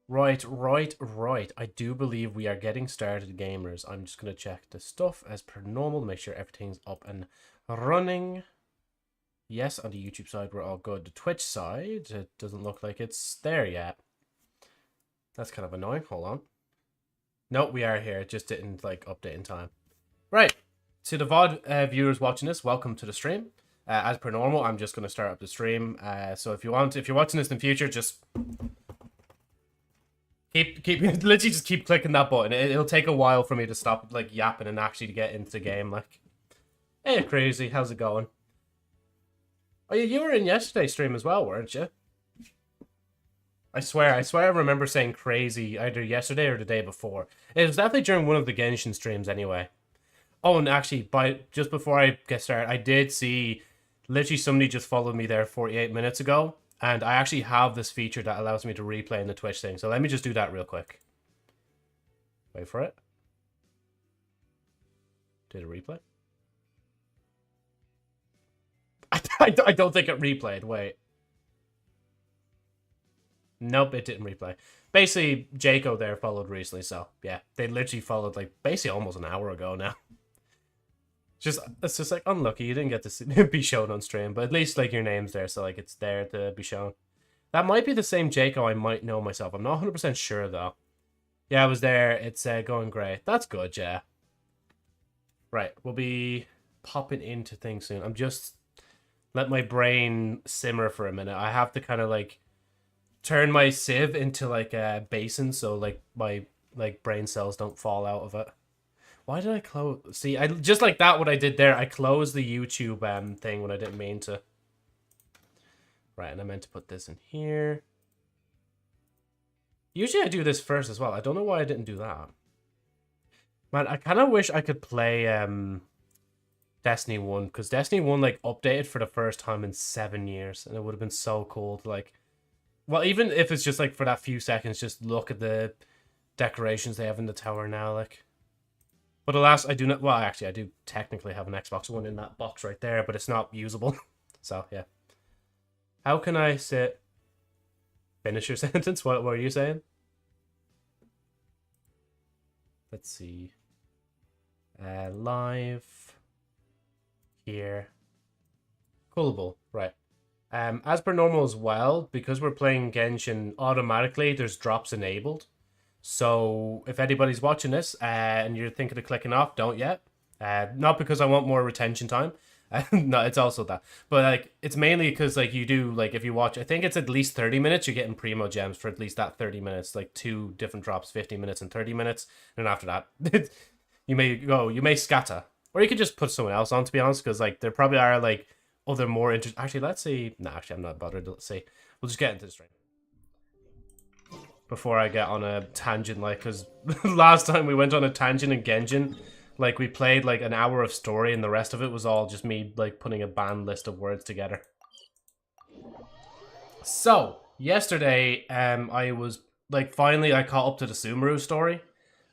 Right. I do believe we are getting started, gamers. I'm just going to check the stuff as per normal to make sure everything's up and running. Yes, on the YouTube side, we're all good. The Twitch side, it doesn't look like it's there yet. That's kind of annoying. Hold on. Nope, we are here. It just didn't, like, update in time. Right. To the VOD viewers watching this, welcome to the stream. As per normal, I'm just going to start up the stream. So if you're watching this in the future, just literally just keep clicking that button. It'll take a while for me to stop like yapping and actually to get into the game. Like, hey, crazy, how's it going? Oh, you were in yesterday's stream as well, weren't you? I swear I remember saying crazy either yesterday or the day before. It was definitely during one of the Genshin streams anyway. Oh, and actually, just before I get started, I did see literally somebody just followed me there 48 minutes ago. And I actually have this feature that allows me to replay in the Twitch thing. So let me just do that real quick. Wait for it. Did it replay? I don't think it replayed. Wait. Nope, it didn't replay. Basically, Jaco there followed recently. So yeah, they literally followed like basically almost an hour ago now. It's just like unlucky you didn't get to be shown on stream, but at least like your name's there, so like it's there to be shown. That might be the same Jaco I might know myself. I'm not 100% sure though. Yeah, I was there. It's going great. That's good, yeah. Right, we'll be popping into things soon. I'm just let my brain simmer for a minute. I have to kind of like turn my sieve into like a basin so like my like brain cells don't fall out of it. Why did I close? See, I just like that what I did there. I closed the YouTube thing when I didn't mean to. Right, and I meant to put this in here. Usually I do this first as well. I don't know why I didn't do that. Man, I kind of wish I could play Destiny 1, because Destiny 1 like updated for the first time in 7 years, and it would have been so cool to like, well, even if it's just like for that few seconds, just look at the decorations they have in the tower now, like. But alas, I do not. Well, actually, I do technically have an Xbox One in that box right there, but it's not usable. So yeah. How can I sit? Finish your sentence. What were you saying? Let's see. Live here. Coolable, right? As per normal as well, because we're playing Genshin automatically, there's drops enabled. So if anybody's watching this and you're thinking of clicking off, don't yet. Not because I want more retention time. No, it's also that. But like, it's mainly because like you do like if you watch, I think it's at least 30 minutes. You're getting primo gems for at least that 30 minutes. Like 2 different drops, 15 minutes and 30 minutes. And after that, you may scatter, or you could just put someone else on. To be honest, because like there probably are like other more interesting. Actually, let's see. No, actually, I'm not bothered. Let's see. We'll just get into the stream before I get on a tangent, like, because last time we went on a tangent in Genshin, like, we played, like, an hour of story, and the rest of it was all just me, like, putting a banned list of words together. So, yesterday, I was, like, finally I caught up to the Sumeru story,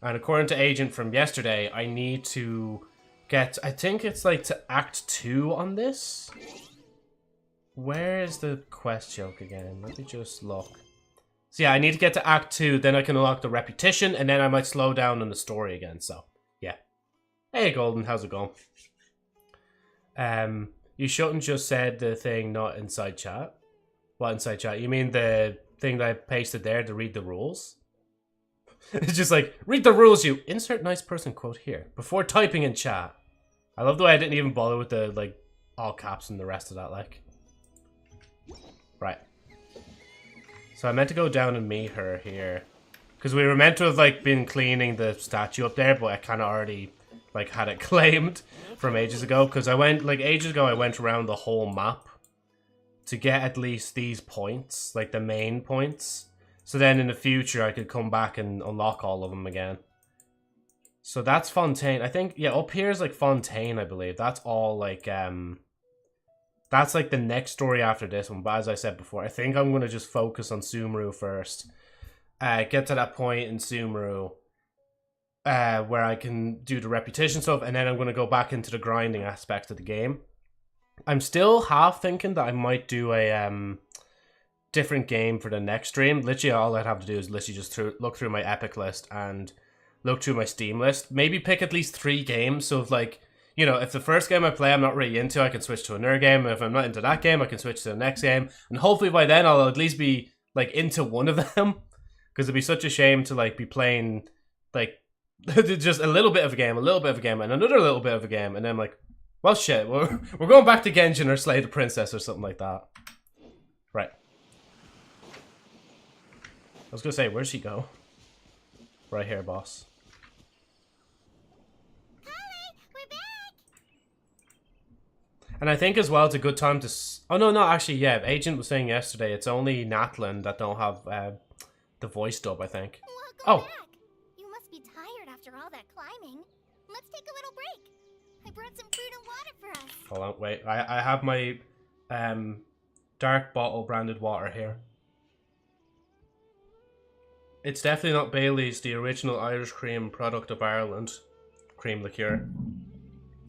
and according to Agent from yesterday, I need to get, I think it's, like, to Act 2 on this? Where is the quest joke again? Let me just look. So yeah, I need to get to Act 2, then I can unlock the Repetition, and then I might slow down on the story again, so, yeah. Hey, Golden, how's it going? You shouldn't just said the thing not inside chat. What inside chat? You mean the thing that I pasted there to read the rules? It's just like, read the rules, you insert nice person quote here, before typing in chat. I love the way I didn't even bother with the, like, all caps and the rest of that, like. Right. So I meant to go down and meet her here. Because we were meant to have, like, been cleaning the statue up there, but I kind of already, like, had it claimed from ages ago. Because I went, like, ages ago, I went around the whole map to get at least these points, like, the main points. So then in the future, I could come back and unlock all of them again. So that's Fontaine. I think, yeah, up here is, like, Fontaine, I believe. That's all, like, that's like the next story after this one, but as I said before, I think I'm going to just focus on Sumeru first. Get to that point in Sumeru where I can do the repetition stuff, and then I'm going to go back into the grinding aspect of the game. I'm still half thinking that I might do a different game for the next stream, literally all I'd have to do is literally just look through my Epic list and look through my Steam list. Maybe pick at least 3 games. So if like, you know, if the first game I play I'm not really into, I can switch to another game. If I'm not into that game, I can switch to the next game. And hopefully by then I'll at least be like into one of them. Because it'd be such a shame to like be playing like just a little bit of a game, and another little bit of a game, and then like, well shit, we're going back to Genshin or Slay the Princess or something like that. Right. I was gonna say, where'd she go? Right here, boss. And I think as well it's a good time to... Oh, no, actually, yeah. Agent was saying yesterday it's only Natlin that don't have the voice dub, I think. Welcome back. You must be tired after all that climbing. Let's take a little break. I brought some food and water for us. Hold on, wait. I have my dark bottle branded water here. It's definitely not Bailey's, the original Irish cream product of Ireland. Cream liqueur.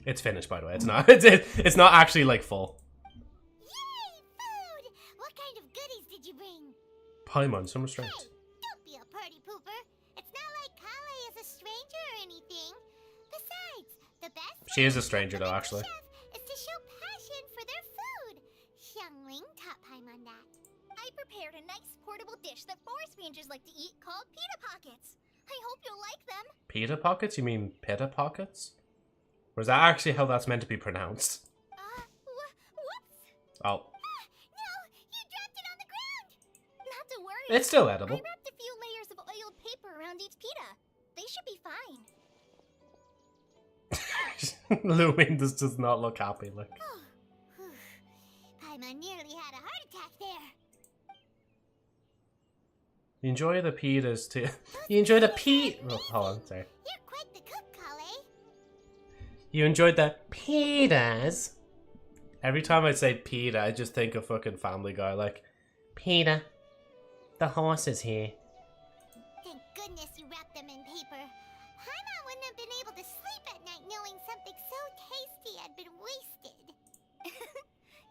It's finished, by the way. It's not. It's not actually like full. Yay, food! What kind of goodies did you bring? Paimon, some restraint. Hey, don't be a party pooper. It's not like Kale is a stranger or anything. Besides, the best She is a stranger though, actually. Is to show passion for their food. Xiangling taught Paimon that. I prepared a nice portable dish that forest rangers like to eat called pita pockets. I hope you'll like them. Pita pockets? You mean pita pockets? Or is that actually how that's meant to be pronounced? Whoops. Oh. No, you dropped it on the ground. Not to worry. It's still edible. I wrapped a few layers of oiled paper around each pita. They should be fine. Lumin does not look happy. Like. Paimon nearly had a heart attack there. You enjoy the pitas too. You enjoy the Oh, hold on, sorry. You're quite the cook, Kale. You enjoyed the pitas? Every time I say pita, I just think of fucking Family Guy. Like, Peter, the horse is here. Thank goodness you wrapped them in paper. Paimon wouldn't have been able to sleep at night knowing something so tasty had been wasted.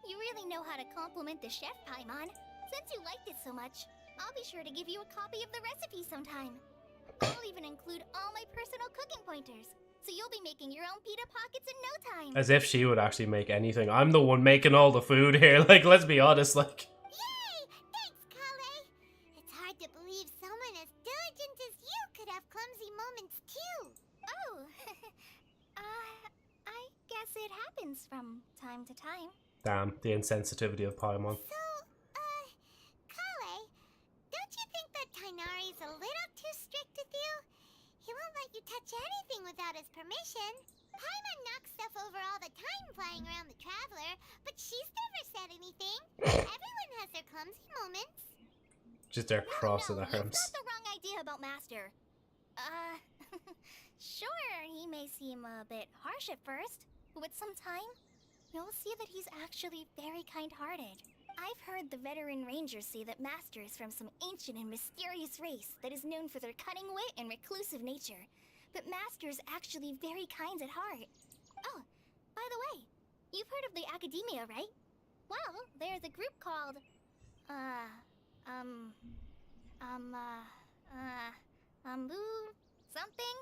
You really know how to compliment the chef, Paimon. Since you liked it so much, I'll be sure to give you a copy of the recipe sometime. I'll even include all my personal cooking pointers, so you'll be making your own pita pockets in no time. As if she would actually make anything. I'm the one making all the food here. Like, let's be honest, like. Yay! Thanks, Kale. It's hard to believe someone as diligent as you could have clumsy moments too. Oh, I guess it happens from time to time. Damn, the insensitivity of Paimon. So, Kale, don't you think that Tighnari's a little too strict with you? He won't let you touch anything without his permission. Paimon knocks stuff over all the time flying around the Traveler, but she's never said anything. Everyone has their clumsy moments. Just their crossing no, arms. you've got the wrong idea about Master. Sure, he may seem a bit harsh at first, but with some time, you'll see that he's actually very kind-hearted. I've heard the veteran rangers say that Master is from some ancient and mysterious race that is known for their cunning wit and reclusive nature. But Master is actually very kind at heart. Oh, by the way, you've heard of the Academia, right? Well, there's a group called... something?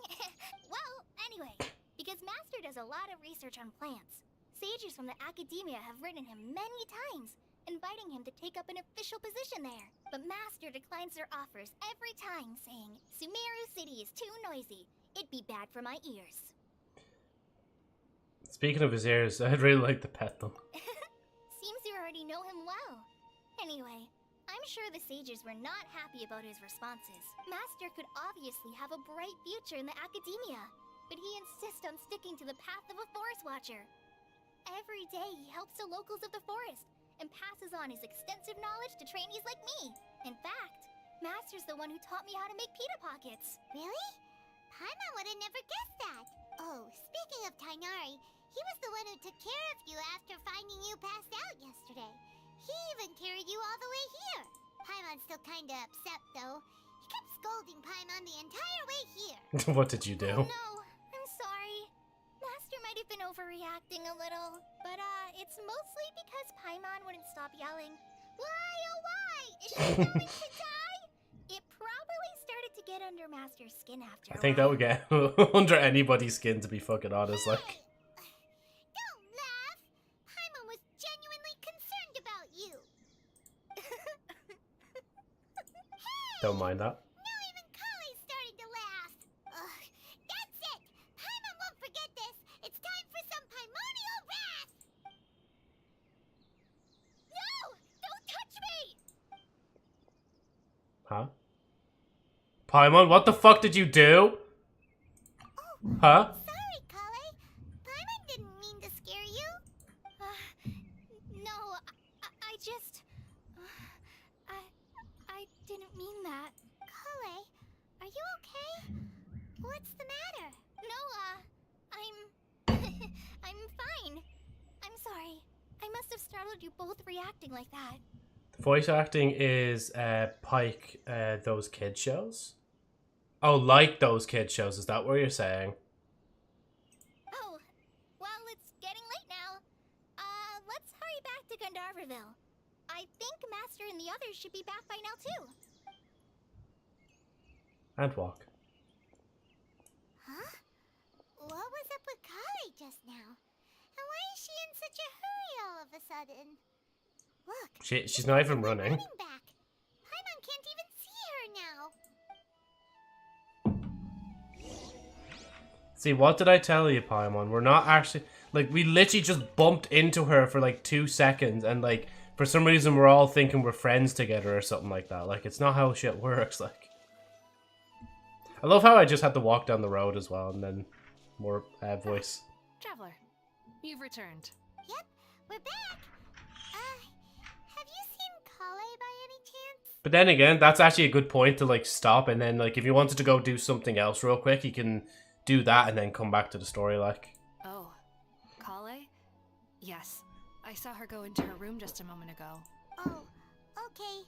Well, anyway, because Master does a lot of research on plants, sages from the Academia have written him many times, inviting him to take up an official position there. But Master declines their offers every time, saying, Sumeru City is too noisy. It'd be bad for my ears. Speaking of his ears, I'd really like to pet them. Seems you already know him well. Anyway, I'm sure the sages were not happy about his responses. Master could obviously have a bright future in the Academia, but he insists on sticking to the path of a forest watcher. Every day he helps the locals of the forest and passes on his extensive knowledge to trainees like me. In fact, Master's the one who taught me how to make pita pockets. Really? Paimon would have never guessed that. Oh, speaking of Tighnari, he was the one who took care of you after finding you passed out yesterday. He even carried you all the way here. Paimon's still kinda upset though. He kept scolding Paimon the entire way here. What did you do? Oh, no, I'm sorry. Master might have been overreacting a little, but it's mostly because Paimon wouldn't stop yelling, "Why, oh why? Is she going to die? It probably started to get under Master's skin after I a think that while. would get under anybody's skin, to be fucking honest. Like, Don't laugh! Paimon was genuinely concerned about you. don't mind that. Now even Kale's starting to laugh. Ugh, that's it! Paimon won't forget this! It's time for some Paimonial wrath! No! Don't touch me! Huh? Paimon, what the fuck did you do? Huh? Sorry, Kale. Paimon didn't mean to scare you. No, I just... I didn't mean that. Kale, are you okay? What's the matter? No, I'm... I'm fine. I'm sorry. I must have startled you both reacting like that. Voice acting is Pike, those kid shows. Oh, like those kid shows. Is that what you're saying? Oh, well, it's getting late now. Let's hurry back to Gandharville. I think Master and the others should be back by now, too. And walk. Huh? What was up with Kale just now? And why is she in such a hurry all of a sudden? Look. She's not even running. Back. Paimon can't even see her now. See, what did I tell you, Paimon? We're not actually... Like, we literally just bumped into her for, like, 2 seconds. And, like, for some reason, we're all thinking we're friends together or something like that. Like, it's not how shit works, like. I love how I just had to walk down the road as well. And then more voice. Traveler, you've returned. Yep, we're back. Have you seen Kale by any chance? But then again, that's actually a good point to, like, stop. And then, like, if you wanted to go do something else real quick, you can do that and then come back to the story, like. Oh, Kale? Yes, I saw her go into her room just a moment ago. Oh, okay.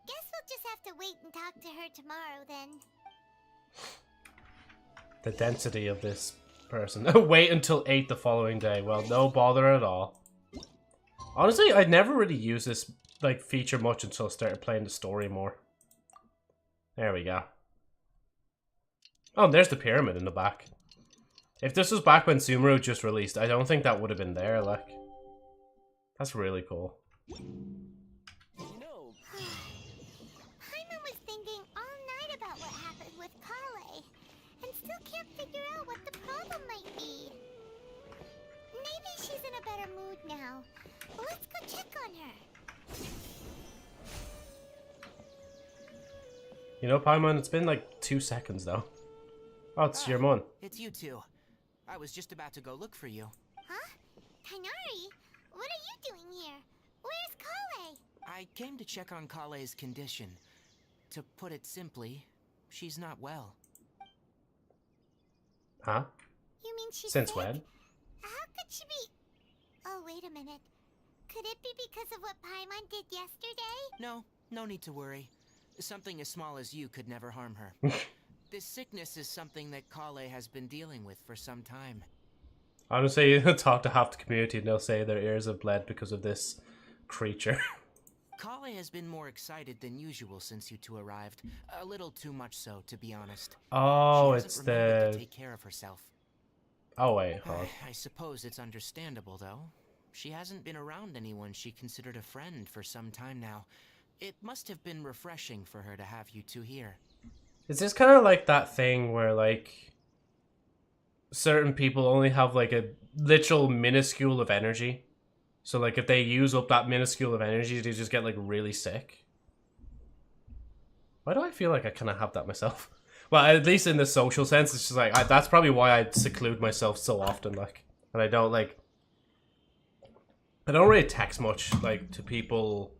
Guess we'll just have to wait and talk to her tomorrow then. The density of this person. Wait until 8 the following day. Well, no bother at all. Honestly, I'd never really used this like feature much until I started playing the story more. There we go. Oh, and there's the pyramid in the back. If this was back when Sumeru just released, I don't think that would have been there, like. That's really cool. Paimon was thinking all night about what happened with Kale, and still can't figure out what the problem might be. Maybe she's in a better mood now. Let's go check on her. You know, Paimon, it's been like 2 seconds though. Oh, it's your mom. It's you two. I was just about to go look for you. Huh? Tainari? What are you doing here? Where's Kale? I came to check on Kale's condition. To put it simply, she's not well. Huh? You mean she's Since sick? when? How could she be... Oh, wait a minute. Could it be because of what Paimon did yesterday? No need to worry. Something as small as you could never harm her. This sickness is something that Kale has been dealing with for some time. Honestly, you talk to half the community and they'll say their ears have bled because of this creature. Kale has been more excited than usual since you two arrived. A little too much so, to be honest. Oh, She hasn't it's remembered the... to take care of herself. Oh, wait, hold on. I suppose it's understandable, though. She hasn't been around anyone she considered a friend for some time now. It must have been refreshing for her to have you two here. Is this kind of like that thing where, like, certain people only have, like, a literal minuscule of energy? So, like, if they use up that minuscule of energy, they just get, like, really sick? Why do I feel like I kind of have that myself? Well, at least in the social sense, it's just like, that's probably why I seclude myself so often, like, and I don't, like, I don't really text much, like, to people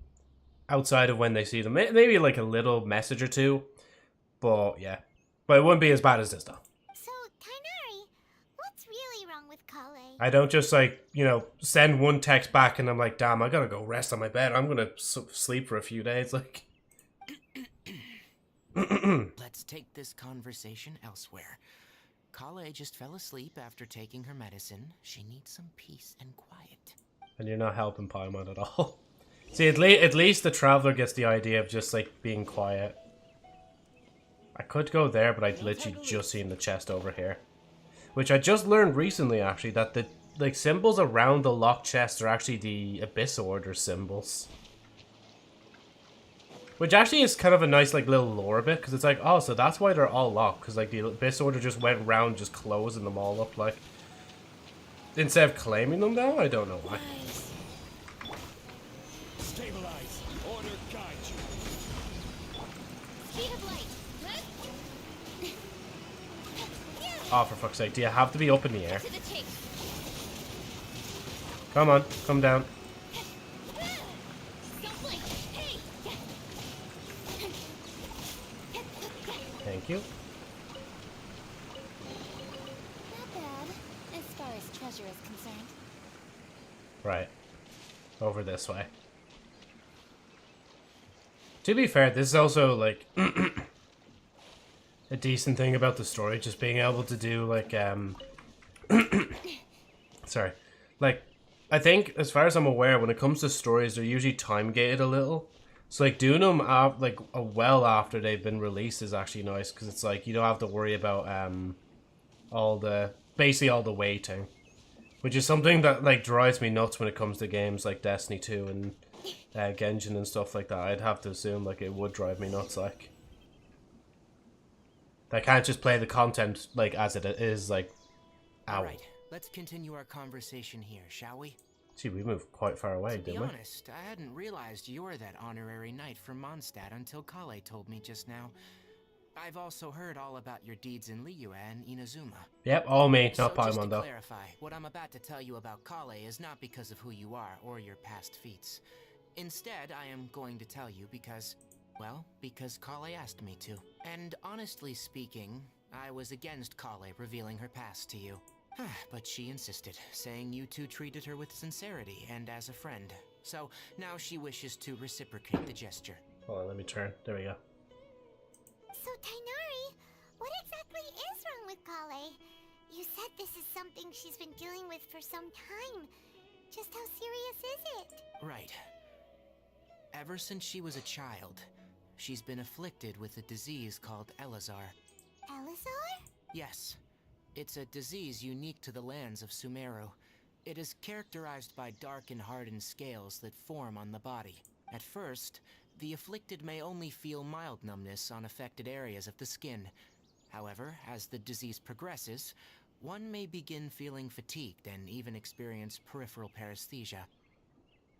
outside of when they see them. Maybe, like, a little message or two, but, yeah. But it wouldn't be as bad as this, though. So, Tainari, what's really wrong with Kale? I don't just, like, you know, send one text back and I'm like, damn, I gotta go rest on my bed. I'm gonna sleep for a few days, like. Let's take this conversation elsewhere. Kale just fell asleep after taking her medicine. She needs some peace and quiet. And you're not helping Paimon at all. See, at least the traveler gets the idea of just like being quiet. I could go there, but I'd literally just seen the chest over here. Which I just learned recently, actually, that the like symbols around the locked chest are actually the Abyss Order symbols. Which actually is kind of a nice like little lore bit, because it's like, oh, so that's why they're all locked, because like the Abyss Order just went around just closing them all up, like, instead of claiming them though. I don't know why. Stabilize. Order guide you. Speed of light. Oh, for fuck's sake, do you have to be up in the air? To the chase. Come on, come down. Don't blink. Hey. Thank you. Not bad, as far as treasure is concerned. Right. Over this way. To be fair, this is also, like, a decent thing about the story, just being able to do, like, sorry. Like, I think, as far as I'm aware, when it comes to stories, they're usually time-gated a little. So, like, doing them, like, a well after they've been released is actually nice, because it's like, you don't have to worry about, basically all the waiting. Which is something that, like, drives me nuts when it comes to games like Destiny 2 and Genshin and stuff like that. I'd have to assume, like, it would drive me nuts, like. I can't just play the content, like, as it is, like, ow. Alright, let's continue our conversation here, shall we? Gee, we moved quite far away, To be didn't we? honest, I hadn't realized you're that honorary knight from Mondstadt until Kale told me just now. I've also heard all about your deeds in Liyue and Inazuma. Yep, all me, So not just to Paimon, though. clarify, what I'm about to tell you about Kale is not because of who you are or your past feats. Instead, I am going to tell you because, well, because Kale asked me to. And honestly speaking, I was against Kale revealing her past to you. But she insisted, saying you two treated her with sincerity and as a friend. So now she wishes to reciprocate the gesture. Hold on, let me turn. There we go. So, Tainari, what exactly is wrong with Kale? You said this is something she's been dealing with for some time. Just how serious is it? Right. Ever since she was a child, she's been afflicted with a disease called Elazar. Elazar? Yes. It's a disease unique to the lands of Sumeru. It is characterized by dark and hardened scales that form on the body. At first, the afflicted may only feel mild numbness on affected areas of the skin. However, as the disease progresses, one may begin feeling fatigued and even experience peripheral paresthesia.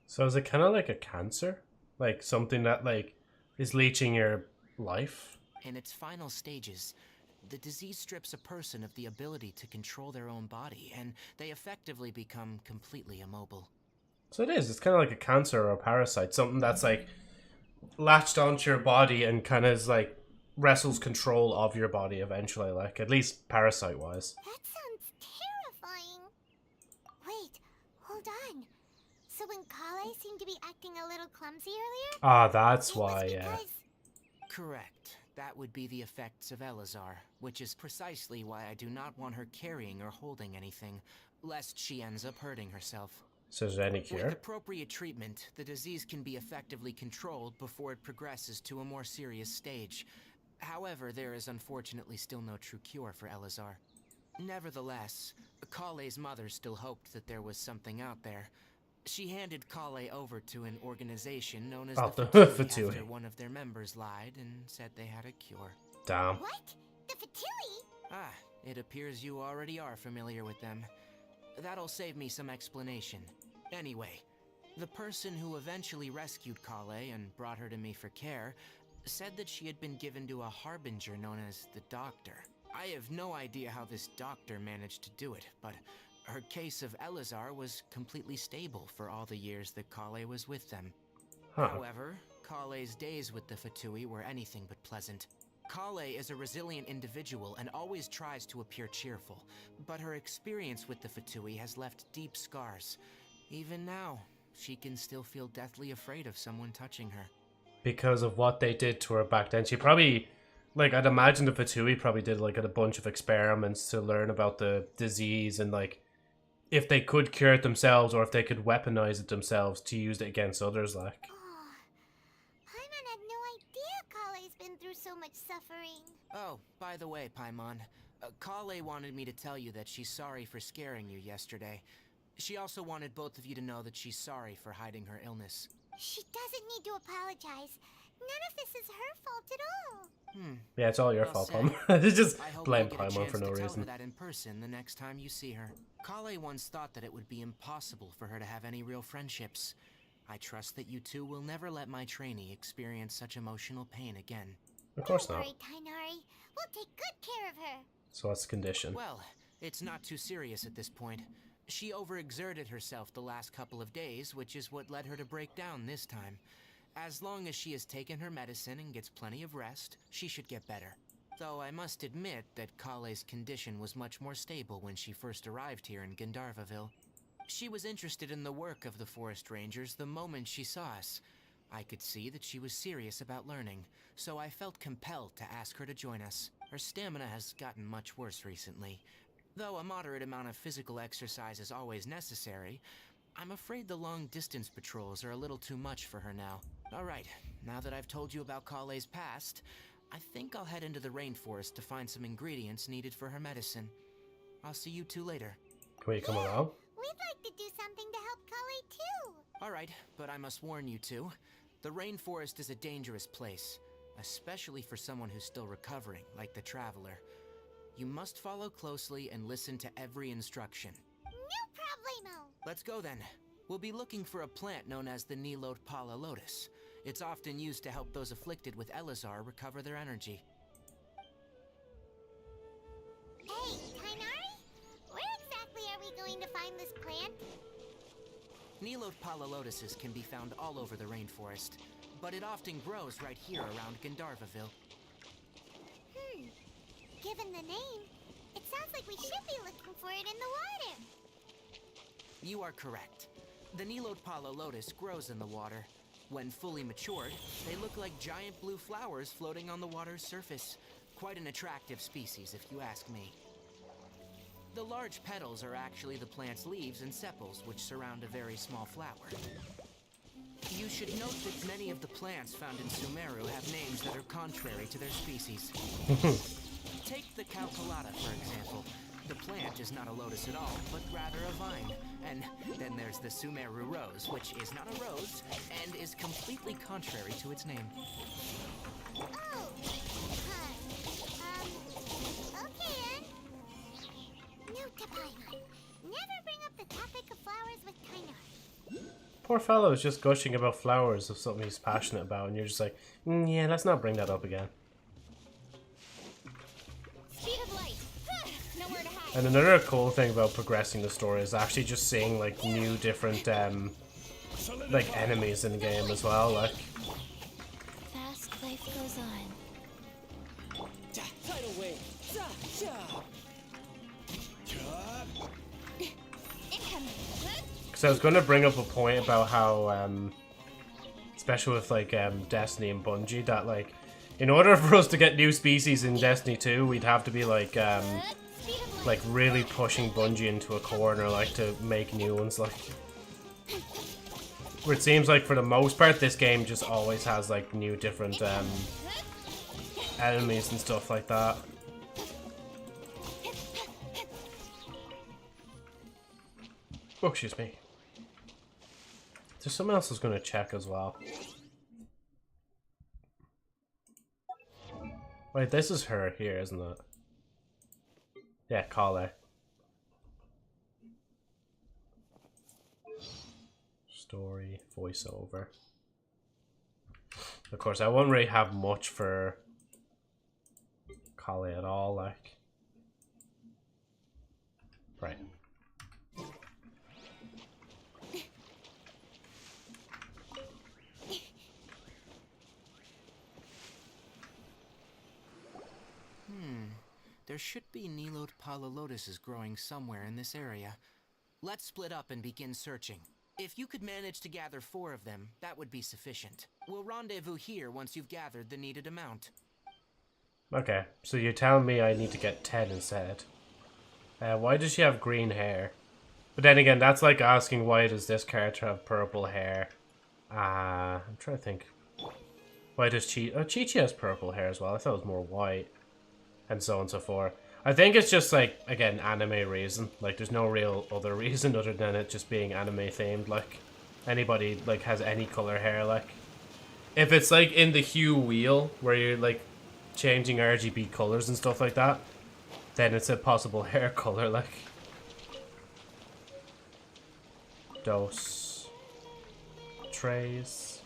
So is it kind of like a cancer? Like something that, like, is leeching your life? In its final stages, the disease strips a person of the ability to control their own body, and they effectively become completely immobile. So it is. It's kind of like a cancer or a parasite. Something that's, like, latched onto your body and kind of is, like, wrestles control of your body eventually, like, at least parasite-wise. That sounds terrifying. Wait, hold on. So when Kale seemed to be acting a little clumsy earlier, Ah, that's it was why, yeah. because... Correct. That would be the effects of Elazar, which is precisely why I do not want her carrying or holding anything, lest she ends up hurting herself. So is there any With cure? appropriate treatment, the disease can be effectively controlled before it progresses to a more serious stage. However, there is unfortunately still no true cure for Elazar. Nevertheless, Kale's mother still hoped that there was something out there. She handed Kale over to an organization known as the Fatui after one of their members lied and said they had a cure. Damn. What? The Fatui? Ah, it appears you already are familiar with them. That'll save me some explanation. Anyway, the person who eventually rescued Kale and brought her to me for care said that she had been given to a harbinger known as the Doctor. I have no idea how this doctor managed to do it, but her case of Elazar was completely stable for all the years that Kale was with them. However, Kale's days with the Fatui were anything but pleasant. Kale is a resilient individual and always tries to appear cheerful, but her experience with the Fatui has left deep scars. Even now, she can still feel deathly afraid of someone touching her. Because of what they did to her back then. She probably, like, I'd imagine the Fatui probably did, like, a bunch of experiments to learn about the disease and, like, if they could cure it themselves or if they could weaponize it themselves to use it against others, like. Oh, Paimon had no idea Kale's been through so much suffering. Oh, by the way, Paimon, Kale wanted me to tell you that she's sorry for scaring you yesterday. She also wanted both of you to know that she's sorry for hiding her illness. She doesn't need to apologize. None of this is her fault at all. Yeah, it's all your Well fault, said. Pom. Just I hope blame you'll get a Paimon chance for no to tell reason. her that in person the next time you see her. Kale once thought that it would be impossible for her to have any real friendships. I trust that you two will never let my trainee experience such emotional pain again. Of course Don't not. worry, Tainari. We'll take good care of her. So what's the condition? Well, it's not too serious at this point. She overexerted herself the last couple of days, which is what led her to break down this time. As long as she has taken her medicine and gets plenty of rest, she should get better. Though I must admit that Kale's condition was much more stable when she first arrived here in Gandharvaville. She was interested in the work of the forest rangers the moment she saw us. I could see that she was serious about learning, so I felt compelled to ask her to join us. Her stamina has gotten much worse recently. Though a moderate amount of physical exercise is always necessary, I'm afraid the long-distance patrols are a little too much for her now. Alright, now that I've told you about Kale's past, I think I'll head into the rainforest to find some ingredients needed for her medicine. I'll see you two later. Can we come along? We'd like to do something to help Kale too. Alright, but I must warn you two. The rainforest is a dangerous place, especially for someone who's still recovering, like the Traveler. You must follow closely and listen to every instruction. No problemo. Let's go then. We'll be looking for a plant known as the Nilotpala lotus. It's often used to help those afflicted with Elazar recover their energy. Hey, Tainari? Where exactly are we going to find this plant? Nilotpala lotuses can be found all over the rainforest, but it often grows right here around Gandharvaville. Given the name, it sounds like we should be looking for it in the water. You are correct. The Nilotpala lotus grows in the water. When fully matured, they look like giant blue flowers floating on the water's surface. Quite an attractive species, if you ask me. The large petals are actually the plant's leaves and sepals, which surround a very small flower. You should note that many of the plants found in Sumeru have names that are contrary to their species. Take the Calculata, for example. The plant is not a lotus at all, but rather a vine. And then there's the Sumeru rose, which is not a rose, and is completely contrary to its name. Oh, okay then. Note to Paimon. Never bring up the topic of flowers with Tainari. Poor fellow is just gushing about flowers of something he's passionate about, and you're just like, yeah, let's not bring that up again. Speed of light. Nowhere to hide. And another cool thing about progressing the story is actually just seeing like new different like enemies in the game as well. Like, Fast life goes on. Tidal wave. Incoming. because I was going to bring up a point about how, especially with like Destiny and Bungie, that like in order for us to get new species in Destiny 2, we'd have to be like really pushing Bungie into a corner, like to make new ones. Like, where it seems like for the most part, this game just always has like new different enemies and stuff like that. Oh, excuse me. There's someone else who's going to check as well. Wait, this is her here, isn't it? Yeah, Kale. Story, voiceover. Of course, I won't really have much for Kale at all, like. Right. There should be Nilotpala lotuses growing somewhere in this area. Let's split up and begin searching. If you could manage to gather 4 of them, that would be sufficient. We'll rendezvous here once you've gathered the needed amount. Okay, so you're telling me I need to get 10 instead. Why does she have green hair? But then again, that's like asking why does this character have purple hair? I'm trying to think. Why does Chi-Chi has purple hair as well? I thought it was more white. And so on and so forth. I think it's just like, again, anime reason. Like, there's no real other reason other than it just being anime themed. Like, anybody, like, has any color hair, like. If it's, like, in the hue wheel, where you're, like, changing RGB colors and stuff like that, then it's a possible hair color, like. Dos. Trays.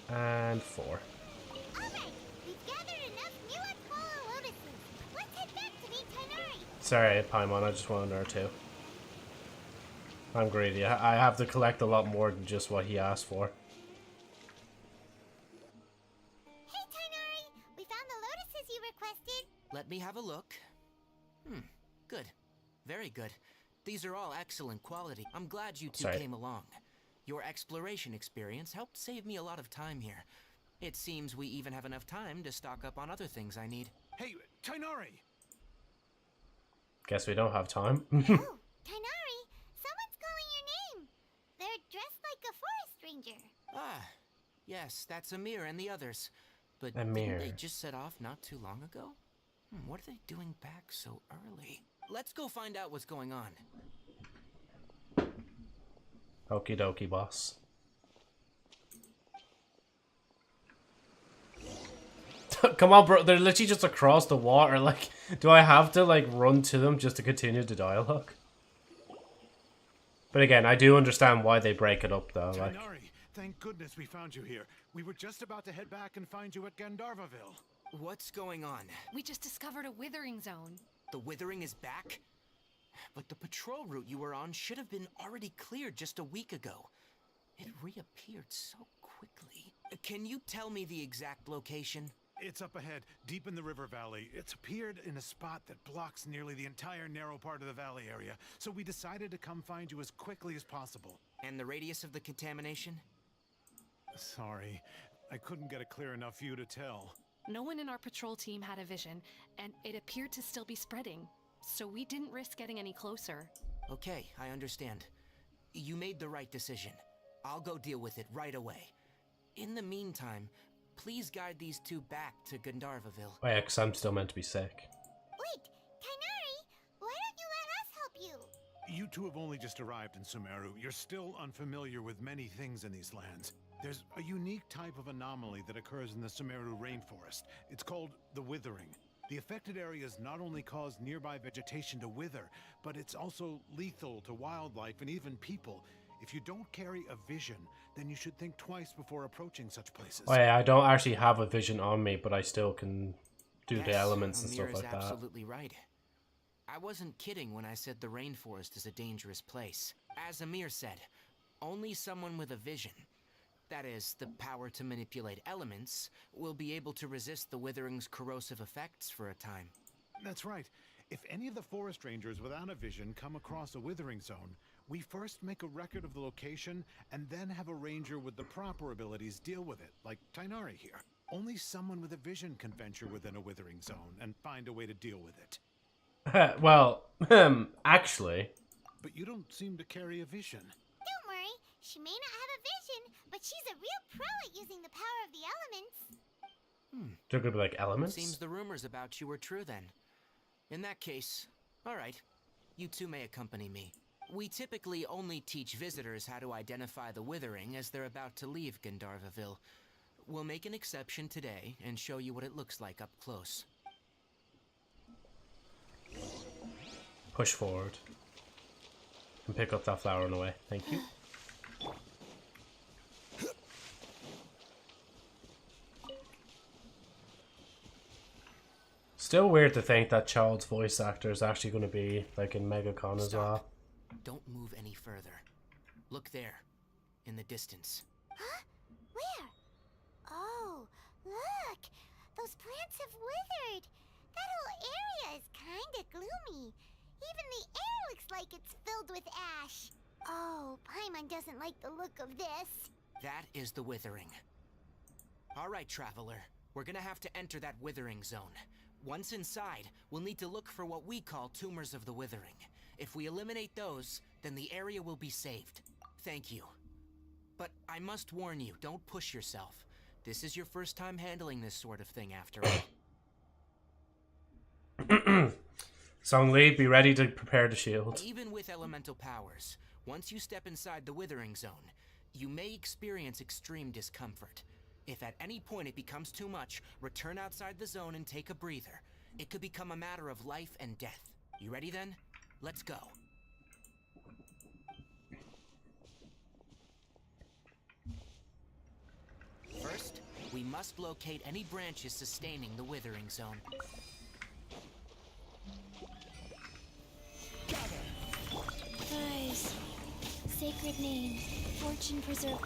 And 4. Alright, we've gathered enough new Aquala lotuses. Let's head back to meet Tainari. Sorry, Paimon, I just want another 2. I'm greedy. I have to collect a lot more than just what he asked for. Hey Tainari, we found the lotuses you requested. Let me have a look. Good. Very good. These are all excellent quality. I'm glad you two came along. Your exploration experience helped save me a lot of time here. It seems we even have enough time to stock up on other things I need. Hey, Tainari! Guess we don't have time. Oh, Tainari, someone's calling your name. They're dressed like a forest ranger. Ah, yes, that's Amir and the others. But Amir. didn't they just set off not too long ago? What are they doing back so early? Let's go find out what's going on. Okie dokie, boss. Come on, bro. They're literally just across the water. Like, do I have to, like, run to them just to continue the dialogue? But again, I do understand why they break it up, though. Like, Tainari, thank goodness we found you here. We were just about to head back and find you at Gandharvaville. What's going on? We just discovered a withering zone. The withering is back? But the patrol route you were on should have been already cleared just a week ago. It reappeared so quickly. Can you tell me the exact location? It's up ahead, deep in the river valley. It's appeared in a spot that blocks nearly the entire narrow part of the valley area, so we decided to come find you as quickly as possible. And the radius of the contamination? Sorry, I couldn't get a clear enough view to tell. No one in our patrol team had a vision, and it appeared to still be spreading. So we didn't risk getting any closer. Okay, I understand. You made the right decision. I'll go deal with it right away. In the meantime, please guide these two back to Gandharvaville. oh yeah, 'cause I'm still meant to be sick. Wait, Tainari, why don't you let us help you? You two have only just arrived in Sumeru. You're still unfamiliar with many things in these lands. There's a unique type of anomaly that occurs in the Sumeru rainforest. It's called the withering. The affected areas not only cause nearby vegetation to wither, but it's also lethal to wildlife and even people. If you don't carry a vision, then you should think twice before approaching such places. Oh yeah, I don't actually have a vision on me, but I still can do the Yes, elements and Amir stuff is like that. absolutely right. I wasn't kidding when I said the rainforest is a dangerous place. As Amir said, only someone with a vision, that is, the power to manipulate elements, will be able to resist the withering's corrosive effects for a time. That's right. If any of the forest rangers without a vision come across a withering zone, we first make a record of the location and then have a ranger with the proper abilities deal with it, like Tainari here. Only someone with a vision can venture within a withering zone and find a way to deal with it. Well, actually, But you don't seem to carry a vision. Don't worry, she may not have a vision, but she's a real pro at using the power of the elements. they're gonna be like elements. Seems the rumors about you were true then. In that case, alright, you two may accompany me. We typically only teach visitors how to identify the withering as they're about to leave Gandharvaville. We'll make an exception today and show you what it looks like up close. Push forward and pick up that flower on the way. Thank you. Still weird to think that Child's voice actor is actually going to be like in MegaCon as well. Don't move any further. Look there, in the distance. Huh? Where? Oh, look! Those plants have withered! That whole area is kinda gloomy. Even the air looks like it's filled with ash. Oh, Paimon doesn't like the look of this. That is the withering. Alright, traveler. We're gonna have to enter that withering zone. Once inside, we'll need to look for what we call tumors of the withering. If we eliminate those, then the area will be saved. Thank you. But I must warn you, don't push yourself. This is your first time handling this sort of thing after all. Songli, be ready to prepare the shield. Even with elemental powers, once you step inside the Withering Zone, you may experience extreme discomfort. If at any point it becomes too much, return outside the zone and take a breather. It could become a matter of life and death. You ready then? Let's go. First, we must locate any branches sustaining the Withering Zone. Guys, sacred name, fortune preserve.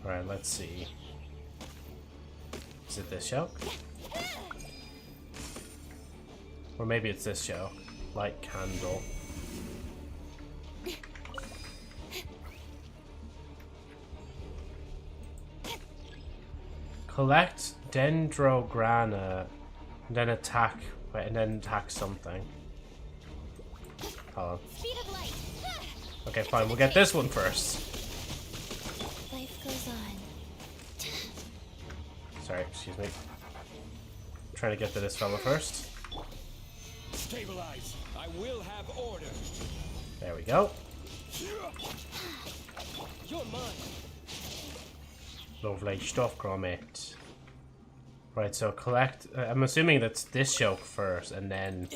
Alright, let's see. Is it this show? Or maybe it's this show. Light candle. Collect Dendrograna, and then attack. Wait, and then attack something. Hold on. Speed of light. Okay, fine. We'll get this one first. Life goes on. Sorry, excuse me. Trying to get to this fella first. Stabilize. I will have order. There we go. You're mine. Lovely stuff, Gromit. Right, so collect. I'm assuming that's this show first, and then.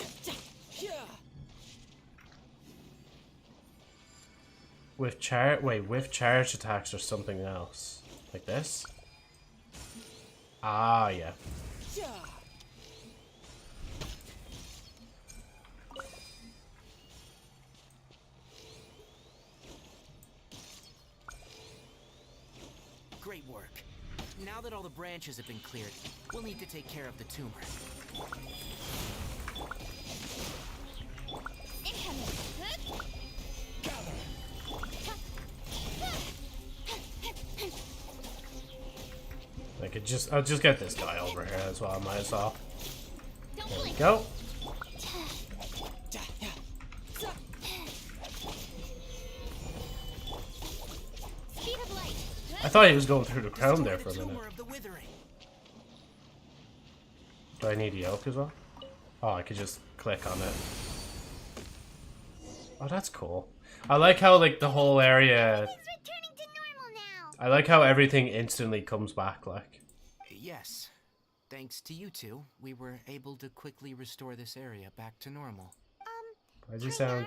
With charge attacks or something else. Like this? Ah, yeah. Great work. Now that all the branches have been cleared, we'll need to take care of the tumor. I'll just get this guy over here as well, I might as well. There we go. I thought he was going through the crown there for a minute. Do I need a yoke as well? Oh, I could just click on it. Oh, that's cool. I like how, like, the whole area... I like how everything instantly comes back, like. Yes. Thanks to you two, we were able to quickly restore this area back to normal. Why does he sound...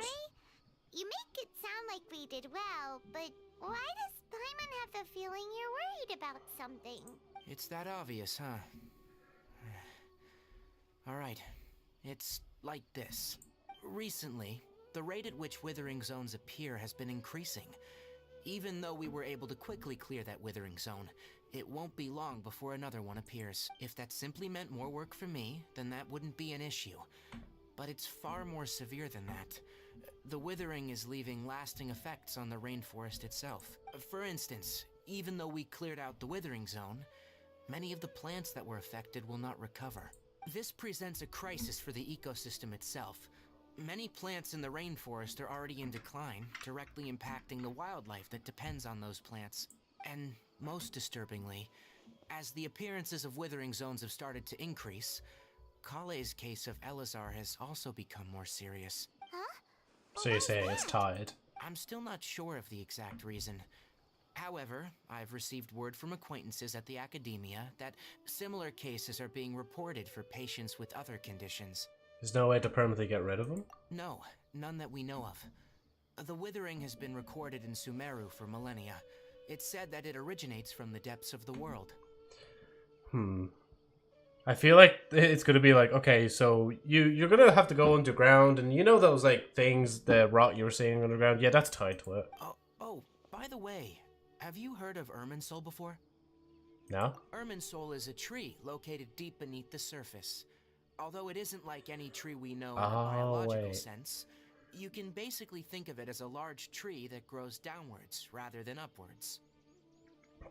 You make it sound like we did well, but why does Paimon have the feeling you're worried about something? It's that obvious, huh? Alright. It's like this. Recently, the rate at which Withering Zones appear has been increasing. Even though we were able to quickly clear that Withering Zone, it won't be long before another one appears. If that simply meant more work for me, then that wouldn't be an issue. But it's far more severe than that. The Withering is leaving lasting effects on the rainforest itself. For instance, even though we cleared out the Withering Zone, many of the plants that were affected will not recover. This presents a crisis for the ecosystem itself. Many plants in the rainforest are already in decline, directly impacting the wildlife that depends on those plants. And most disturbingly, as the appearances of Withering Zones have started to increase, Kale's case of Elazar has also become more serious. So you're saying it's tired? I'm still not sure of the exact reason. However, I've received word from acquaintances at the academia that similar cases are being reported for patients with other conditions. There's no way to permanently get rid of them? No, none that we know of. The Withering has been recorded in Sumeru for millennia. It's said that it originates from the depths of the world. I feel like it's gonna be like, okay, so you're gonna have to go underground, and you know those like things, the rot you were seeing underground? Yeah, that's tied to it. Oh, by the way, have you heard of Irminsul before? No? Irminsul is a tree located deep beneath the surface. Although it isn't like any tree we know in a biological sense, you can basically think of it as a large tree that grows downwards rather than upwards.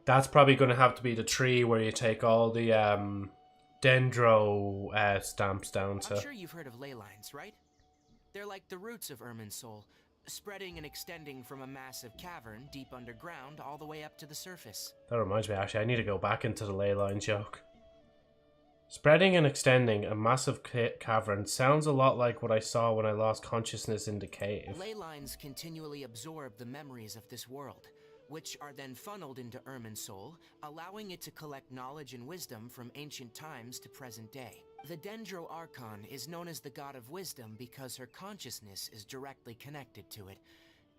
That's probably gonna have to be the tree where you take all the dendro stamps down I'm to. sure you've heard of ley lines, right? They're like the roots of Irminsul, spreading and extending from a massive cavern deep underground all the way up to the surface. That reminds me, actually, I need to go back into the ley line joke. Spreading and extending a massive cavern sounds a lot like what I saw when I lost consciousness in the cave. Ley lines continually absorb the memories of this world, which are then funneled into Irminsul, allowing it to collect knowledge and wisdom from ancient times to present day. The Dendro Archon is known as the God of Wisdom because her consciousness is directly connected to it.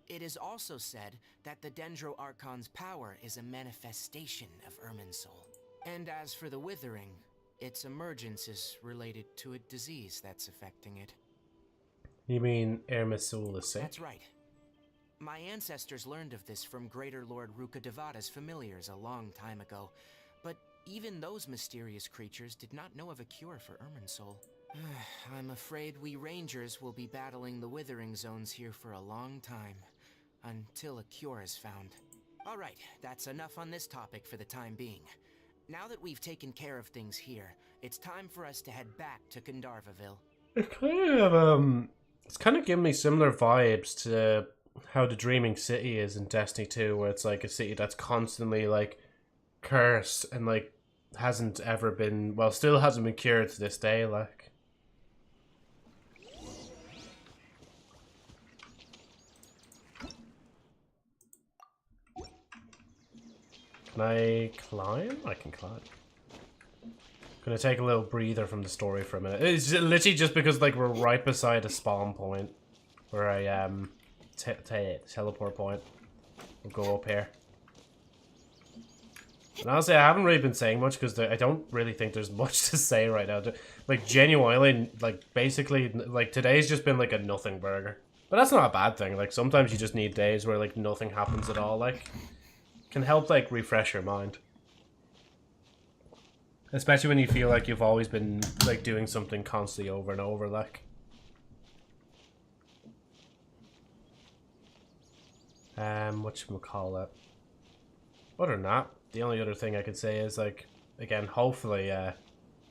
It is also said that the Dendro Archon's power is a manifestation of Irminsul. And as for the Withering, its emergence is related to a disease that's affecting it. You mean Irminsul is sick? That's right. My ancestors learned of this from Greater Lord Rukkhadevata's familiars a long time ago, but even those mysterious creatures did not know of a cure for Irminsul. I'm afraid we Rangers will be battling the Withering Zones here for a long time, until a cure is found. Alright, that's enough on this topic for the time being. Now that we've taken care of things here, it's time for us to head back to Gandharvaville. It's kind of giving me similar vibes to how the Dreaming City is in Destiny 2, where it's like a city that's constantly like cursed and like hasn't ever been, well, still hasn't been cured to this day, like. Can I climb? I can climb. Gonna take a little breather from the story for a minute. It's literally just because like we're right beside a spawn point where I teleport point. We'll go up here. And honestly, I haven't really been saying much because I don't really think there's much to say right now. Like genuinely, like basically, like today's just been like a nothing burger. But that's not a bad thing. Like sometimes you just need days where like nothing happens at all. Like can help like refresh your mind. Especially when you feel like you've always been like doing something constantly over and over, like. Whatchamacallit. Other than that, the only other thing I could say is like, again, hopefully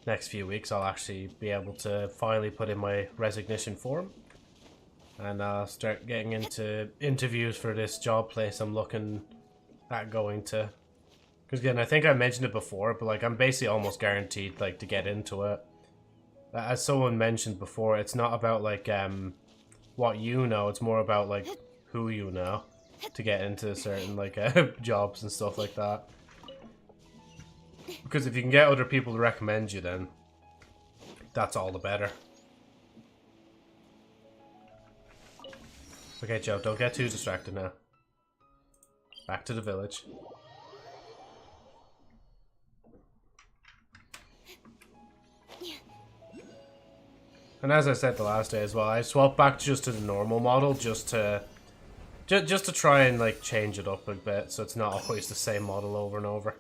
next few weeks I'll actually be able to finally put in my resignation form. And I'll start getting into interviews for this job place I'm looking at going to. Because again, I think I mentioned it before, but like I'm basically almost guaranteed like to get into it. As someone mentioned before, it's not about like what you know, it's more about like who you know to get into certain like jobs and stuff like that. Because if you can get other people to recommend you, then that's all the better. Okay, Joe, don't get too distracted now. Back to the village. And as I said the last day as well, I swapped back just to the normal model just to try and like change it up a bit so it's not always the same model over and over.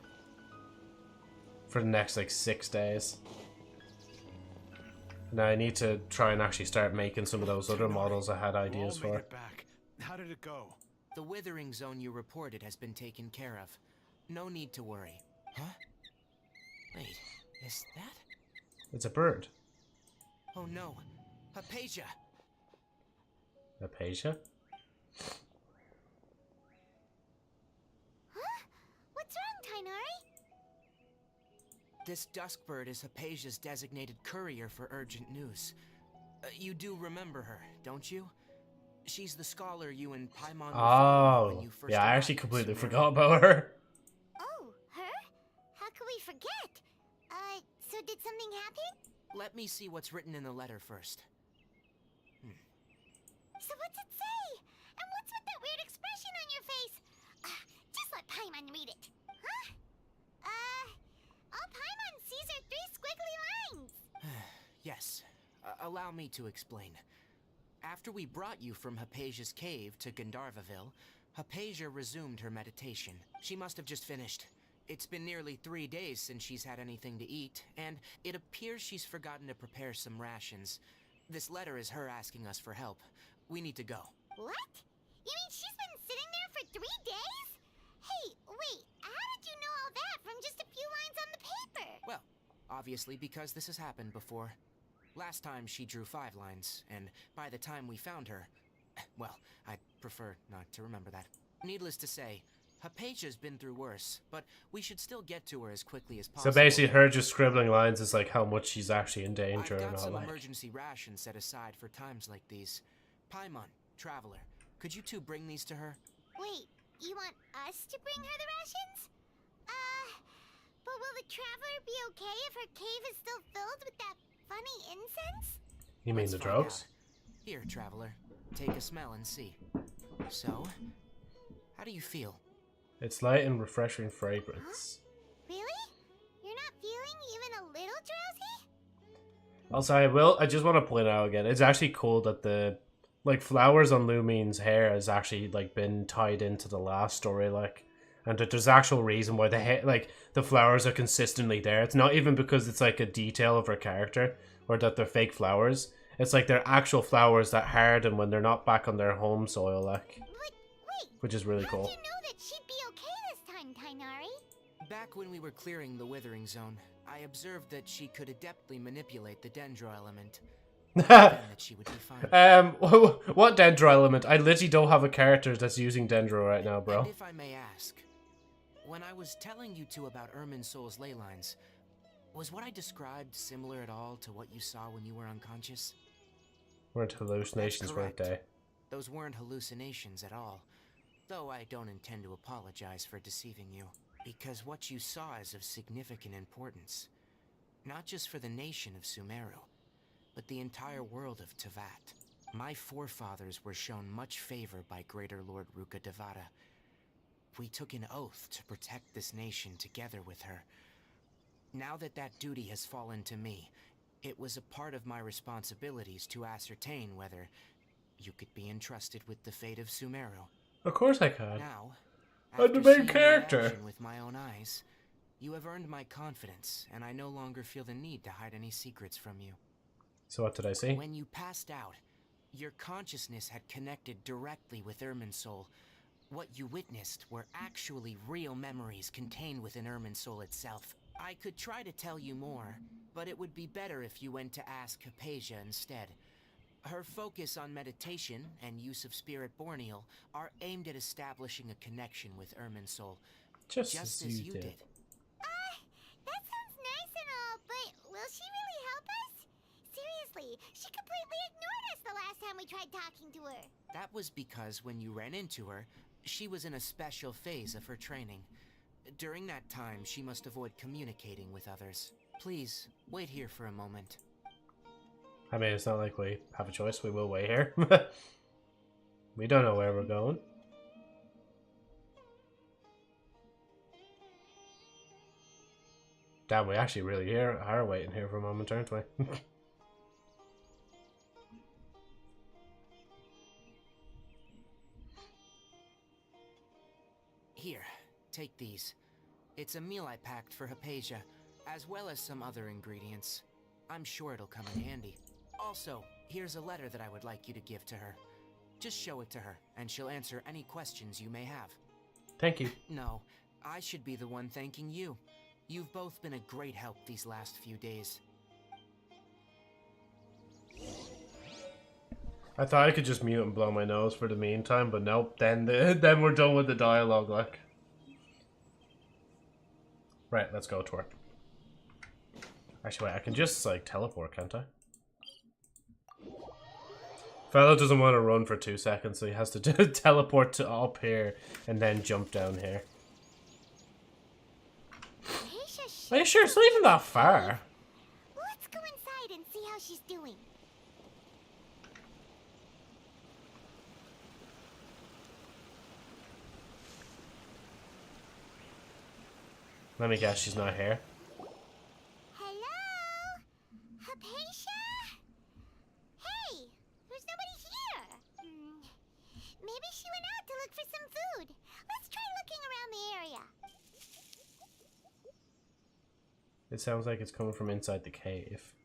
For the next like 6 days. Now I need to try and actually start making some of those other models I had ideas for. How did it go? The Withering Zone you reported has been taken care of. No need to worry. Huh? Wait, is that? It's a bird. Oh no, Hypatia! Hypatia? Huh? What's wrong, Tainari? This Duskbird is Hypatia's designated courier for urgent news. You do remember her, don't you? She's the scholar you and Paimon were when you first yeah, I arrived actually in completely Sumeru. forgot about her. Oh, her? How could we forget? So did something happen? Let me see what's written in the letter first. So what's it say? And what's with that weird expression on your face? Just let Paimon read it. Huh? All Paimon sees are 3 squiggly lines. Yes, allow me to explain. After we brought you from Hypatia's cave to Gandharvaville, Hypatia resumed her meditation. She must have just finished. It's been nearly 3 days since she's had anything to eat, and it appears she's forgotten to prepare some rations. This letter is her asking us for help. We need to go. What? You mean she's been sitting there for 3 days? Hey, wait, how did you know all that from just a few lines on the paper? Well, obviously because this has happened before. Last time she drew 5 lines, and by the time we found her... Well, I'd prefer not to remember that. Needless to say, Hypatia's been through worse, but we should still get to her as quickly as possible. So basically her just scribbling lines is like how much she's actually in danger I've and got all some like. emergency rations set aside for times like these. Paimon, Traveler, could you two bring these to her? Wait, you want us to bring her the rations? But will the Traveler be okay if her cave is still filled with that funny incense? You mean Let's the find drugs? out. Here, Traveler, take a smell and see. So, how do you feel? It's light and refreshing fragrance. Really? You're not feeling even a little drowsy? Also, I just want to point out again, it's actually cool that the like flowers on Lumine's hair has actually like been tied into the last story, like, and that there's actual reason why the flowers are consistently there. It's not even because it's like a detail of her character or that they're fake flowers. It's like they're actual flowers that harden when they're not back on their home soil, like, Wait, which is really how'd cool. you know that she'd be okay this time, Tainari? Back when we were clearing the Withering Zone, I observed that she could adeptly manipulate the Dendro element. And that she would be fine. What Dendro element? I literally don't have a character that's using Dendro right now, bro. And if I may ask, when I was telling you two about Irminsul's ley lines, was what I described similar at all to what you saw when you were unconscious? Weren't hallucinations, weren't they? Those weren't hallucinations at all, though I don't intend to apologize for deceiving you, because what you saw is of significant importance, not just for the nation of Sumeru, but the entire world of Tevat. My forefathers were shown much favor by Greater Lord Ruka Devata. We took an oath to protect this nation together with her. Now that that duty has fallen to me, it was a part of my responsibilities to ascertain whether you could be entrusted with the fate of Sumeru. Of course I can. Now, I'm the after main seeing character. your action with my own eyes, you have earned my confidence, and I no longer feel the need to hide any secrets from you. So what did I see? When you passed out, your consciousness had connected directly with Irminsul. What you witnessed were actually real memories contained within Irminsul itself. I could try to tell you more, but it would be better if you went to ask Hypatia instead. Her focus on meditation and use of Spirit Borneal are aimed at establishing a connection with Irminsul, Just just as as you you did. did. That sounds nice and all, but will she really help us? Seriously, she completely ignored us the last time we tried talking to her. That was because when you ran into her, she was in a special phase of her training. During that time, she must avoid communicating with others. Please, wait here for a moment. I mean, it's not like we have a choice. We will wait here. We don't know where we're going. Damn, we actually really are waiting here for a moment, aren't we? Here, take these. It's a meal I packed for Hypatia, as well as some other ingredients. I'm sure it'll come in handy. Also, here's a letter that I would like you to give to her. Just show it to her, and she'll answer any questions you may have. Thank you. No, I should be the one thanking you. You've both been a great help these last few days. I thought I could just mute and blow my nose for the meantime, but nope. Then we're done with the dialogue, like. Right, let's go to her. Actually, wait, I can just like teleport, can't I? Fellow doesn't want to run for 2 seconds, so he has to teleport to up here and then jump down here. Are you sure it's not even that far? Let's go inside and see how she's doing. Let me guess, she's not here. Hello? Hypatia? Hey, there's nobody here. Maybe she went out to look for some food. Let's try looking around the area. It sounds like it's coming from inside the cave.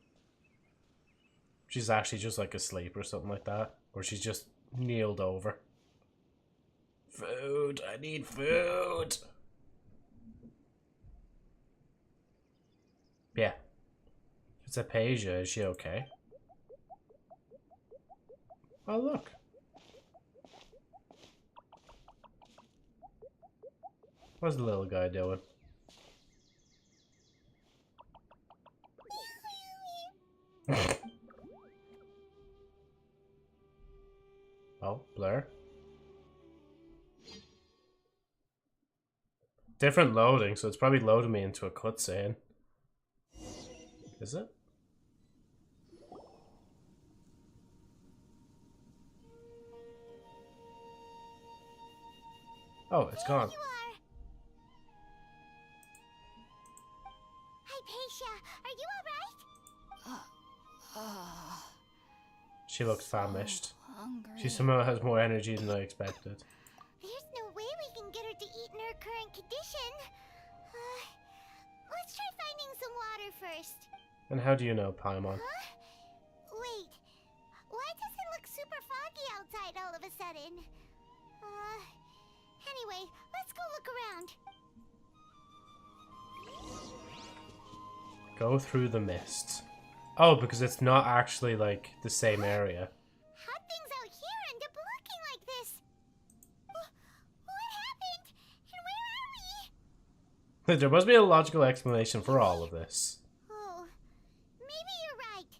She's actually just like asleep or something like that. Or she's just kneeled over. Food! I need food! Yeah. It's Apasia. Is she okay? Oh, look. What's the little guy doing? Oh, blur. Different loading, so it's probably loading me into a cutscene. Is it? Oh, it's gone. You are. Hypatia, are you alright? She looks famished. Hungry. She somehow has more energy than I expected. There's no way we can get her to eat in her current condition. Let's try finding some water first. And how do you know, Paimon? Huh? Wait, why does it look super foggy outside all of a sudden? Anyway, let's go look around. Go through the mist. Oh, because it's not actually like the same area. How'd things out here end up looking like this? What happened? And where are we? There must be a logical explanation for all of this. Oh, maybe you're right.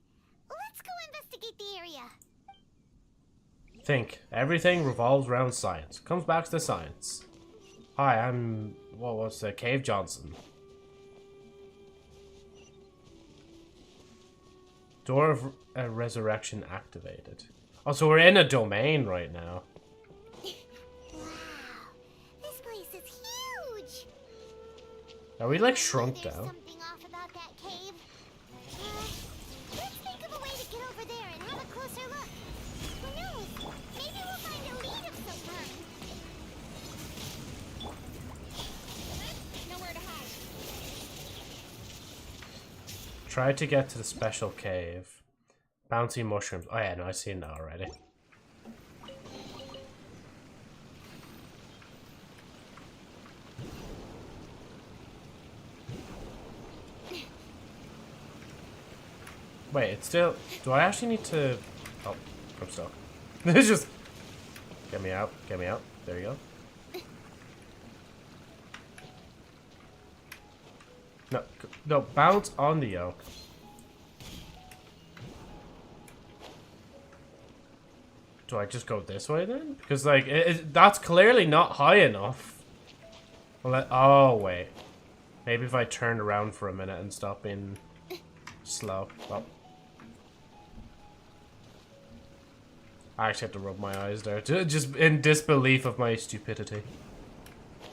Let's go investigate the area. Think. Everything revolves around science. Comes back to science. Hi, I'm... what was it? Cave Johnson. Door of Resurrection activated. Oh, so we're in a domain right now. Wow, this place is huge. Are we like shrunk There's down? something off about that cave. Let's think of a way to get over there and have a closer look. Who knows? Maybe we'll find a lead of some kind. Nowhere to hide. Try to get to the special cave. Bouncy mushrooms. Oh yeah, no, I've seen that already. Wait, it's still... Do I actually need to... Oh, I'm stuck. It's just... Get me out. Get me out. There you go. No, no, bounce on the yoke. Do I just go this way then? Because, like, that's clearly not high enough. Well, oh, wait. Maybe if I turned around for a minute and stop being slow. Oh. I actually have to rub my eyes there. Just in disbelief of my stupidity.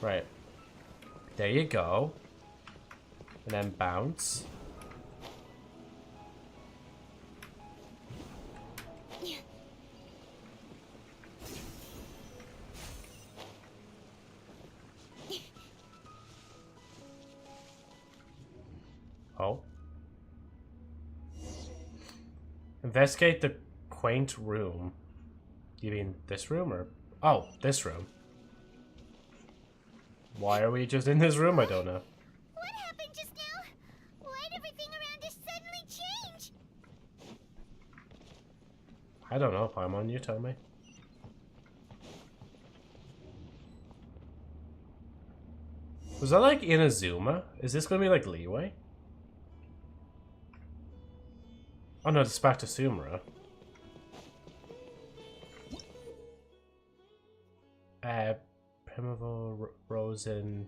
Right. There you go. And then bounce. Oh. Investigate the quaint room. You mean this room or... Oh, this room. Why are we just in this room? I don't know. What happened just now? Why'd everything around us suddenly change? I don't know, Paimon, you tell me. Was that like Inazuma? Is this gonna be like Leeway? Oh no, it's back to Sumeru. Primeval Rosen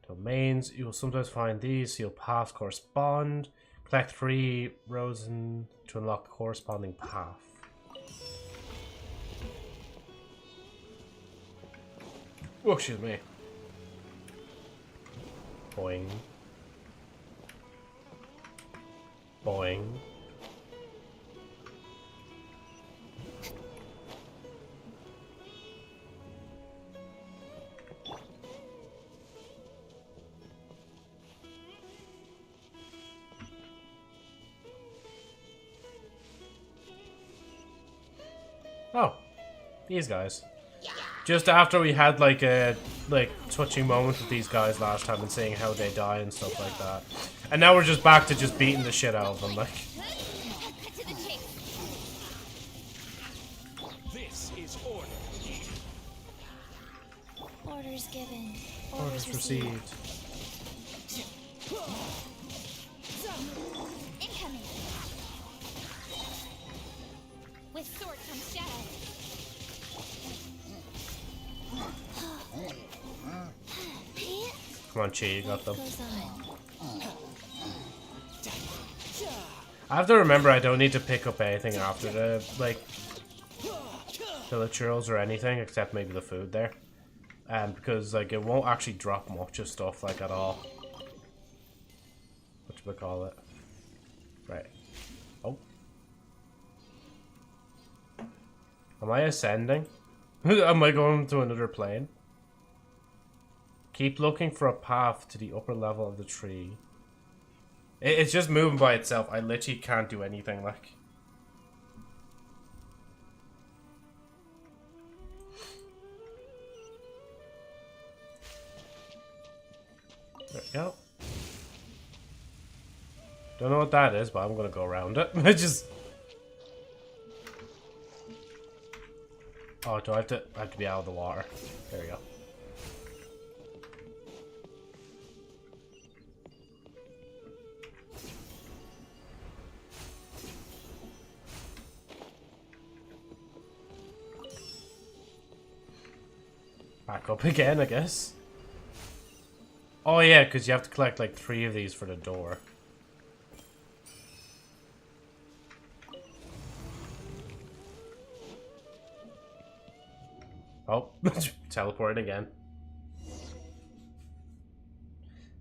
domains. You will sometimes find these. You'll paths correspond. Collect 3 Rosen to unlock the corresponding path. Oh, excuse me. Boing. Boing. Oh, these guys. Just after we had like a like touching moment with these guys last time and seeing how they die and stuff like that. And now we're just back to just beating the shit out of them, like. Cut to the chase. This is order. Orders given. Orders received. Incoming. With sword comes shadow. Come on, Chi, you got them. Goes on. I have to remember I don't need to pick up anything after the, like, churros or anything, except maybe the food there. Because, like, it won't actually drop much of stuff, like, at all. Whatchamacallit. Right. Oh. Am I ascending? Am I going to another plane? Keep looking for a path to the upper level of the tree. It's just moving by itself. I literally can't do anything, like. There we go. Don't know what that is, but I'm gonna go around it. I just. Oh, do I have to be out of the water? There we go. Back up again, I guess. Oh yeah, because you have to collect like 3 of these for the door. Oh, teleporting again.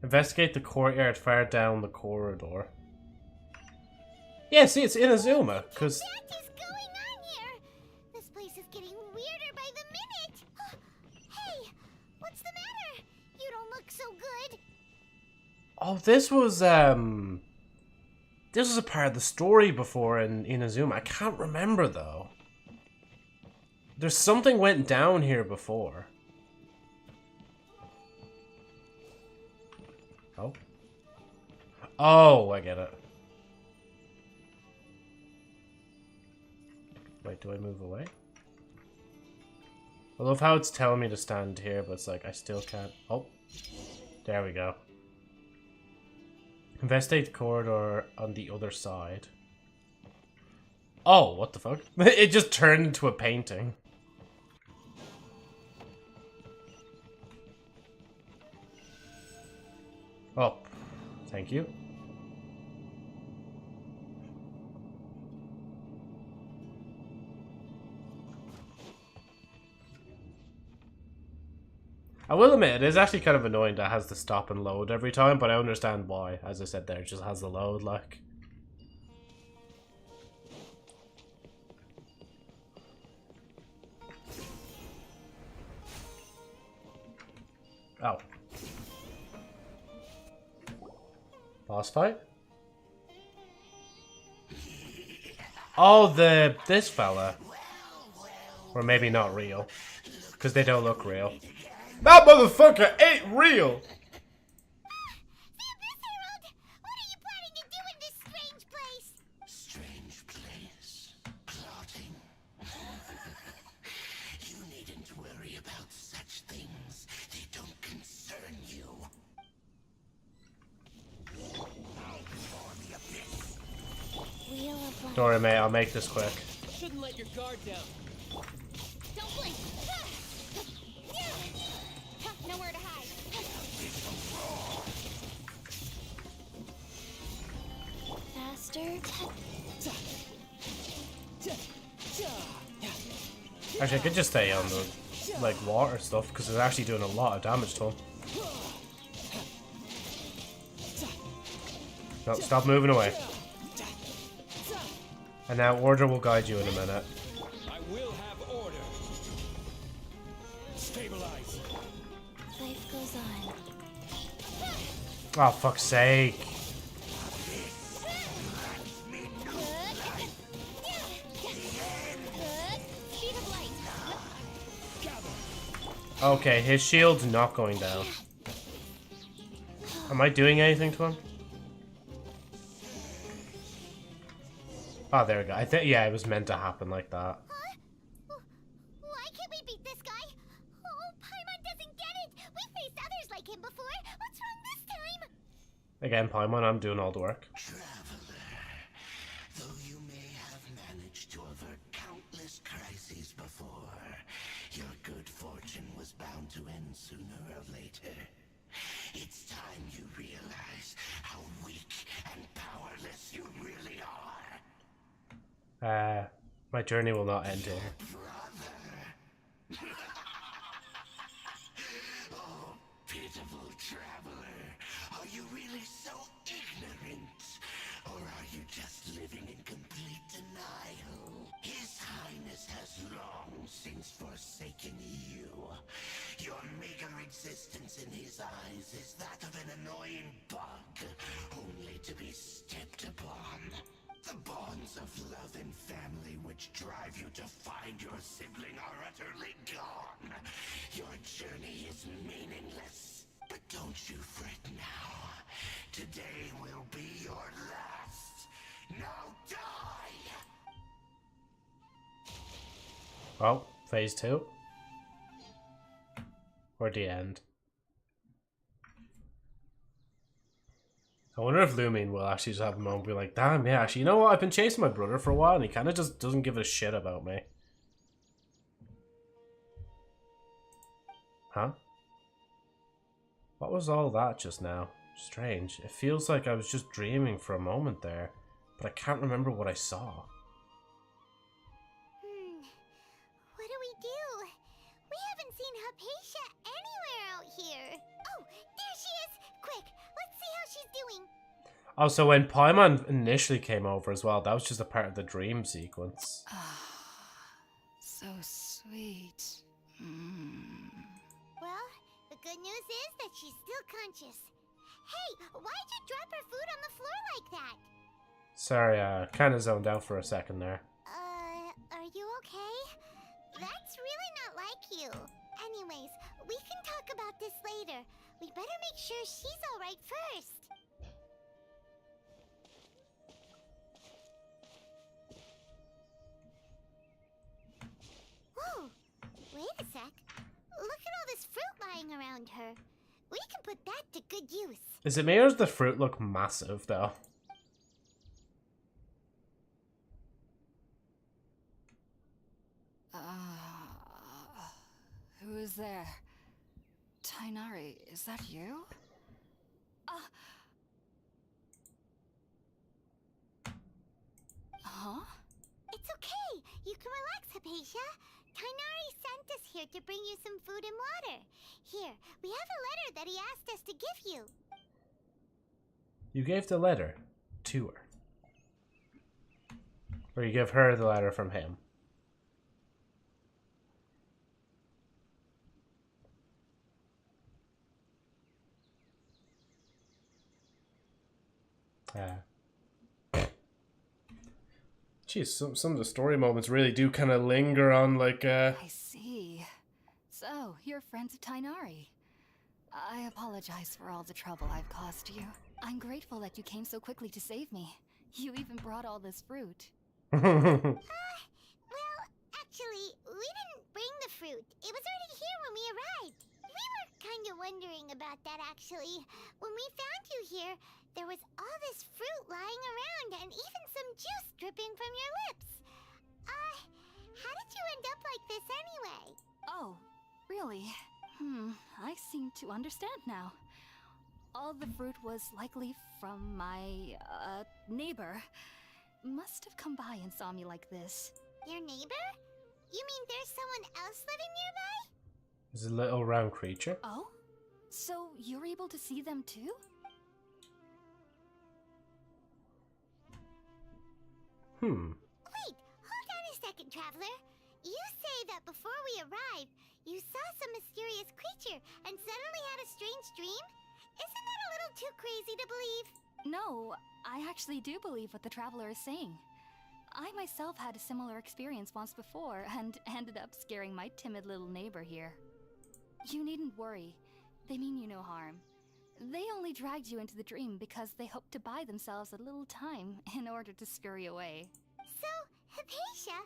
Investigate the courtyard far down the corridor. Yeah, see, it's Inazuma, because... What is going on here? This place is getting weirder by the minute. Hey, what's the matter? You don't look so good. Oh, this was a part of the story before in Inazuma. I can't remember, though. There's something went down here before. Oh. Oh, I get it. Wait, do I move away? I love how it's telling me to stand here, but it's like, I still can't. Oh. There we go. Investigate the corridor on the other side. Oh, what the fuck? It just turned into a painting. Oh, thank you. I will admit, it is actually kind of annoying that it has to stop and load every time, but I understand why. As I said there, it just has the load, like. Oh. Boss fight? Oh, this fella. Or maybe not real. Because they don't look real. That motherfucker ain't real! The Abyss Herald! What are you planning to do in this strange place? Strange place. Plotting. You needn't worry about such things. They don't concern you. Wheel of Life. Don't worry, mate, I'll make this quick. Shouldn't let your guard down. Don't blink! Nowhere to hide. Faster. Actually, I could just stay on the, like, water stuff, because it's actually doing a lot of damage to him. No, stop moving away. And now order will guide you in a minute. I will have order. Stabilize. Life goes on. Oh, fuck's sake. Speed of light. Okay, his shield's not going down. Am I doing anything to him? Oh, there we go. I think, yeah, it was meant to happen like that. Huh? Why can't we beat this guy? Oh, Paimon doesn't get it! We faced others like him before! What's wrong this time? Again, Paimon, I'm doing all the work. Traveler, though you may have managed to avert countless crises before, your good fortune was bound to end sooner or later. It's time you realize how weak and powerless you really are. My journey will not end here. Brother. Oh, pitiful traveler. Are you really so ignorant? Or are you just living in complete denial? His Highness has long since forsaken you. Your meager existence in his eyes is that of an annoying bug, only to be stepped upon. The bonds of love and family which drive you to find your sibling are utterly gone. Your journey is meaningless. But don't you fret now. Today will be your last. Now die! Well, phase 2. Or the end. I wonder if Lumin will actually just have a moment and be like, damn, yeah, actually, you know what? I've been chasing my brother for a while and he kind of just doesn't give a shit about me. Huh? What was all that just now? Strange. It feels like I was just dreaming for a moment there, but I can't remember what I saw. What do we do? We haven't seen Hypatia anywhere out here. Oh, there she is! Quick, let's see how she's doing. Oh, so when Paimon initially came over as well, that was just a part of the dream sequence. So sweet. Well, the good news is that she's still conscious. Hey, why'd you drop her food on the floor like that? Sorry, kind of zoned out for a second there. Are you okay? That's really not like you. Anyways, we can talk about this later. We better make sure she's alright first. Whoa! Wait a sec. Look at all this fruit lying around her. We can put that to good use. Is it me or does the fruit look massive, though? Who is there? Tainari, is that you? Huh? It's okay. You can relax, Hypatia. Tainari sent us here to bring you some food and water. Here, we have a letter that he asked us to give you. You gave the letter to her. Or you give her the letter from him. Geez, some of the story moments really do kind of linger on, like, I see. So, you're friends of Tainari. I apologize for all the trouble I've caused you. I'm grateful that you came so quickly to save me. You even brought all this fruit. Well, actually, we didn't bring the fruit. It was already here when we arrived. We were kind of wondering about that, actually. When we found you here, there was all this fruit lying around and even some juice dripping from your lips. How did you end up like this anyway? Oh, really? I seem to understand now. All the fruit was likely from my, neighbor. Must have come by and saw me like this. Your neighbor? You mean there's someone else living nearby? It's a little round creature. Oh? So you're able to see them too? Wait, hold on a second, Traveler. You say that before we arrived, you saw some mysterious creature and suddenly had a strange dream? Isn't that a little too crazy to believe? No, I actually do believe what the traveler is saying. I myself had a similar experience once before and ended up scaring my timid little neighbor here. You needn't worry. They mean you no harm. They only dragged you into the dream because they hoped to buy themselves a little time in order to scurry away. So, Hypatia,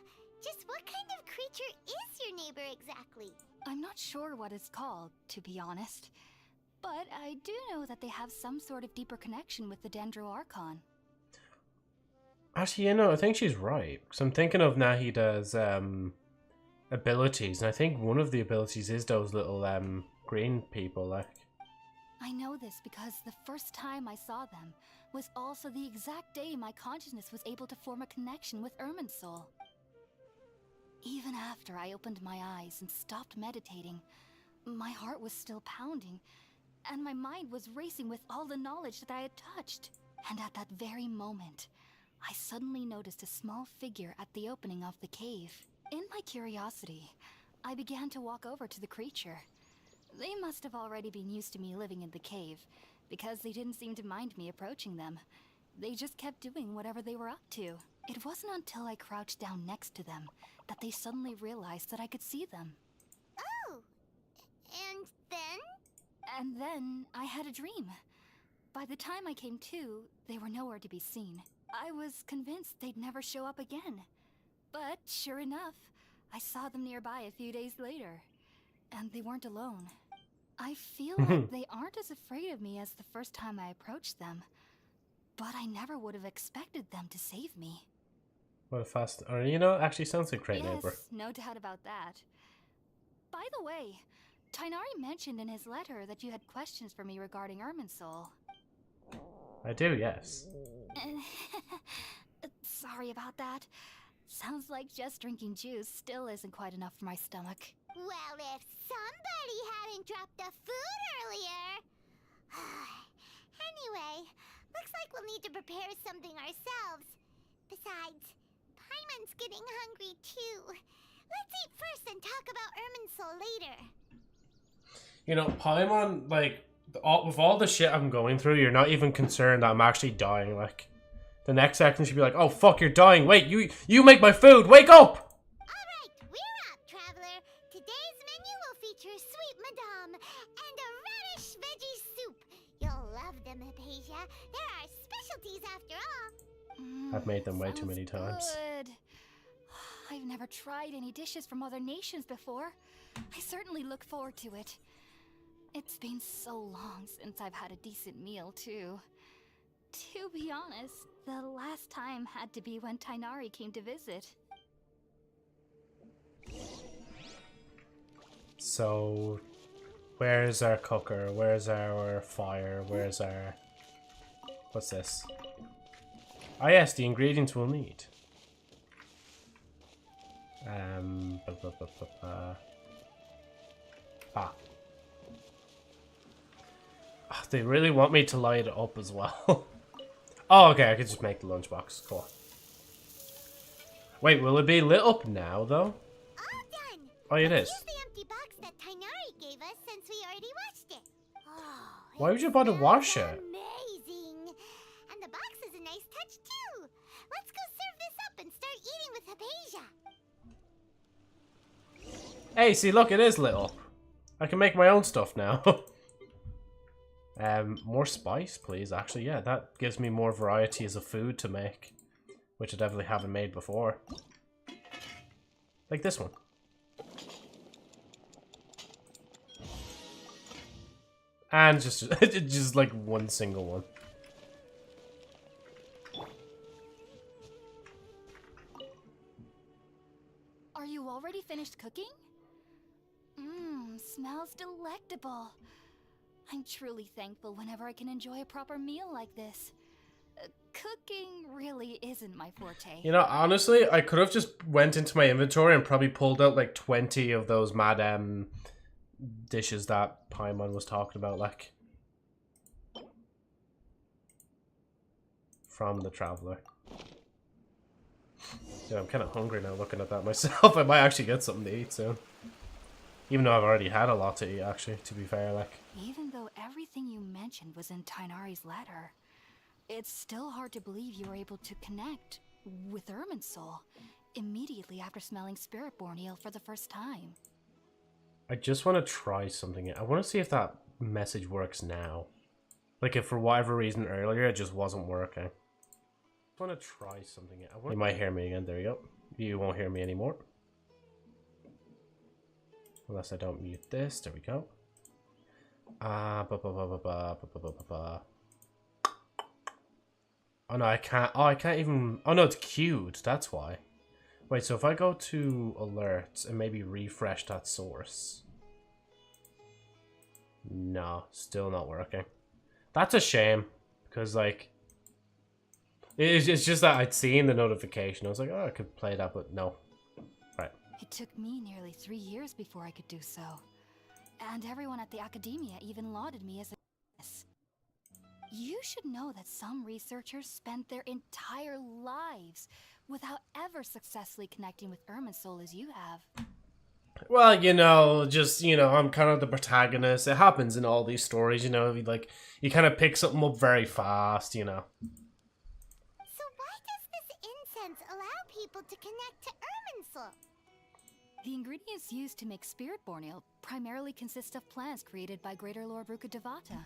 just what kind of creature is your neighbor exactly? I'm not sure what it's called, to be honest. But I do know that they have some sort of deeper connection with the Dendro Archon. Actually, you know, I think she's right. Because I'm thinking of Nahida's abilities. And I think one of the abilities is those little green people, like. I know this because the first time I saw them was also the exact day my consciousness was able to form a connection with Irminsul. Even after I opened my eyes and stopped meditating, my heart was still pounding, and my mind was racing with all the knowledge that I had touched. And at that very moment, I suddenly noticed a small figure at the opening of the cave. In my curiosity, I began to walk over to the creature. They must have already been used to me living in the cave, because they didn't seem to mind me approaching them. They just kept doing whatever they were up to. It wasn't until I crouched down next to them that they suddenly realized that I could see them. Oh! And then? And then I had a dream. By the time I came to, they were nowhere to be seen. I was convinced they'd never show up again. But sure enough, I saw them nearby a few days later. And they weren't alone. I feel like they aren't as afraid of me as the first time I approached them. But I never would have expected them to save me. What a fast... Or, you know, actually sounds like a great neighbor. Yes, no doubt about that. By the way, Tighnari mentioned in his letter that you had questions for me regarding Irminsul. I do, yes. Sorry about that. Sounds like just drinking juice still isn't quite enough for my stomach. Well, if somebody hadn't dropped the food earlier... Anyway, looks like we'll need to prepare something ourselves. Besides, Paimon's getting hungry too. Let's eat first and talk about Irminsul later. You know, Paimon, like, with all the shit I'm going through, you're not even concerned that I'm actually dying, like... The next second she'd be like, oh fuck, you're dying. Wait, you make my food. Wake up! Alright, we're up, traveler. Today's menu will feature sweet madame and a radish veggie soup. You'll love them, Hypatia. They're our specialties after all. I've made them way too many times. Good. I've never tried any dishes from other nations before. I certainly look forward to it. It's been so long since I've had a decent meal, too. To be honest, the last time had to be when Tighnari came to visit. So, where's our cooker? Where's our fire? Where's our... What's this? Ah yes, the ingredients we'll need. Ah. Oh, they really want me to light it up as well. Oh, okay, I could just make the lunchbox. Cool. Wait, will it be lit up now, though? All done. Oh, it Let's is. use the empty box that Tighnari gave us since we already washed it. Oh, Why would you bother wash it? Amazing. And the box is a nice touch, too. Let's go serve this up and start eating with Hypatia. Hey, see, look, it is lit up. I can make my own stuff now. More spice, please. Actually, yeah, that gives me more varieties of food to make, which I definitely haven't made before. Like this one. And just like one single one. Are you already finished cooking? Mmm, smells delectable. I'm truly thankful whenever I can enjoy a proper meal like this. Cooking really isn't my forte. You know, honestly, I could have just went into my inventory and probably pulled out like 20 of those mad dishes that Paimon was talking about, like. From the Traveler. Yeah, I'm kind of hungry now looking at that myself. I might actually get something to eat soon. Even though I've already had a lot to eat, actually, to be fair, like. Even though everything you mentioned was in Tighnari's letter, it's still hard to believe you were able to connect with Irminsul immediately after smelling Spiritborn Ale for the first time. I just want to try something. I want to see if that message works now. Like if for whatever reason earlier it just wasn't working. I want to try something. You might hear me again. There you go. You won't hear me anymore. Unless I don't mute this. There we go. Oh no, I can't. Oh, I can't even. Oh no, it's queued. That's why. Wait, so if I go to alerts and maybe refresh that source. No, still not working. That's a shame. Because, like, it's just that I'd seen the notification. I was like, oh, I could play that, but no. Right. It took me nearly 3 years before I could do so. And everyone at the academia even lauded me as a genius. You should know that some researchers spent their entire lives without ever successfully connecting with Irminsul as you have. Well, you know, just, you know, I'm kind of the protagonist. It happens in all these stories, you know, like, you kind of pick something up very fast, you know. So why does this incense allow people to connect to Irminsul? The ingredients used to make spirit-born ale primarily consist of plants created by Greater Lord Rukkhadevata.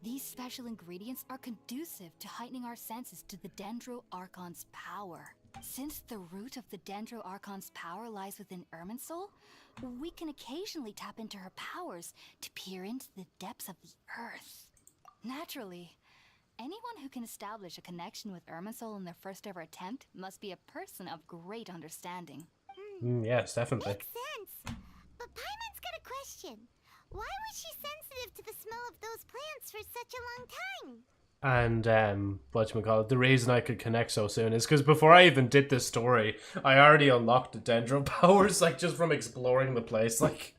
These special ingredients are conducive to heightening our senses to the Dendro Archon's power. Since the root of the Dendro Archon's power lies within Irminsul, we can occasionally tap into her powers to peer into the depths of the earth. Naturally, anyone who can establish a connection with Irminsul in their first ever attempt must be a person of great understanding. Yes, definitely. Makes sense. But Paimon's got a question. Why was she sensitive to the smell of those plants for such a long time? And, whatchamacallit, the reason I could connect so soon is because before I even did this story, I already unlocked the Dendro powers, like, just from exploring the place, like...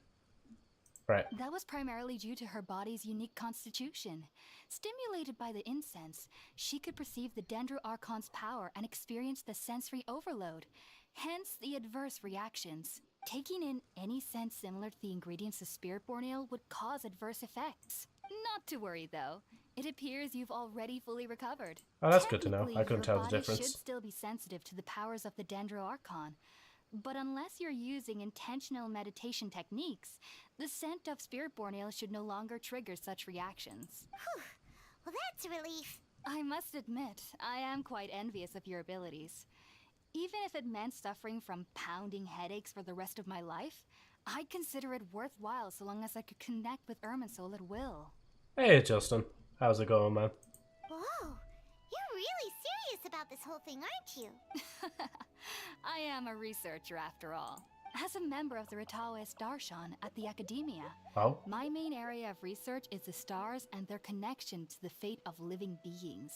Right. That was primarily due to her body's unique constitution. Stimulated by the incense, she could perceive the Dendro Archon's power and experience the sensory overload, hence the adverse reactions. Taking in any scent similar to the ingredients of Spirit-born Ale would cause adverse effects. Not to worry, though. It appears you've already fully recovered. Oh, that's good to know. Technically, I couldn't your tell the body difference. should still be sensitive to the powers of the Dendro Archon. But unless you're using intentional meditation techniques, the scent of Spirit-born Ale should no longer trigger such reactions. Whew. Well, that's a relief. I must admit, I am quite envious of your abilities. Even if it meant suffering from pounding headaches for the rest of my life, I'd consider it worthwhile so long as I could connect with Irminsul at will. Hey, Justin. How's it going, man? Whoa. You're really serious about this whole thing, aren't you? I am a researcher after all. As a member of the Ritaoist Darshan at the Academia, Oh? my main area of research is the stars and their connection to the fate of living beings.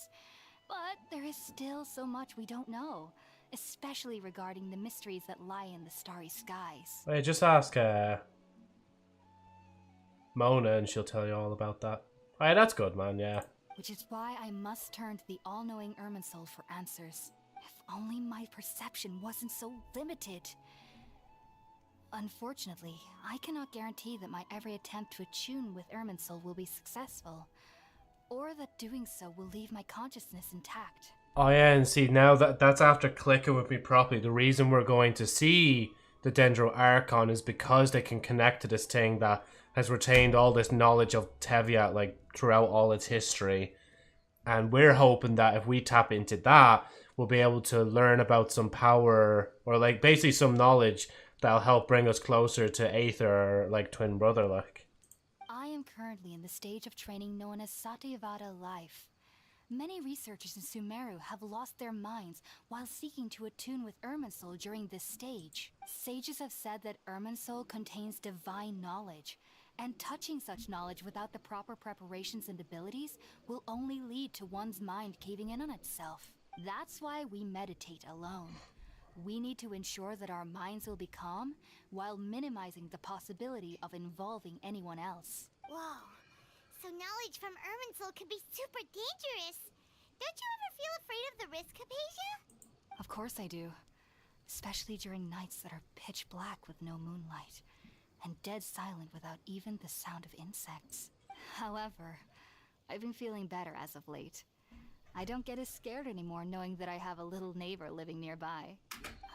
But there is still so much we don't know, especially regarding the mysteries that lie in the starry skies. Hey, just ask, Mona and she'll tell you all about that. Alright, that's good, man, yeah. Which is why I must turn to the all-knowing Irminsul for answers. If only my perception wasn't so limited. Unfortunately, I cannot guarantee that my every attempt to attune with Irminsul will be successful, or that doing so will leave my consciousness intact. Oh yeah, and see, now that's after clicking with me properly. The reason we're going to see the Dendro Archon is because they can connect to this thing that has retained all this knowledge of Teviat, like, throughout all its history. And we're hoping that if we tap into that, we'll be able to learn about some power, or, like, basically some knowledge that'll help bring us closer to Aether, like, twin brother, like. I am currently in the stage of training known as Satyavada life. Many researchers in Sumeru have lost their minds while seeking to attune with Irminsul during this stage. Sages have said that Irminsul contains divine knowledge, and touching such knowledge without the proper preparations and abilities will only lead to one's mind caving in on itself. That's why we meditate alone. We need to ensure that our minds will be calm while minimizing the possibility of involving anyone else. Whoa. So knowledge from Irminsul could be super dangerous. Don't you ever feel afraid of the risk, Hypatia? Of course I do. Especially during nights that are pitch black with no moonlight, and dead silent without even the sound of insects. However, I've been feeling better as of late. I don't get as scared anymore knowing that I have a little neighbor living nearby.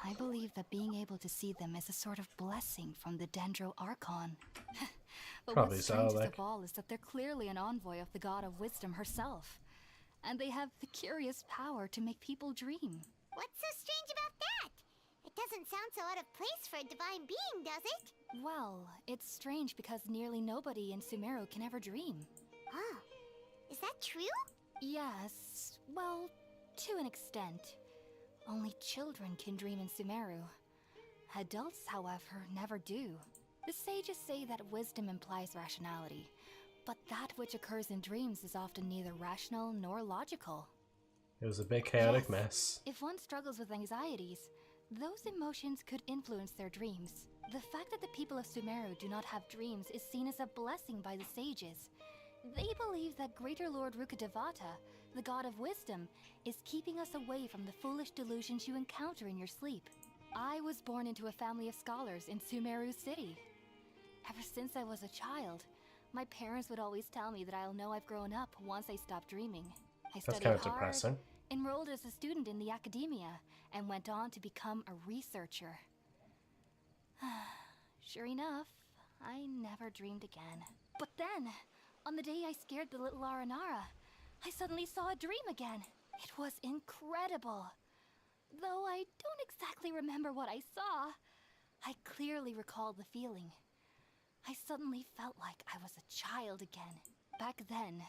I believe that being able to see them is a sort of blessing from the Dendro Archon. But Probably what's so, strangest like. of all is that they're clearly an envoy of the God of Wisdom herself. And they have the curious power to make people dream. What's so strange about that? It doesn't sound so out of place for a divine being, does it? Well, it's strange because nearly nobody in Sumeru can ever dream. Oh, is that true? Yes, well, to an extent. Only children can dream in Sumeru. Adults, however, never do. The sages say that wisdom implies rationality, but that which occurs in dreams is often neither rational nor logical. It was a big chaotic Yes, mess. if one struggles with anxieties, those emotions could influence their dreams. The fact that the people of Sumeru do not have dreams is seen as a blessing by the sages. They believe that Greater Lord Rukkhadevata, the god of wisdom, is keeping us away from the foolish delusions you encounter in your sleep. I was born into a family of scholars in Sumeru City. Ever since I was a child, my parents would always tell me that I'll know I've grown up once I stop dreaming. I That's studied kind of hard, depressing. enrolled as a student in the academia, and went on to become a researcher. Sure enough, I never dreamed again. But then, on the day I scared the little Aranara, I suddenly saw a dream again. It was incredible. Though I don't exactly remember what I saw, I clearly recall the feeling. I suddenly felt like I was a child again. Back then,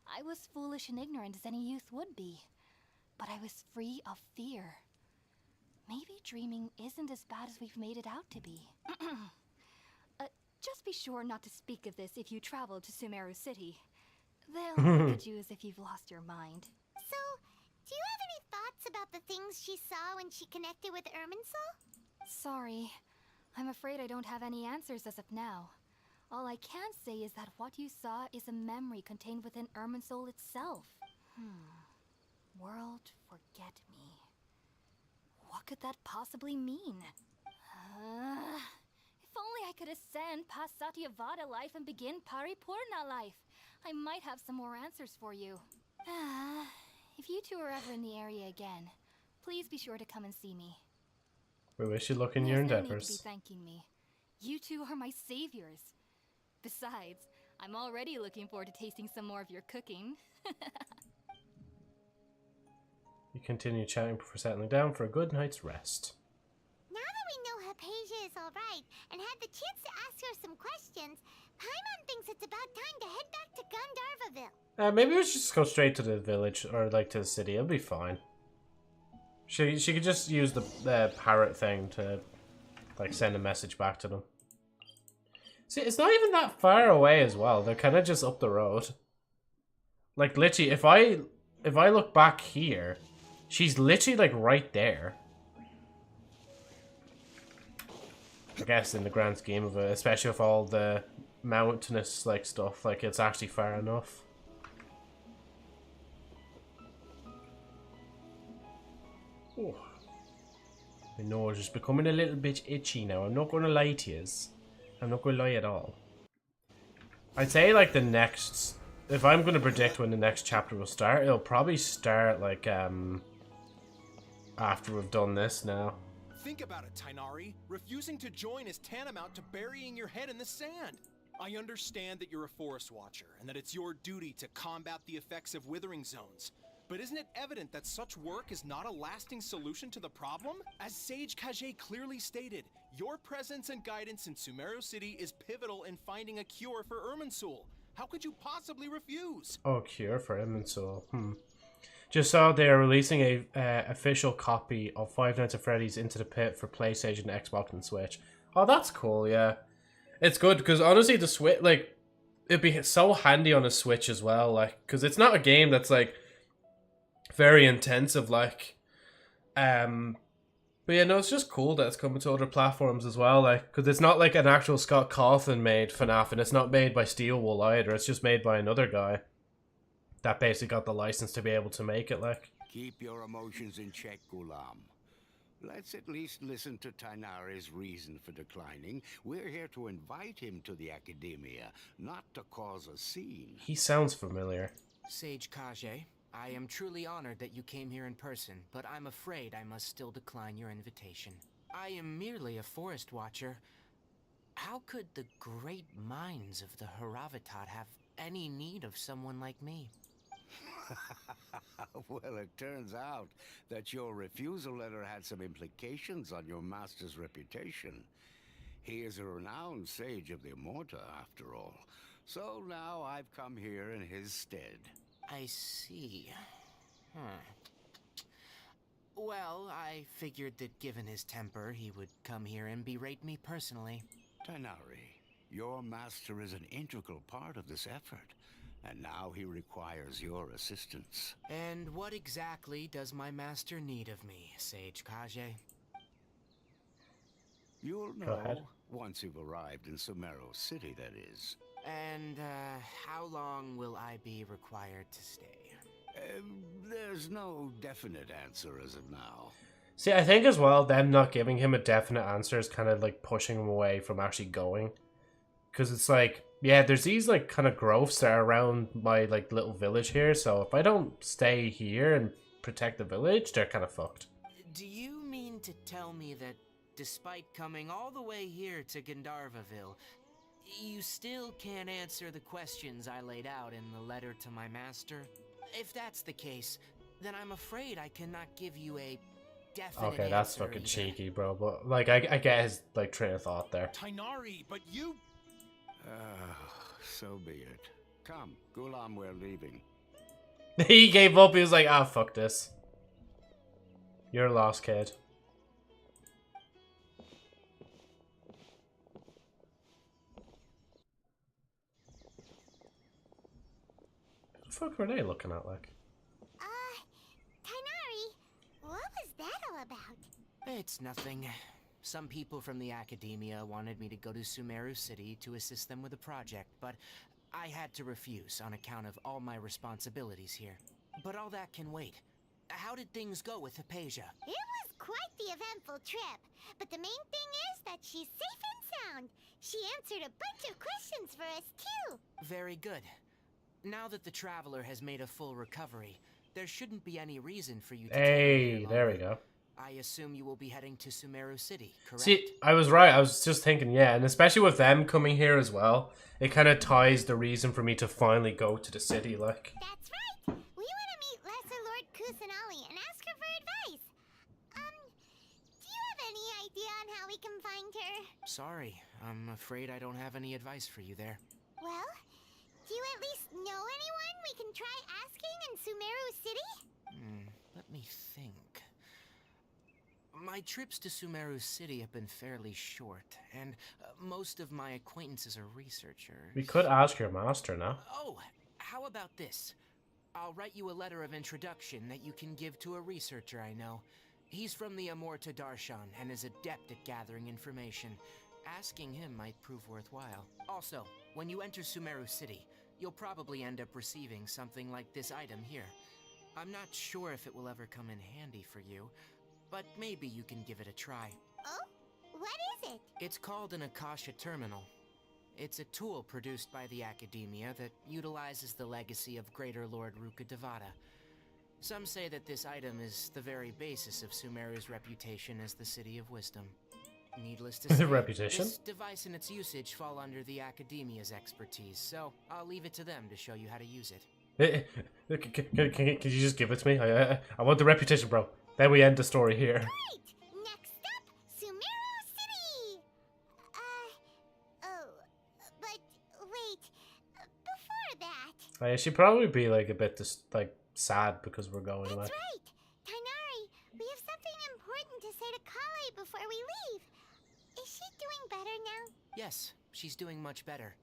I was foolish and ignorant as any youth would be, but I was free of fear. Maybe dreaming isn't as bad as we've made it out to be. Just be sure not to speak of this if you travel to Sumeru City. They'll look at you as if you've lost your mind. So, do you have any thoughts about the things she saw when she connected with Irminsul? Sorry, I'm afraid I don't have any answers as of now. All I can say is that what you saw is a memory contained within Irminsul itself. World forget me. What could that possibly mean? If only I could ascend past Satyavada life and begin Paripurna life. I might have some more answers for you. If you two are ever in the area again, please be sure to come and see me. We wish you luck in There's your no need to be endeavors. thanking me. You two are my saviors. Besides, I'm already looking forward to tasting some more of your cooking. You continue chatting before settling down for a good night's rest. Now that we know Hypatia is alright and had the chance to ask her some questions, Paimon thinks it's about time to head back to Gandharvaville. Maybe we should just go straight to the village, or like to the city. It'll be fine. She could just use the parrot thing to like send a message back to them. See, it's not even that far away as well. They're kind of just up the road. Like literally, if I look back here, she's literally like right there. I guess in the grand scheme of it, especially with all the mountainous like stuff, like it's actually far enough. Oh. My nose is becoming a little bit itchy now. I'm not going to lie to you. I'm not going to lie at all. I'd say like the next, if I'm going to predict when the next chapter will start, it'll probably start like after we've done this now. Think about it, Tainari. Refusing to join is tantamount to burying your head in the sand. I understand that you're a forest watcher and that it's your duty to combat the effects of withering zones. But isn't it evident that such work is not a lasting solution to the problem? As Sage Kage clearly stated, your presence and guidance in Sumeru City is pivotal in finding a cure for Irminsul. How could you possibly refuse? Oh, cure for Irminsul. Just saw they're releasing a official copy of Five Nights at Freddy's Into the Pit for PlayStation, Xbox, and Switch. Oh, that's cool. Yeah, it's good because honestly, the Switch, like, it'd be so handy on a Switch as well. Like, because it's not a game that's like very intensive. Like, but yeah, no, it's just cool that it's coming to other platforms as well. Like, because it's not like an actual Scott Cawthon made FNAF, and it's not made by Steelwool either. It's just made by another guy that basically got the license to be able to make it, like. Keep your emotions in check, Gulam. Let's at least listen to Tainari's reason for declining. We're here to invite him to the academia, not to cause a scene. He sounds familiar. Sage Kage, I am truly honored that you came here in person, but I'm afraid I must still decline your invitation. I am merely a forest watcher. How could the great minds of the Haravatat have any need of someone like me? Well, it turns out that your refusal letter had some implications on your master's reputation. He is a renowned sage of the Immorta, after all. So now I've come here in his stead. I see. Well, I figured that given his temper, he would come here and berate me personally. Tighnari, your master is an integral part of this effort, and now he requires your assistance. And what exactly does my master need of me, Sage Kaje? You'll Go ahead. know once you've arrived in Sumeru City, that is. And, how long will I be required to stay? There's no definite answer as of now. See, I think as well, them not giving him a definite answer is kind of like pushing him away from actually going. Because it's like, yeah, there's these like kind of growths that are around my like little village here. So if I don't stay here and protect the village, they're kind of fucked. Do you mean to tell me that despite coming all the way here to Gandharvaville, you still can't answer the questions I laid out in the letter to my master? If that's the case, then I'm afraid I cannot give you a definite Okay, that's answer fucking either. cheeky, bro. But like, I get his like train of thought there. Tighnari, but you... So be it. Come, Gulam, we're leaving. He gave up. He was like, ah, fuck this. You're a lost kid. What the fuck were they looking at, like? Tighnari, what was that all about? It's nothing. Some people from the academia wanted me to go to Sumeru City to assist them with a project, but I had to refuse on account of all my responsibilities here. But all that can wait. How did things go with Hypatia? It was quite the eventful trip, but the main thing is that she's safe and sound. She answered a bunch of questions for us, too. Very good. Now that the Traveler has made a full recovery, there shouldn't be any reason for you to Hey, there we go. I assume you will be heading to Sumeru City, correct? See, I was right. I was just thinking, yeah, and especially with them coming here as well, it kind of ties the reason for me to finally go to the city, like. That's right. We want to meet Lesser Lord Kusanali and ask her for advice. Do you have any idea on how we can find her? Sorry, I'm afraid I don't have any advice for you there. Well, do you at least know anyone we can try asking in Sumeru City? Let me think. My trips to Sumeru City have been fairly short, and most of my acquaintances are researchers. We could ask your master now. Oh, how about this? I'll write you a letter of introduction that you can give to a researcher I know. He's from the Immorta Darshan and is adept at gathering information. Asking him might prove worthwhile. Also, when you enter Sumeru City, you'll probably end up receiving something like this item here. I'm not sure if it will ever come in handy for you, but maybe you can give it a try. Oh? What is it? It's called an Akasha Terminal. It's a tool produced by the Academia that utilizes the legacy of Greater Lord Rukkhadevata. Some say that this item is the very basis of Sumeru's reputation as the City of Wisdom. Needless to say, Reputation? this device and its usage fall under the Academia's expertise, so I'll leave it to them to show you how to use it. Can you just give it to me? I want the reputation, bro. Then we end the story here. Great! Next up, Sumeru City! But wait, before that... She'd probably be like a bit like sad because we're going. That's Like, right! Tighnari, we have something important to say to Kale before we leave. Is she doing better now? Yes, she's doing much better.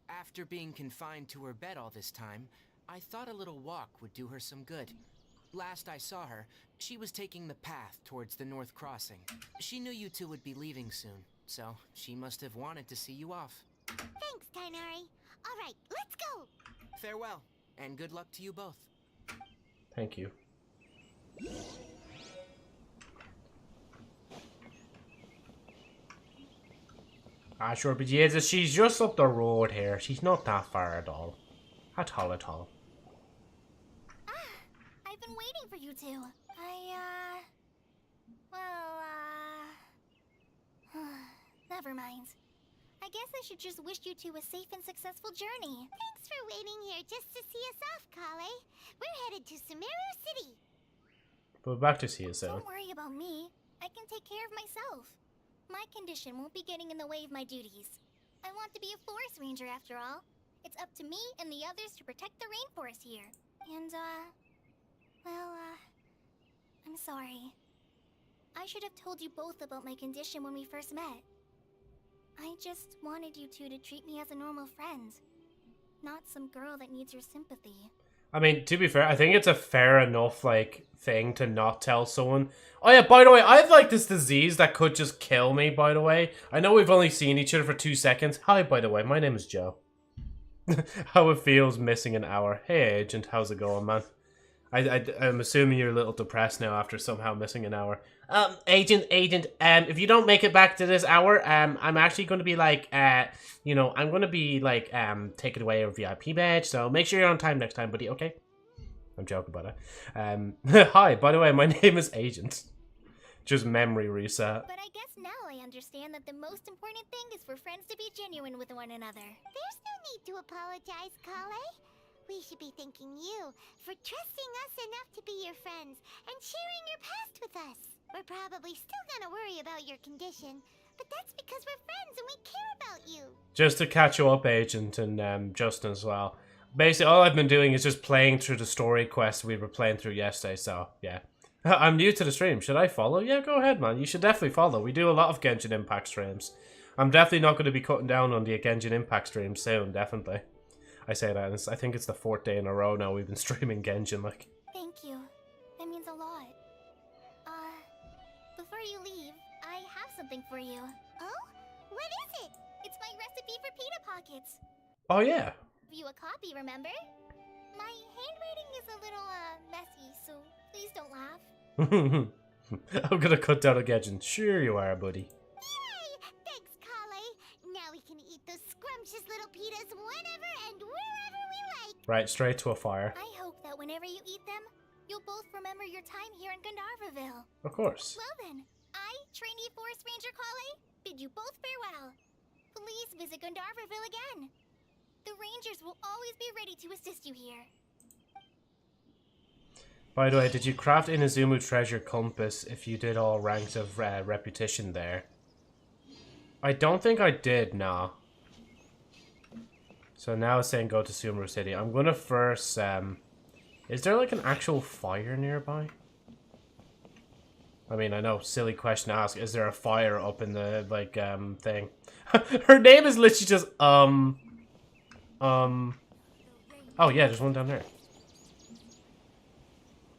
After being confined to her bed all this time, I thought a little walk would do her some good. Last I saw her, she was taking the path towards the North Crossing. She knew you two would be leaving soon, so she must have wanted to see you off. Thanks, Tighnari. All right, let's go! Farewell, and good luck to you both. thank you. Sure, but yeah, she's just up the road here. She's not that far at all. At all. for you two. Never mind. I guess I should just wish you two a safe and successful journey. Thanks for waiting here just to see us off, Kale. We're headed to Sumeru City. But back to see you soon. Don't worry about me. I can take care of myself. My condition won't be getting in the way of my duties. I want to be a forest ranger after all. It's up to me and the others to protect the rainforest here. And, I'm sorry. I should have told you both about my condition when we first met. I just wanted you two to treat me as a normal friend. Not some girl that needs your sympathy. I mean, to be fair, I think it's a fair enough, like, thing to not tell someone. Oh yeah, by the way, I have, like, this disease that could just kill me, by the way. I know we've only seen each other for 2 seconds. Hi, by the way, my name is Joe. How it feels missing an hour. Hey, Agent, how's it going, man? I'm assuming you're a little depressed now after somehow missing an hour. Agent, if you don't make it back to this hour, I'm actually going to be like, you know, I'm going to be like, taking away a VIP badge, so make sure you're on time next time, buddy, okay? I'm joking about it. Hi, by the way, my name is Agent. Just memory reset. But I guess now I understand that the most important thing is for friends to be genuine with one another. There's no need to apologize, Kale. We should be thanking you for trusting us enough to be your friends and sharing your past with us. We're probably still gonna worry about your condition, but that's because we're friends and we care about you. Just to catch you up, Agent, and Justin as well. Basically, all I've been doing is just playing through the story quests we were playing through yesterday, so, yeah. I'm new to the stream. Should I follow? Yeah, go ahead, man. You should definitely follow. We do a lot of Genshin Impact streams. I'm definitely not going to be cutting down on the Genshin Impact stream soon, definitely. I say that, and I think it's the 4th day in a row now we've been streaming Genshin, like. Thank you. That means a lot. Before you leave, I have something for you. Oh? What is it? It's my recipe for pita pockets. Oh, yeah. Give you a copy, remember? My handwriting is a little, messy, so please don't laugh. I'm gonna cut down a Genshin. Sure you are, buddy. Yay! Thanks, Kale. Now we can eat those scrumptious little pitas whenever and wherever we like. Right, straight to a fire. I hope that whenever you eat them, you'll both remember your time here in Gandharvaville. Of course. Well then, I, trainee Forest Ranger Kale, bid you both farewell. Please visit Gandharvaville again. The Rangers will always be ready to assist you here. By the way, did you craft Inazumu Treasure Compass if you did all ranks of repetition there? I don't think I did, nah. So now it's saying go to Sumeru City. I'm gonna first, is there like an actual fire nearby? I mean, I know, silly question to ask. Is there a fire up in the, like, thing? Her name is literally just, oh yeah, there's one down there.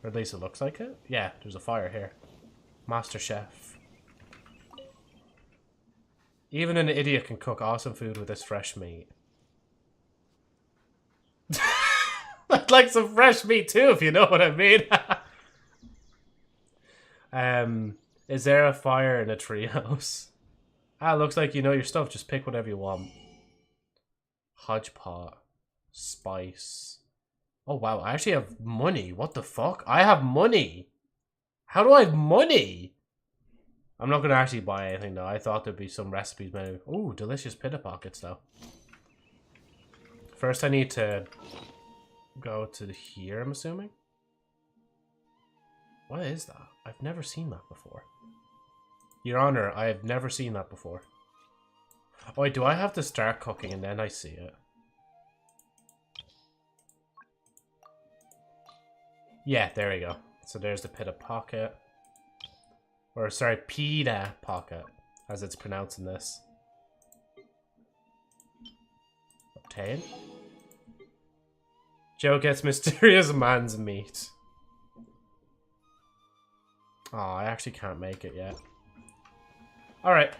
Or at least it looks like it. Yeah, there's a fire here. Master Chef. Even an idiot can cook awesome food with this fresh meat. I'd like some fresh meat too, if you know what I mean. Is there a fire in a treehouse? Looks like you know your stuff. Just pick whatever you want. Hodgepodge. Spice. Oh wow, I actually have money. What the fuck? I have money. How do I have money? I'm not gonna actually buy anything though. I thought there'd be some recipes maybe. Ooh, delicious pita pockets though. First I need to go to here, I'm assuming. What is that? I've never seen that before. Your Honor, I have never seen that before. Oh wait, do I have to start cooking and then I see it? Yeah, there we go. So there's the pita pocket. Or sorry, pita pocket, as it's pronounced in this. Obtain. Joe gets mysterious man's meat. Oh, I actually can't make it yet. Alright.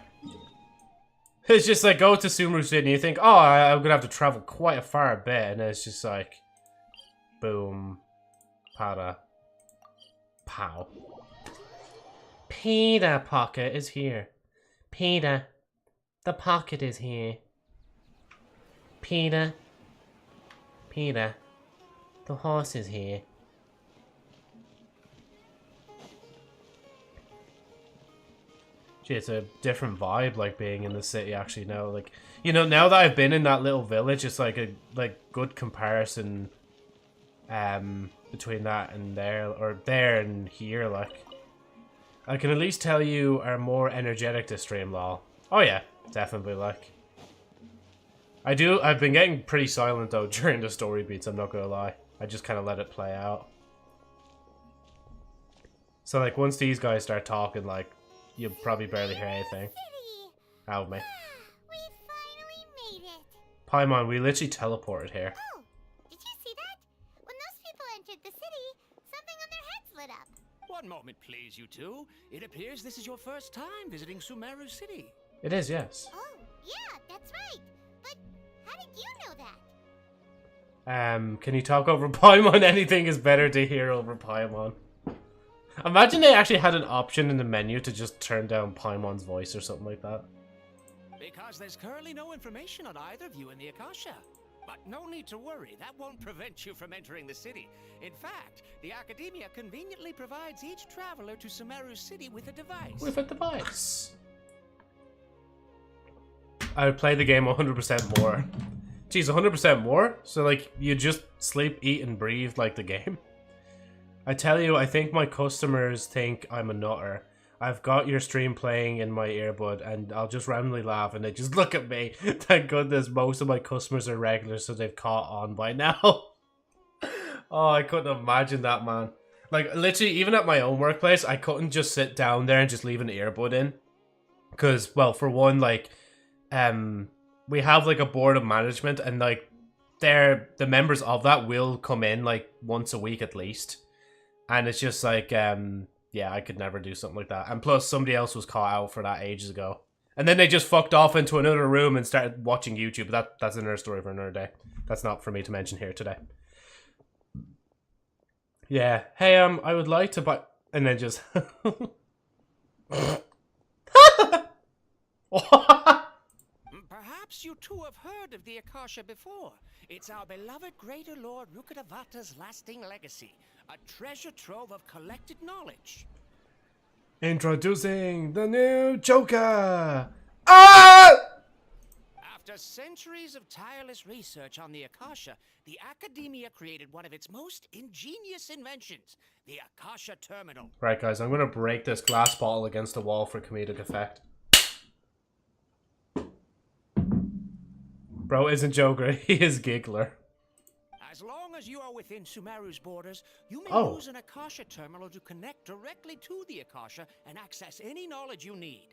It's just like, go to Sumeru City and you think, oh, I'm gonna have to travel quite a far bit. And it's just like, boom. Pada. Pow. Pita pocket is here. Pita. The pocket is here. Pita. Pita. The horse is here. Gee, it's a different vibe, like, being in the city, actually, now. Like, you know, now that I've been in that little village, it's like a good comparison between that and there, or there and here, like. I can at least tell you are more energetic to stream, lol. Oh yeah, definitely, like. I've been getting pretty silent, though, during the story beats, I'm not gonna lie. I just kind of let it play out. So, like, once these guys start talking, like, you'll probably barely hear anything out of me. We finally made it. Paimon, we literally teleported here. Oh, did you see that? When those people entered the city, something on their heads lit up. One moment, please, you two. It appears this is your first time visiting Sumeru City. It is, yes. Oh, yeah, that's right. But how did you know that? Can you talk over Paimon? Anything is better to hear over Paimon. Imagine they actually had an option in the menu to just turn down Paimon's voice or something like that. Because there's currently no information on either of you in the Akasha. But no need to worry, that won't prevent you from entering the city. In fact, the Academia conveniently provides each traveler to Sumeru City with a device. With a device. I would play the game 100% more. Geez, 100% more? So, like, you just sleep, eat, and breathe like the game? I tell you, I think my customers think I'm a nutter. I've got your stream playing in my earbud, and I'll just randomly laugh, and they just look at me. Thank goodness most of my customers are regulars, so they've caught on by now. Oh, I couldn't imagine that, man. Like, literally, even at my own workplace, I couldn't just sit down there and just leave an earbud in. Because, well, for one, like, we have, like, a board of management, and, like, the members of that will come in, like, once a week at least. And it's just like, yeah, I could never do something like that. And plus, somebody else was caught out for that ages ago. And then they just fucked off into another room and started watching YouTube. That's another story for another day. That's not for me to mention here today. Yeah. Hey, I would like to buy... And then just... Perhaps you two have heard of the Akasha before. It's our beloved Greater Lord Rukkhadevata's lasting legacy. A treasure trove of collected knowledge. Introducing the new Joker! Ah! After centuries of tireless research on the Akasha, the Academia created one of its most ingenious inventions, the Akasha Terminal. Right, guys, I'm going to break this glass bottle against the wall for comedic effect. Bro isn't Joker, he is Giggler. As long as you are within Sumeru's borders, you may use an Akasha terminal to connect directly to the Akasha and access any knowledge you need.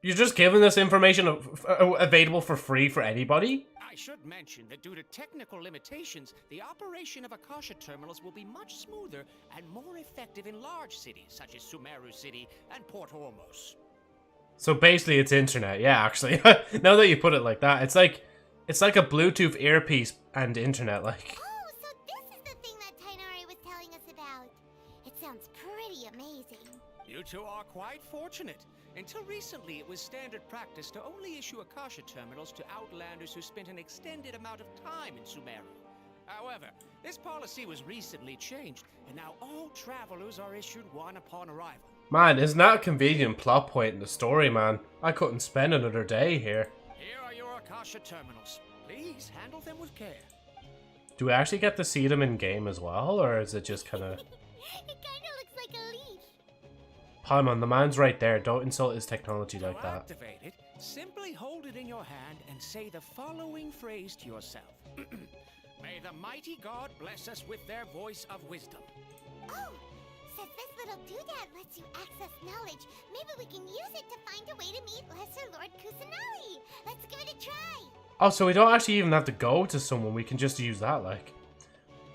You're just giving this information available for free for anybody? I should mention that due to technical limitations, the operation of Akasha terminals will be much smoother and more effective in large cities such as Sumeru City and Port Ormos. So basically it's internet, yeah, actually. Now that you put it like that, it's like a Bluetooth earpiece and internet, like. Oh, so this is the thing that Tainari was telling us about. It sounds pretty amazing. You two are quite fortunate. Until recently, it was standard practice to only issue Akasha terminals to outlanders who spent an extended amount of time in Sumeru. However, this policy was recently changed, and now all travelers are issued one upon arrival. Man, isn't that a convenient plot point in the story, man? I couldn't spend another day here. Here are your Akasha terminals. Please handle them with care. Do we actually get to see them in game as well, or is it just kind of? It kinda looks like a leaf. Paimon, the man's right there. Don't insult his technology like To that. activate it, simply hold it in your hand and say the following phrase to yourself. May the mighty God bless us with their voice of wisdom. Oh, since this little doodad lets you access knowledge, maybe we can use it to find a way to meet Lesser Lord Kusanagi. Let's give it a try. Oh, so we don't actually even have to go to someone. We can just use that, like.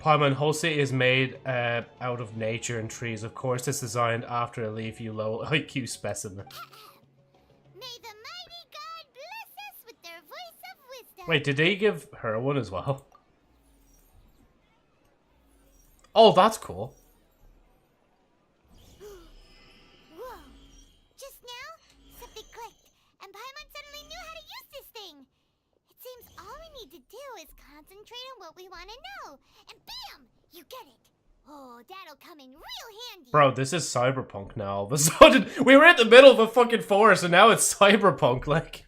Paimon, whole city is made out of nature and trees. Of course, it's designed after a leaf, you low IQ specimen. May the mighty God bless us with their voice of wisdom. Wait, did they give her one as well? Oh, that's cool. Whoa. Just now, something clicked, and Paimon suddenly knew how to use this thing. It seems all we need to do is concentrate on what we want to know, and bam! You get it. Oh, that'll come in real handy. Bro, this is cyberpunk now. All of a sudden, we were in the middle of a fucking forest, and now it's cyberpunk. Like,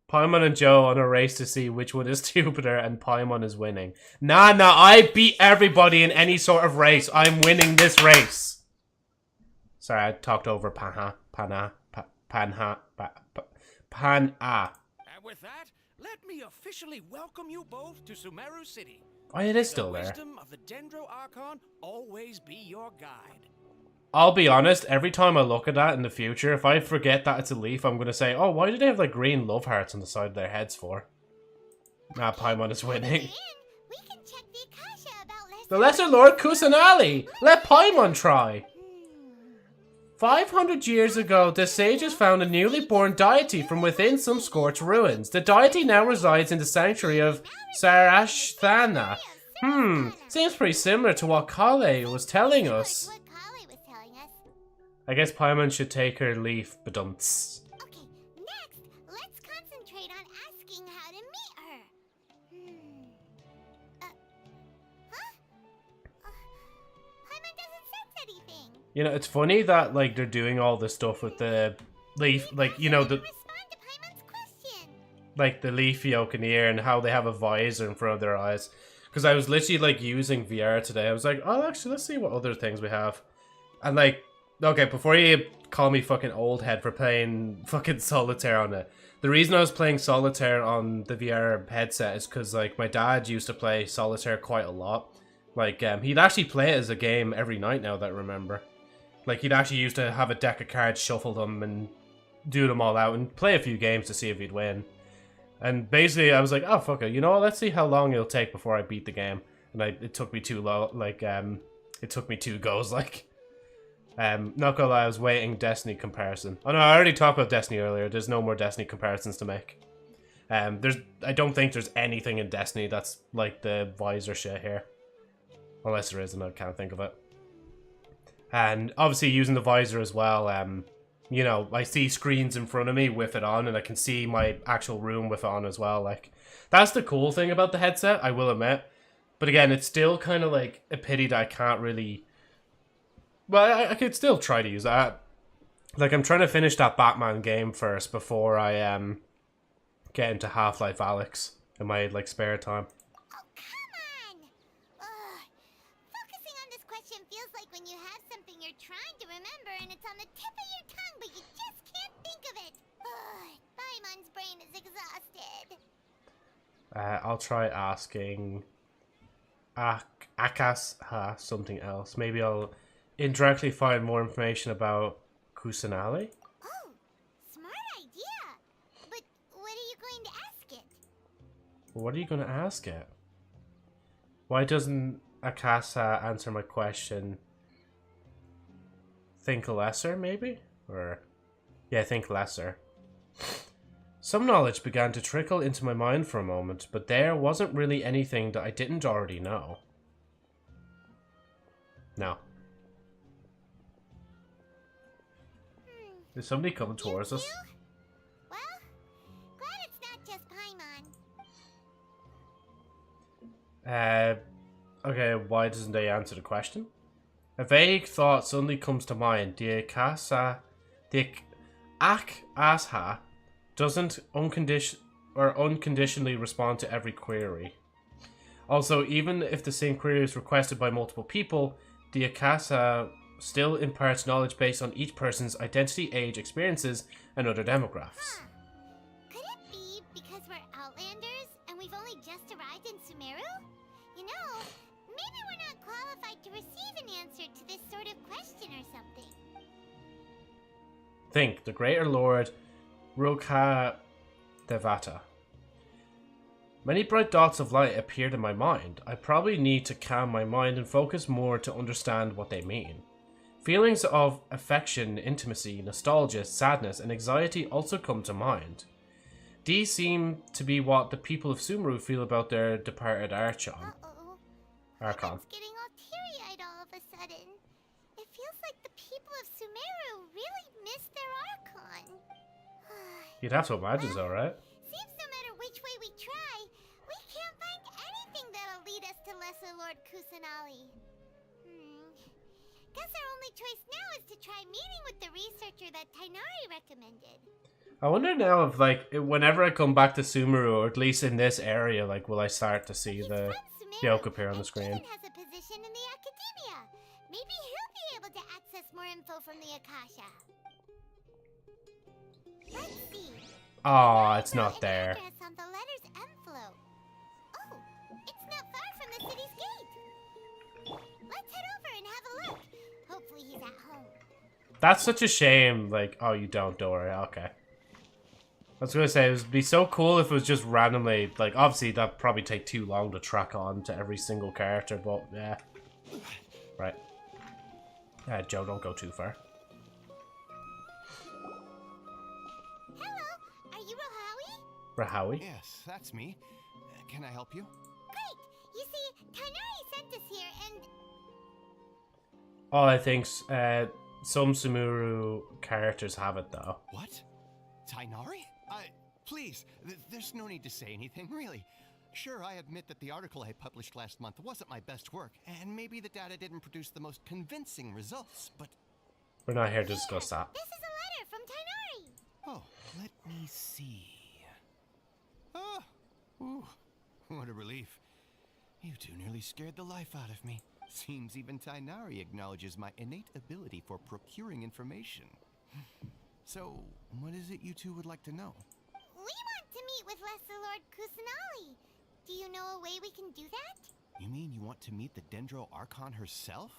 Paimon and Joe on a race to see which one is stupider, and Paimon is winning. Nah, I beat everybody in any sort of race. I'm winning this race. Sorry, I talked over Pana. And with that, let me officially welcome you both to Sumeru City. Oh, it is still the there. wisdom of the Dendro Archon always be your guide. I'll be honest, every time I look at that in the future, if I forget that it's a leaf, I'm going to say, oh, why do they have like green love hearts on the side of their heads for? Nah, Paimon is winning. We can check the Akasha about The Lesser Lord Kusanali! Let Paimon try! 500 years ago, the sages found a newly born deity from within some scorched ruins. The deity now resides in the sanctuary of Sarashthana. Seems pretty similar to what Kale was telling us. What Kale was telling us. I guess Paimon should take her leaf, badumts. Okay, next, let's concentrate on asking how to meet her. Paimon doesn't sense anything. You know, it's funny that, like, they're doing all this stuff with the leaf, like, you know, the... Respond to Paimon's question. Like, the leaf yoke in the ear and how they have a visor in front of their eyes. Because I was literally, like, using VR today. I was like, oh, actually, let's see what other things we have. And, like, okay, before you call me fucking old head for playing fucking Solitaire on it. The reason I was playing Solitaire on the VR headset is because, like, my dad used to play Solitaire quite a lot. Like, he'd actually play it as a game every night now that I remember. Like, he'd actually used to have a deck of cards, shuffle them, and do them all out, and play a few games to see if he'd win. And basically, I was like, oh, fuck it, you know what, let's see how long it'll take before I beat the game. And it took me too low, like, it took me 2 goes, like. Not gonna lie, I was waiting Destiny comparison. Oh no, I already talked about Destiny earlier, there's no more Destiny comparisons to make. I don't think there's anything in Destiny that's like the visor shit here. Unless there is, and I can't think of it. And obviously using the visor as well, you know, I see screens in front of me with it on, and I can see my actual room with it on as well. Like, that's the cool thing about the headset, I will admit. But again, it's still kind of like a pity that I can't really... Well, I could still try to use that. Like, I'm trying to finish that Batman game first before I get into Half-Life Alyx in my, like, spare time. Oh, come on! Focusing on this question feels like when you have something you're trying to remember and it's on the tip of your tongue, but you just can't think of it. Paimon's brain is exhausted. I'll try asking Akas something else. Maybe I'll indirectly find more information about Kusanali. Oh, smart idea. But what are you going to ask it? What are you going to ask it? Why doesn't Akasa answer my question? Think lesser, maybe? Or, yeah, think lesser. Some knowledge began to trickle into my mind for a moment, but there wasn't really anything that I didn't already know. No. Is somebody coming towards us? Well, glad it's not just Paimon. Okay, why doesn't they answer the question? A vague thought suddenly comes to mind. The Akasha doesn't unconditionally respond to every query. Also, even if the same query is requested by multiple people, the Akasha still imparts knowledge based on each person's identity, age, experiences, and other demographics. Could it be because we're Outlanders and we've only just arrived in Sumeru? You know, maybe we're not qualified to receive an answer to this sort of question or something. Think, the Greater Lord Rukadevata. Many bright dots of light appeared in my mind. I probably need to calm my mind and focus more to understand what they mean. Feelings of affection, intimacy, nostalgia, sadness, and anxiety also come to mind. These seem to be what the people of Sumeru feel about their departed Archon. Archon's getting all teary-eyed all of a sudden. It feels like the people of Sumeru really miss their Archon. You'd have to imagine so, right? Seems no matter which way we try, we can't find anything that'll lead us to Lesser Lord Kusanali. Guess our only choice now is to try meeting with the researcher that Tainari recommended. I wonder now if, like, whenever I come back to Sumeru, or at least in this area, like, will I start to see the joke appear on the screen? Even has a position in the academia. Maybe he'll be able to access more info from the Akasha. Let's see. Oh, it's not there. Address on the letter's envelope. Oh, it's not far from the city's gate. Let's head over and have a look. Hopefully he's at home. That's such a shame. Like, oh, you don't worry. Okay. I was gonna say, it would be so cool if it was just randomly, like, obviously that'd probably take too long to track on to every single character, but yeah. Right. Yeah, Joe, don't go too far. Hello, are you Rahawi? Rahawi? Yes, that's me. Can I help you? Great! You see, Tainari sent us here and... Oh, I think some Sumeru characters have it, though. What? Tainari? Please, there's no need to say anything, really. Sure, I admit that the article I published last month wasn't my best work, and maybe the data didn't produce the most convincing results, but... We're not here to discuss that. This is a letter from Tainari! Oh, let me see. Oh, ooh, what a relief. You two nearly scared the life out of me. Seems even Tainari acknowledges my innate ability for procuring information. So, what is it you two would like to know? We want to meet with Lesser Lord Kusanali. Do you know a way we can do that? You mean you want to meet the Dendro Archon herself?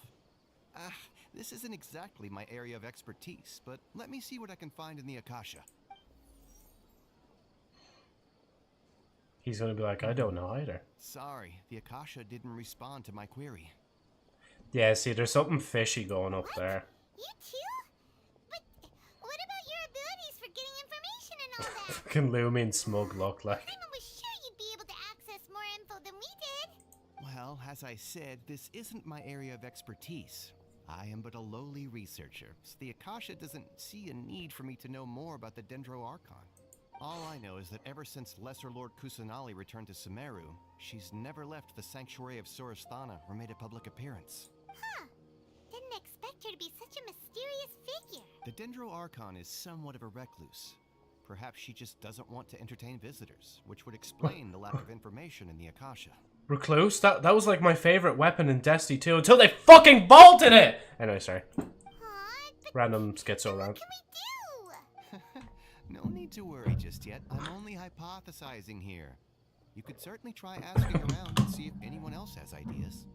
This isn't exactly my area of expertise, but let me see what I can find in the Akasha. He's gonna be like, I don't know either. Sorry, the Akasha didn't respond to my query. Yeah, see, there's something fishy going up there. You too? But what about your abilities for getting information and all that? Fucking looming smug look like. I was sure you'd be able to access more info than we did. Well, as I said, this isn't my area of expertise. I am but a lowly researcher, so the Akasha doesn't see a need for me to know more about the Dendro Archon. All I know is that ever since Lesser Lord Kusanali returned to Sumeru, she's never left the Sanctuary of Sorasthana or made a public appearance. Huh. Didn't expect her to be such a mysterious figure. The Dendro Archon is somewhat of a recluse. Perhaps she just doesn't want to entertain visitors, which would explain the lack of information in the Akasha. Recluse? That was like my favorite weapon in Destiny 2 until they fucking bolted it! Anyway, sorry. Random schizo round. No need to worry just yet. I'm only hypothesizing here. You could certainly try asking around and see if anyone else has ideas.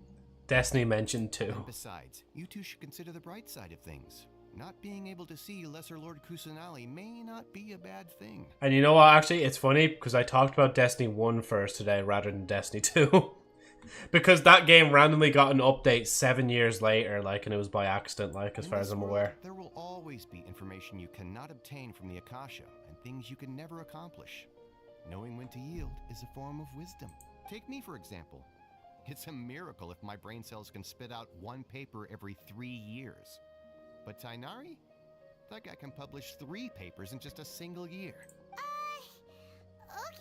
Destiny mentioned too. And besides, you two should consider the bright side of things. Not being able to see Lesser Lord Kusanali may not be a bad thing. And you know what, actually, it's funny because I talked about Destiny 1 first today rather than Destiny 2. Because that game randomly got an update 7 years later, like, and it was by accident, like, as far as I'm aware. There will always be information you cannot obtain from the Akasha, and things you can never accomplish. Knowing when to yield is a form of wisdom. Take me, for example. It's a miracle if my brain cells can spit out one paper every 3 years. But Tainari? That guy can publish 3 papers in just a single year.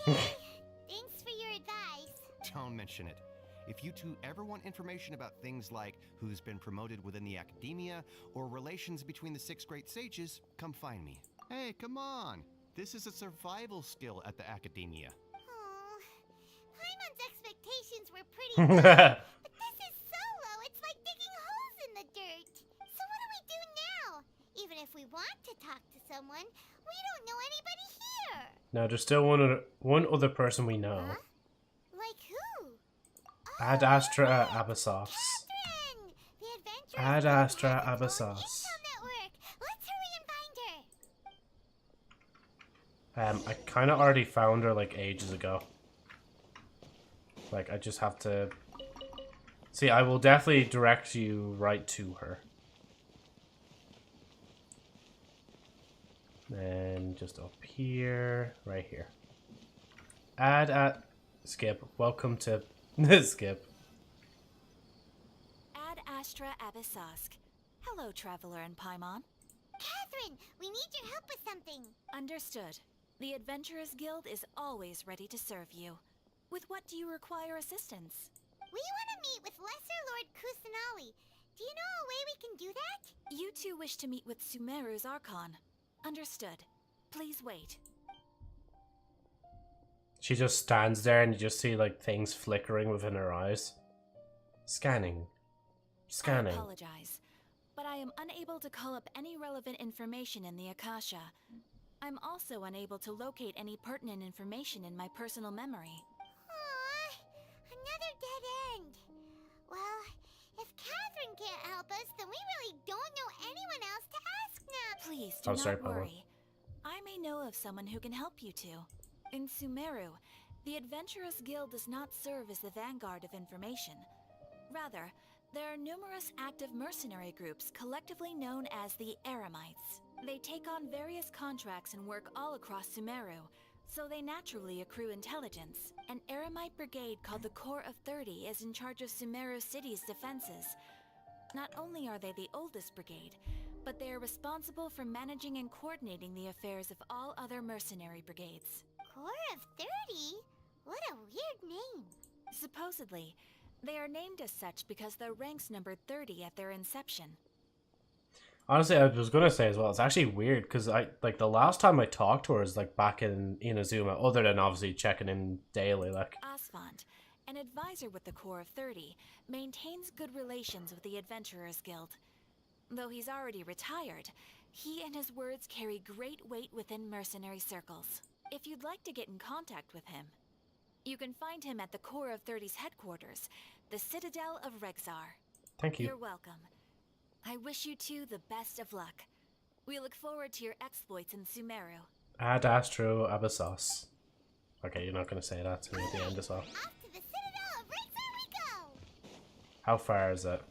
Okay. Thanks for your advice. Don't mention it. If you two ever want information about things like who's been promoted within the academia or relations between the 6 great sages, come find me. Hey, come on. This is a survival skill at the academia. Oh, Paimon's expectations were pretty good, but this is so low, it's like digging holes in the dirt. So what do we do now? Even if we want to talk to someone, we don't know anybody here. No, there's still one other person we know. Huh? Like who? Ad Astra Abyssos. Catherine! The adventurous Ad Group Astra has its own Abyssos. intel network. Let's hurry and find her. I kind of already found her like ages ago. Like, I just have to... See, I will definitely direct you right to her. And just up here, right here. Skip. Welcome to Skip. Ad Astra Abyssos. Hello, Traveler and Paimon. Catherine, we need your help with something. Understood. The Adventurers Guild is always ready to serve you. With what do you require assistance? We want to meet with Lesser Lord Kusanali. Do you know a way we can do You two wish to meet with Sumeru's Archon. Understood. Please wait. She just stands there and you just see like things flickering within her eyes. Scanning. Scanning. I apologize, but I am unable to call up any relevant information in the Akasha. I'm also unable to locate any pertinent information in my personal memory. Aww, another dead end. Well, if Catherine can't help us, then we really don't know anyone else to ask now. Please do sorry, not Pablo. worry. I may know of someone who can help you two. In Sumeru, the Adventurers Guild does not serve as the vanguard of information. Rather, there are numerous active mercenary groups collectively known as the Eremites. They take on various contracts and work all across Sumeru, so they naturally accrue intelligence. An Eremite brigade called the Corps of 30 is in charge of Sumeru City's defenses. Not only are they the oldest brigade, but they are responsible for managing and coordinating the affairs of all other mercenary brigades. Corps of 30? What a weird name. Supposedly, they are named as such because their ranks numbered 30 at their inception. Honestly, I was gonna say as well, it's actually weird because I like the last time I talked to her is like back in Inazuma, other than obviously checking in daily, like. Asphalt, an advisor with the Corps of 30, maintains good relations with the Adventurers Guild. Though he's already retired, he and his words carry great weight within mercenary circles. If you'd like to get in contact with him, you can find him at the Corps of 30's headquarters, the Citadel of Rexar. Thank you. You're welcome. I wish you two the best of luck. We look forward to your exploits in Sumeru. Ad Astro Abyssos. Okay, you're not gonna say that to me at the end as well. Off to the Citadel of Rexar we go! How far is it?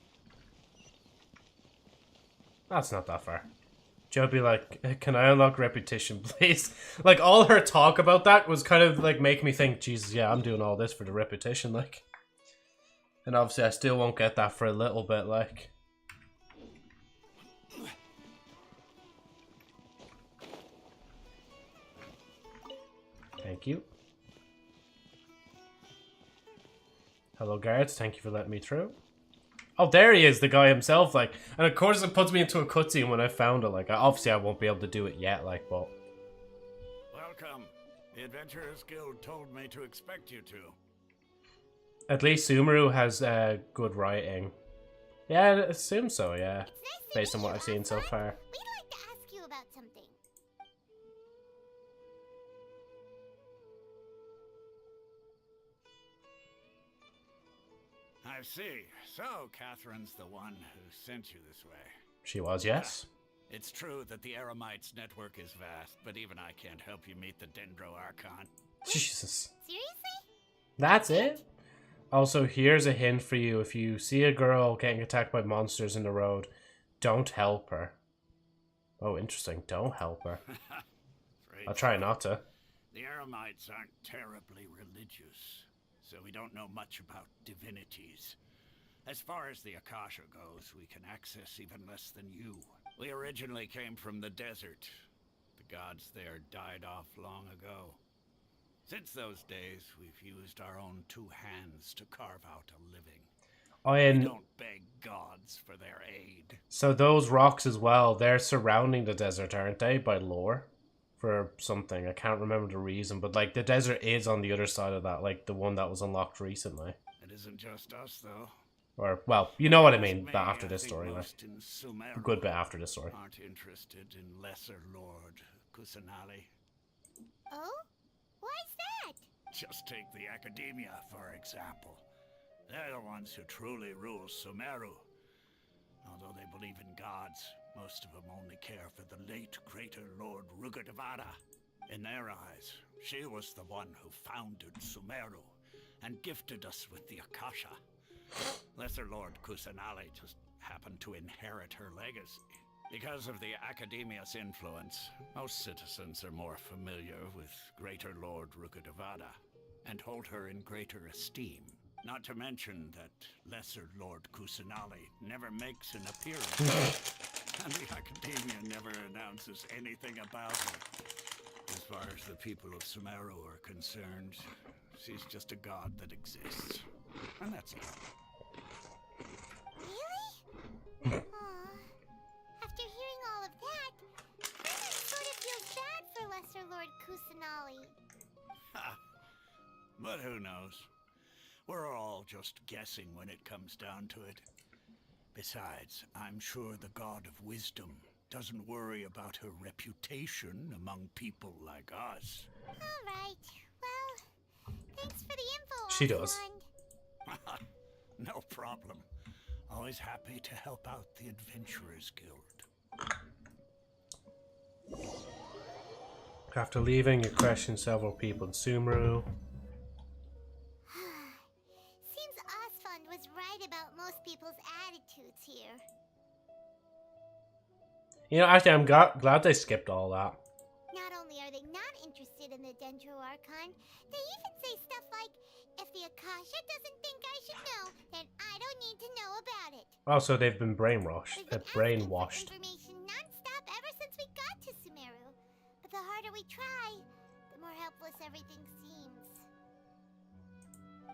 That's not that far. Joe would be like, can I unlock repetition, please? Like, all her talk about that was kind of like making me think, Jesus, yeah, I'm doing all this for the repetition, like. And obviously I still won't get that for a little bit, like. Thank you. Hello, guards. Thank you for letting me through. Oh, there he is, the guy himself, like. And of course it puts me into a cutscene when I found it, like. Obviously I won't be able to do it yet, like, but... Welcome. The Adventurers Guild told me to expect you to. At least Sumeru has good writing. Yeah, I assume so, yeah. It's nice Based to on meet what you, I've seen so Asphalt. far. We'd like to ask you about something. I see. So, Catherine's the one who sent you this way. She was, yes. It's true that the Eremites network is vast, but even I can't help you meet the Dendro Archon. Jesus. Seriously? That's it? Also, here's a hint for you. If you see a girl getting attacked by monsters in the road, don't help her. Oh, interesting. Don't help her. I'll try not to. The Eremites aren't terribly religious, so we don't know much about divinities. As far as the Akasha goes, we can access even less than you. We originally came from the desert. The gods there died off long ago. Since those days, we've used our own two hands to carve out a living. We don't beg gods for their aid. So those rocks as well, they're surrounding the desert, aren't they, by lore? For something. I can't remember the reason, but like the desert is on the other side of that, like the one that was unlocked recently. It isn't just us, though. Or, well, you know what I mean, but after this I think story, like. most in Sumeru Good bit after this story. aren't interested in Lesser Lord Kusanali. Oh? Why's that? Just take the Academia, for example. They're the ones who truly rule Sumeru. Although they believe in gods, most of them only care for the late Greater Lord Rugurdevada. In their eyes, she was the one who founded Sumeru and gifted us with the Akasha. Lesser Lord Kusanali just happened to inherit her legacy. Because of the Academia's influence, most citizens are more familiar with Greater Lord Rugurdevada and hold her in greater esteem. Not to mention that Lesser Lord Kusanali never makes an appearance, and the Academia never announces anything about her. As far as the people of Sumeru are concerned, she's just a god that exists. And that's all. Really? Aw. But who knows? We're all just guessing when it comes down to it. Besides, I'm sure the God of Wisdom doesn't worry about her reputation among people like us. Alright, well, thanks for the info, She does. Oswald. No problem. Always happy to help out the Adventurers Guild. After leaving, you question several people in Sumeru. Seems Oswald was right about most people's attitudes here. You know, actually, I'm glad they skipped all that. Not only are they not interested in the Dendro Archon, they even say stuff like, if the Akasha doesn't think I should know, then I don't need to know about it. Also, they've been brainwashed. They're brainwashed. Information non-stop ever since we got to Sumeru. But the harder we try, the more helpless everything seems.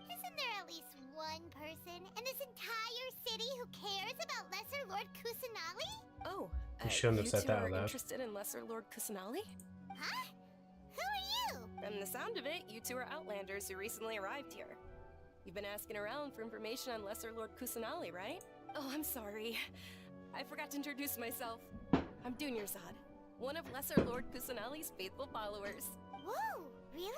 Isn't there at least one person in this entire city who cares about Lesser Lord Kusanali? Oh, You shouldn't have said that out you two are loud. interested in Lesser Lord Kusanali? Huh? Who are you? From the sound of it, you two are Outlanders who recently arrived here. You've been asking around for information on Lesser Lord Kusanali, right? Oh, I'm sorry. I forgot to introduce myself. I'm Dunyarzad, one of Lesser Lord Kusanali's faithful followers. Whoa, really?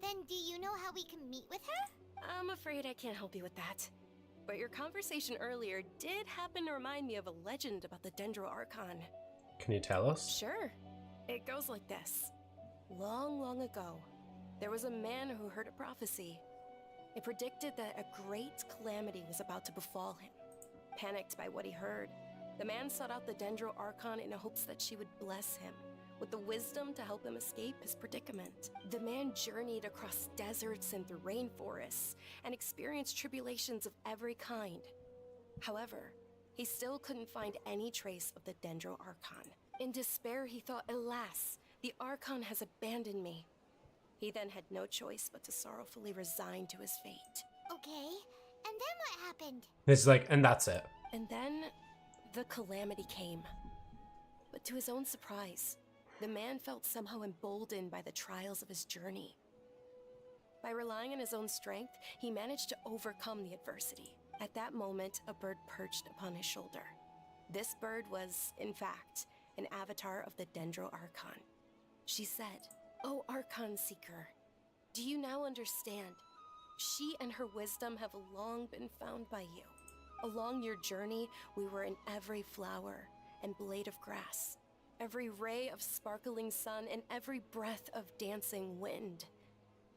Then do you know how we can meet with her? I'm afraid I can't help you with that. But your conversation earlier did happen to remind me of a legend about the Dendro Archon. Can you tell us? Sure. It goes like this. Long, long ago, there was a man who heard a prophecy. It predicted that a great calamity was about to befall him. Panicked by what he heard, the man sought out the Dendro Archon in hopes that she would bless him with the wisdom to help him escape his predicament. The man journeyed across deserts and through rainforests and experienced tribulations of every kind. However, he still couldn't find any trace of the Dendro Archon. In despair, he thought, alas, the Archon has abandoned me. He then had no choice but to sorrowfully resign to his fate. Okay, and then what happened? It's like, and that's it. And then, the calamity came. But to his own surprise, the man felt somehow emboldened by the trials of his journey. By relying on his own strength, he managed to overcome the adversity. At that moment, a bird perched upon his shoulder. This bird was, in fact, an avatar of the Dendro Archon. She said, "O Archon Seeker, do you now understand? She and her wisdom have long been found by you. Along your journey, we were in every flower and blade of grass, every ray of sparkling sun, and every breath of dancing wind.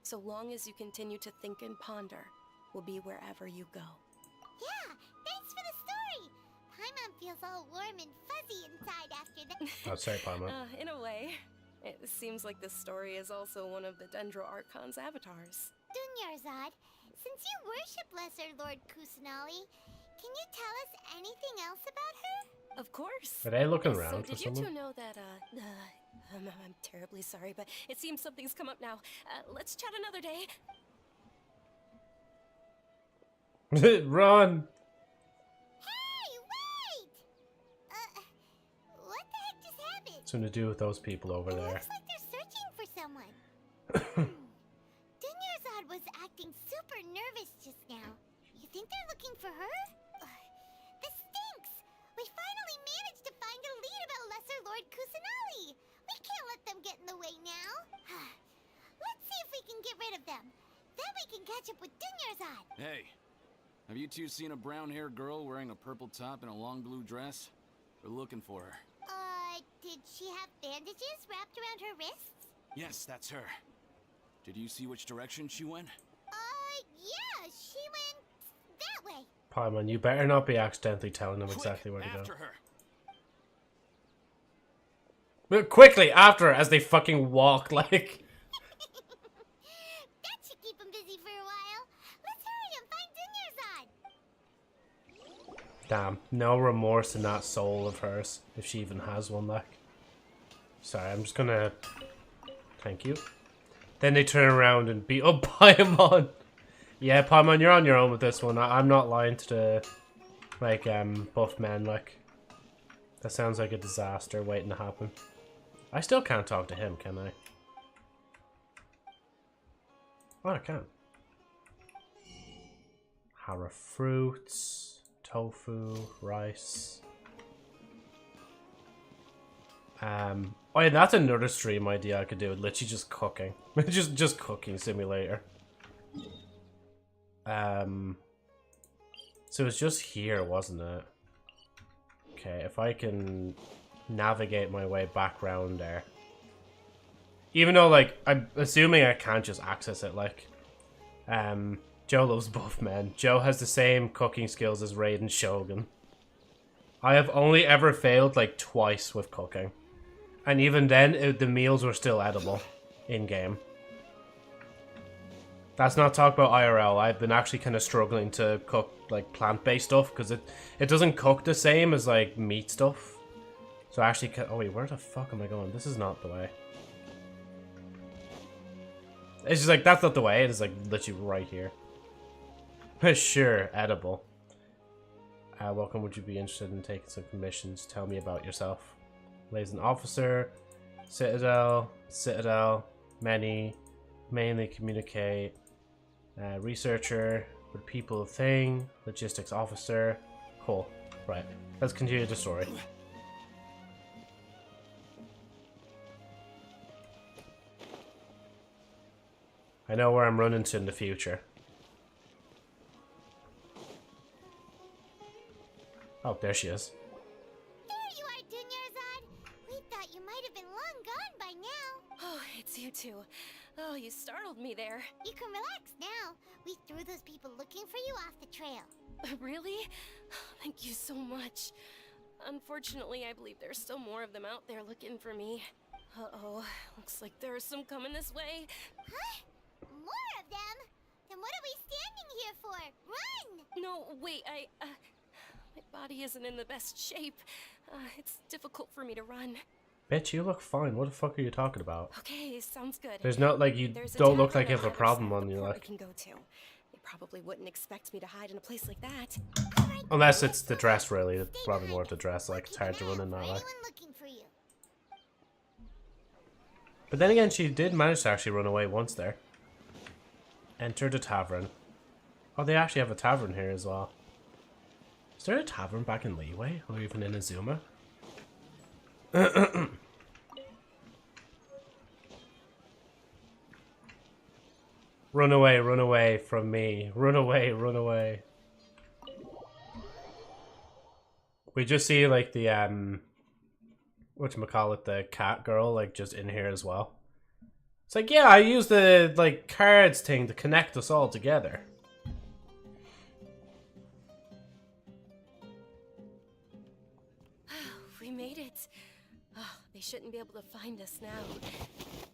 So long as you continue to think and ponder, we'll be wherever you go." Yeah, thanks for the story. Paimon feels all warm and fuzzy inside after that. Oh, sorry, Paimon. In a way, it seems like this story is also one of the Dendro Archon's avatars. Dunyarzad, since you worship Lesser Lord Kusanali, can you tell us anything else about her? Of course. Are they looking around So for did you someone? two know that, I'm terribly sorry, but it seems something's come up now. Let's chat another day. Run! Hey, wait! What the heck just happened? Something to do with those people over there. Looks like they're searching for someone. Dunyarzad was acting super nervous just now. You think they're looking for her? This stinks! We finally managed to find a lead about Lesser Lord Kusanali! We can't let them get in the way now! Let's see if we can get rid of them. Then we can catch up with Dunyarzad! Hey, have you two seen a brown-haired girl wearing a purple top and a long blue dress? We're looking for her. Did she have bandages wrapped around her wrists? Yes, that's her. Did you see which direction she went? Yeah, she went that way. Paimon, you better not be accidentally telling them Quick, exactly where to go. after her. But quickly, after her, as they fucking walk, like... That should keep him busy for a while. Let's hurry and find Dunyarzad. Damn, no remorse in that soul of hers, if she even has one, like. Sorry, I'm just gonna... Thank you. Then they turn around and beat up Paimon. Yeah, Paimon, you're on your own with this one. I'm not lying to the, like, buff men, like. That sounds like a disaster waiting to happen. I still can't talk to him, can I? Oh, I can. Hara fruits, tofu, rice. Oh yeah, that's another stream idea I could do. Literally just cooking. just cooking simulator. So it's just here, wasn't it? Okay, if I can navigate my way back round there. Even though, like, I'm assuming I can't just access it, like, Joe loves buff men. Joe has the same cooking skills as Raiden Shogun. I have only ever failed, like, twice with cooking. And even then, the meals were still edible in-game. That's not talk about IRL. I've been actually kind of struggling to cook, like, plant-based stuff, because it doesn't cook the same as, like, meat stuff. So I actually oh wait, where the fuck am I going? This is not the way. It's just like, that's not the way. It is, like, literally right here. Sure, edible. Welcome, would you be interested in taking some commissions? Tell me about yourself. Liaison officer, Citadel, mainly communicate, researcher, with people thing, logistics officer. Cool. Right, let's continue the story. I know where I'm running to in the future. Oh, there she is. There you are, Dunyarzad. We thought you might have been long gone by now. Oh, it's you two. Oh, you startled me there. You can relax now. We threw those people looking for you off the trail. Really? Thank you so much. Unfortunately, I believe there's still more of them out there looking for me. Uh-oh, looks like there are some coming this way. Huh? More of them? Then what are we standing here for? Run! No, wait, my body isn't in the best shape. It's difficult for me to run. Bitch, you look fine. What the fuck are you talking about? Okay, sounds good. There's no, like, you don't look like you have a problem on you, like. We can go to. They probably wouldn't expect me to hide in a place like that. Unless it's the dress, really. It's probably more the dress, like, it's hard to run in that way. But then again, she did manage to actually run away once there. Enter the tavern. Oh, they actually have a tavern here as well. Is there a tavern back in Leeway? Or even in Azuma? Run away from me. Run away. We just see, like, the, whatchamacallit, the cat girl, like, just in here as well. It's like, yeah, I used the, like, cards thing to connect us all together. We made it. Oh, they shouldn't be able to find us now.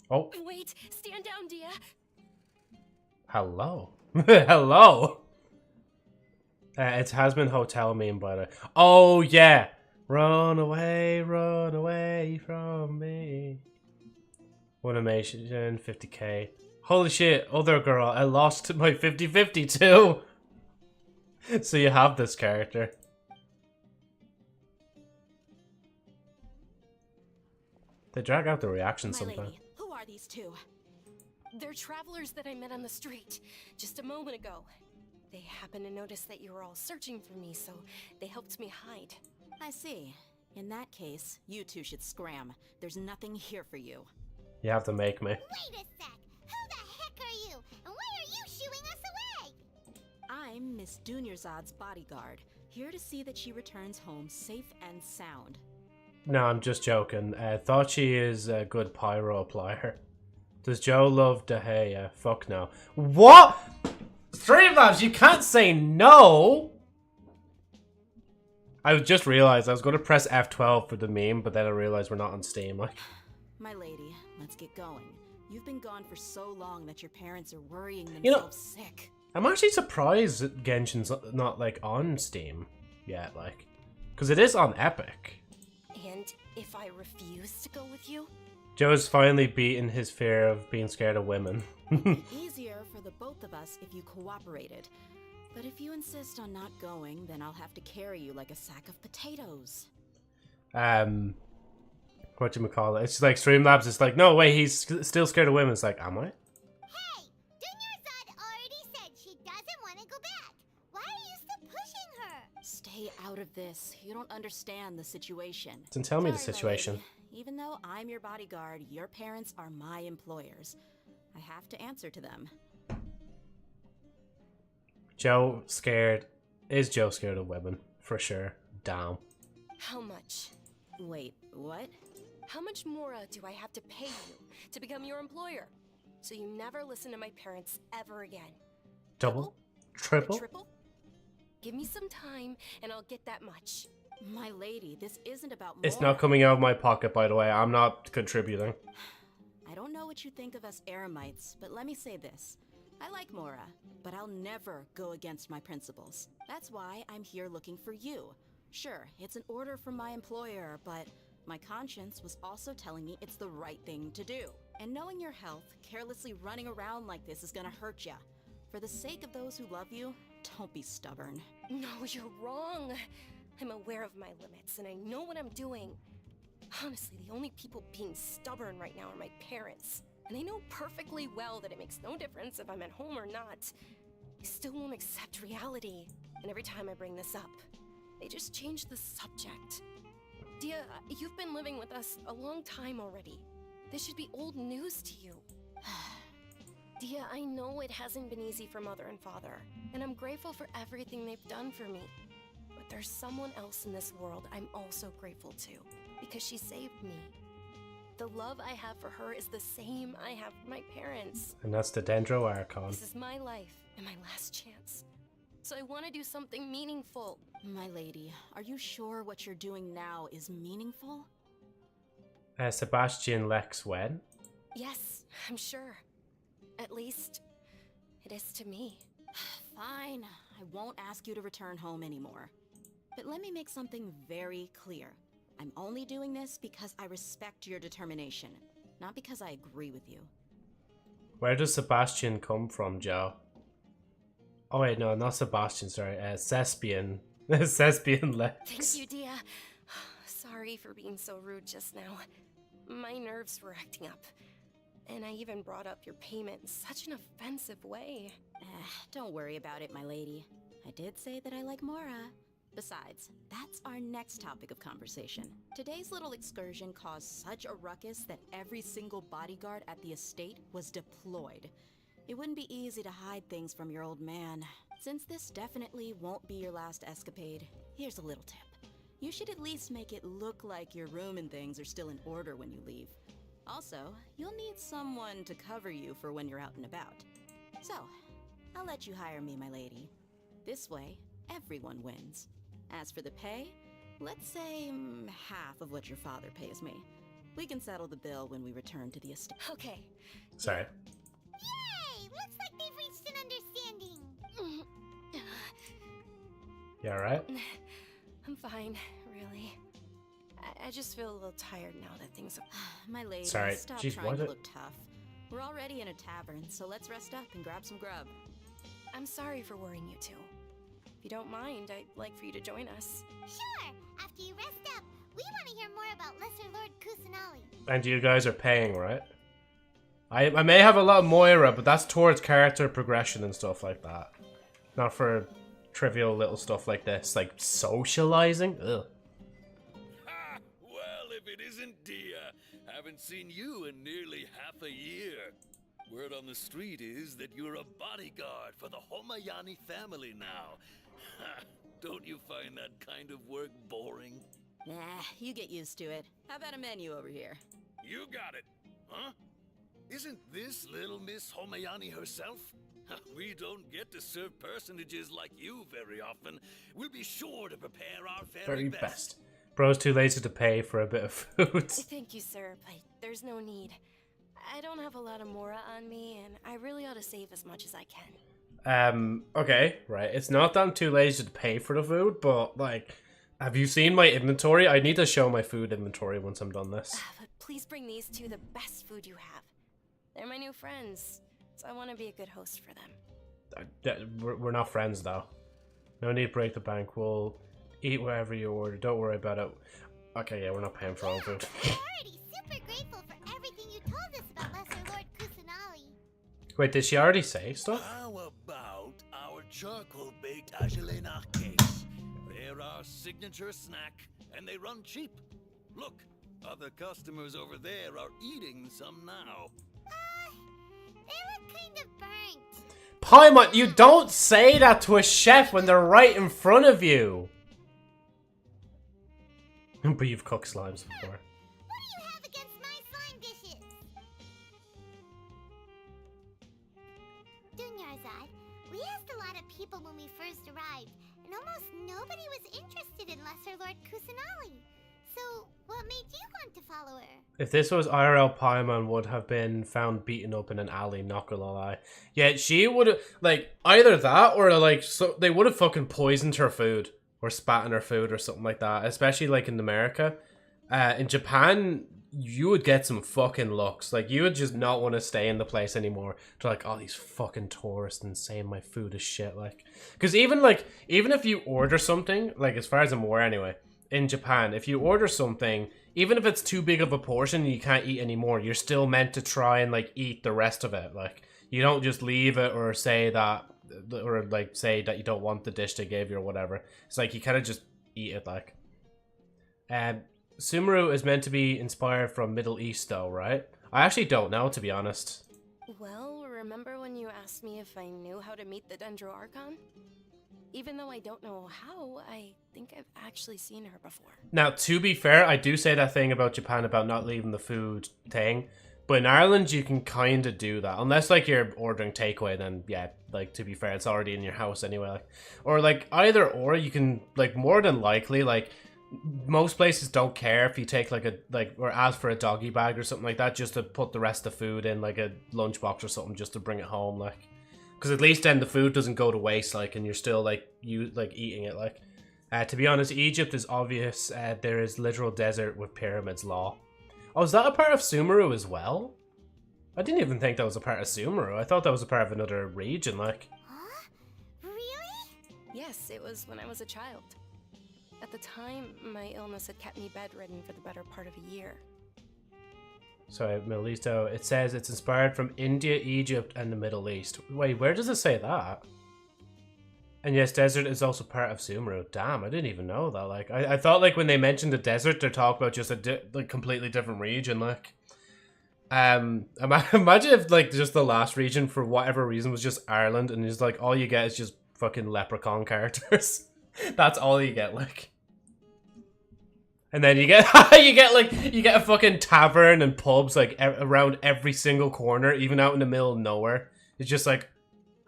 Oh. Wait, stand down, Dia. Hello. Hello. It's Hasbin Hotel meme, by the way. Oh, yeah. Run away from me. One animation, 50k. Holy shit, other girl, I lost my 50-50 too. So you have this character. They drag out the reactions sometimes. Lady, who are these two? They're travelers that I met on the street just a moment ago. They happened to notice that you were all searching for me, so they helped me hide. I see. In that case, you two should scram. There's nothing here for you. You have to make me. Wait a sec! Who the heck are you? And why are you shooing us away? I'm Miss Dunyarzad's bodyguard, here to see that she returns home safe and sound. No, I'm just joking. Thought she is a good pyro applier. Does Joe love Dehaya? Fuck no. What? Streamlabs, you can't say no! I just realized I was going to press F12 for the meme, but then I realized we're not on Steam. Like, my lady, let's get going. You've been gone for so long that your parents are worrying themselves you know, sick. I'm actually surprised that Genshin's not, like, on Steam yet, like. Because it is on Epic. And if I refuse to go with you? Joe's finally beaten his fear of being scared of women. Easier for the both of us if you cooperated. But if you insist on not going, then I'll have to carry you like a sack of potatoes. Whatchamacallit? It's like Streamlabs is like, no way, he's still scared of women. It's like, am I? Hey! out of this. You don't understand the situation. Then tell me the Sorry, my situation. lady. Even though I'm your bodyguard, your parents are my employers. I have to answer to them. Joe scared. Is Joe scared of women? For sure. Damn. How much? Wait, what? How much more do I have to pay you to become your employer? So you never listen to my parents ever again. Double? Triple? Triple? Give me some time and I'll get that much. My lady, this isn't about It's Mora. not coming out of my pocket, by the way. I'm not contributing. I don't know what you think of us Eremites, but let me say this. I like Mora, but I'll never go against my principles. That's why I'm here looking for you. Sure, it's an order from my employer, but my conscience was also telling me it's the right thing to do. And knowing your health, carelessly running around like this is gonna hurt ya. For the sake of those who love you, don't be stubborn. No, you're wrong. I'm aware of my limits and I know what I'm doing. Honestly, the only people being stubborn right now are my parents. And they know perfectly well that it makes no difference if I'm at home or not. They still won't accept reality. And every time I bring this up, they just change the subject. Dia, you've been living with us a long time already. This should be old news to you. Dia, I know it hasn't been easy for Mother and Father, and I'm grateful for everything they've done for me. But there's someone else in this world I'm also grateful to, because she saved me. The love I have for her is the same I have for my parents. And that's the Dendro Archon. This is my life and my last chance. So I want to do something meaningful. My lady, are you sure what you're doing now is meaningful? Sebastian Lex when? Yes, I'm sure. At least, it is to me. Fine, I won't ask you to return home anymore. But let me make something very clear. I'm only doing this because I respect your determination, not because I agree with you. Where does Sebastian come from, Joe? Oh wait, no, not Sebastian, sorry. Cespian. Cespian Lex. Thank you, Dia. Sorry for being so rude just now. My nerves were acting up. And I even brought up your payment in such an offensive way. Don't worry about it, my lady. I did say that I like Mora. Besides, that's our next topic of conversation. Today's little excursion caused such a ruckus that every single bodyguard at the estate was deployed. It wouldn't be easy to hide things from your old man. Since this definitely won't be your last escapade, here's a little tip. You should at least make it look like your room and things are still in order when you leave. Also, you'll need someone to cover you for when you're out and about. So, I'll let you hire me, my lady. This way, everyone wins. As for the pay, let's say half of what your father pays me. We can settle the bill when we return to the estate. Okay. Sorry. Yay! Looks like they've reached an understanding. You alright? I'm fine, really. I just feel a little tired now that things are... My lady, Sorry. stop Jeez, trying what to it- look tough. We're already in a tavern, so let's rest up and grab some grub. I'm sorry for worrying you two. If you don't mind, I'd like for you to join us. Sure! After you rest up, we want to hear more about Lesser Lord Kusanali. And you guys are paying, right? I may have a lot of Moira, but that's towards character progression and stuff like that. Not for trivial little stuff like this, like socializing. Ugh. Ha! Well, if it isn't Dia. Haven't seen you in nearly half a year. Word on the street is that you're a bodyguard for the Homayani family now. Ha! Don't you find that kind of work boring? Nah, you get used to it. How about a menu over here? You got it, huh? Isn't this little Miss Homayani herself? We don't get to serve personages like you very often. We'll be sure to prepare our very best. Bro's too lazy to pay for a bit of food. Thank you, sir, but there's no need. I don't have a lot of Mora on me, and I really ought to save as much as I can. Okay, right. It's not that I'm too lazy to pay for the food, but, like, have you seen my inventory? I need to show my food inventory once I'm done this. But please bring these two the best food you have. They're my new friends, so I want to be a good host for them. We're not friends, though. No need to break the bank. We'll eat whatever you order. Don't worry about it. Okay, yeah, we're not paying for all food. We're already super grateful for everything you told us about Lesser Lord Kusanali. Wait, did she already say stuff? How about our charcoal-baked Agelena cakes? They're our signature snack, and they run cheap. Look, other customers over there are eating some now. They look kind of burnt. Paimon, you don't say that to a chef when they're right in front of you. But you've cooked slimes before. What do you have against my slime dishes? Dunyarzad, we asked a lot of people when we first arrived, and almost nobody was interested in Lesser Lord Kusanali. So, what made you want to follow her? If this was IRL, Paimon would have been found beaten up in an alley, not gonna lie. Yeah, she would have, like, either that or, like, so they would have fucking poisoned her food. Or spat in her food or something like that. Especially, like, in America. In Japan, you would get some fucking looks. Like, you would just not want to stay in the place anymore. They're like, oh, these fucking tourists and saying my food is shit, like. Because even if you order something, like, as far as I'm aware anyway, in Japan, if you order something, even if it's too big of a portion and you can't eat anymore, you're still meant to try and, like, eat the rest of it. Like, you don't just leave it or say that, or, like, say that you don't want the dish they gave you or whatever. It's like, you kind of just eat it, like. Sumeru is meant to be inspired from Middle East, though, right? I actually don't know, to be honest. Well, remember when you asked me if I knew how to meet the Dendroarchon? Even though I don't know how, I think I've actually seen her before. Now, to be fair, I do say that thing about Japan about not leaving the food thing. But in Ireland, you can kind of do that. Unless, like, you're ordering takeaway, then, yeah, like, to be fair, it's already in your house anyway. Like, or, like, either or, you can, like, more than likely, like, most places don't care if you take, or ask for a doggy bag or something like that, just to put the rest of the food in, like, a lunchbox or something, just to bring it home, like. Because at least then the food doesn't go to waste, like, and you're still, like, eating it, like. To be honest, Egypt is obvious. There is literal desert with pyramids law. Oh, is that a part of Sumeru as well? I didn't even think that was a part of Sumeru. I thought that was a part of another region, like. Huh? Really? Yes, it was when I was a child. At the time, my illness had kept me bedridden for the better part of a year. Sorry, Middle East, though. It says it's inspired from India, Egypt, and the Middle East. Wait, where does it say that? And yes, desert is also part of Sumeru. Damn, I didn't even know that. Like, I thought, like, when they mentioned the desert, they're talking about just a completely different region, like. Imagine if, like, just the last region, for whatever reason, was just Ireland, and just, like, all you get is just fucking leprechaun characters. That's all you get, like. And then you get, you get a fucking tavern and pubs, like, around every single corner, even out in the middle of nowhere. It's just like,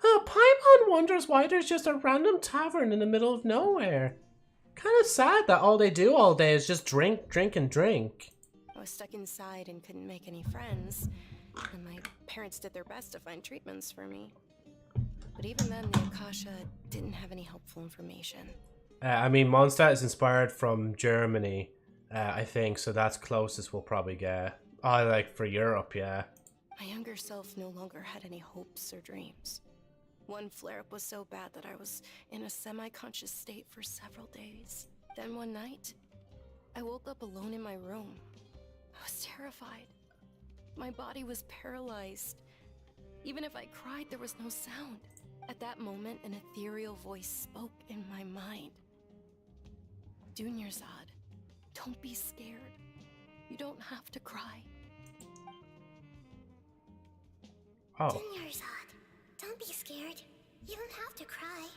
oh, Paimon wonders why there's just a random tavern in the middle of nowhere. Kind of sad that all they do all day is just drink, drink, and drink. I was stuck inside and couldn't make any friends, and my parents did their best to find treatments for me. But even then, the Akasha didn't have any helpful information. I mean, Mondstadt is inspired from Germany, I think, so that's closest we'll probably get. Oh, like, for Europe, yeah. My younger self no longer had any hopes or dreams. One flare-up was so bad that I was in a semi-conscious state for several days. Then one night, I woke up alone in my room. I was terrified. My body was paralyzed. Even if I cried, there was no sound. At that moment, an ethereal voice spoke in my mind. Dunyarzad, don't be scared. You don't have to cry. Oh. Dunyarzad, don't be scared. You don't have to cry.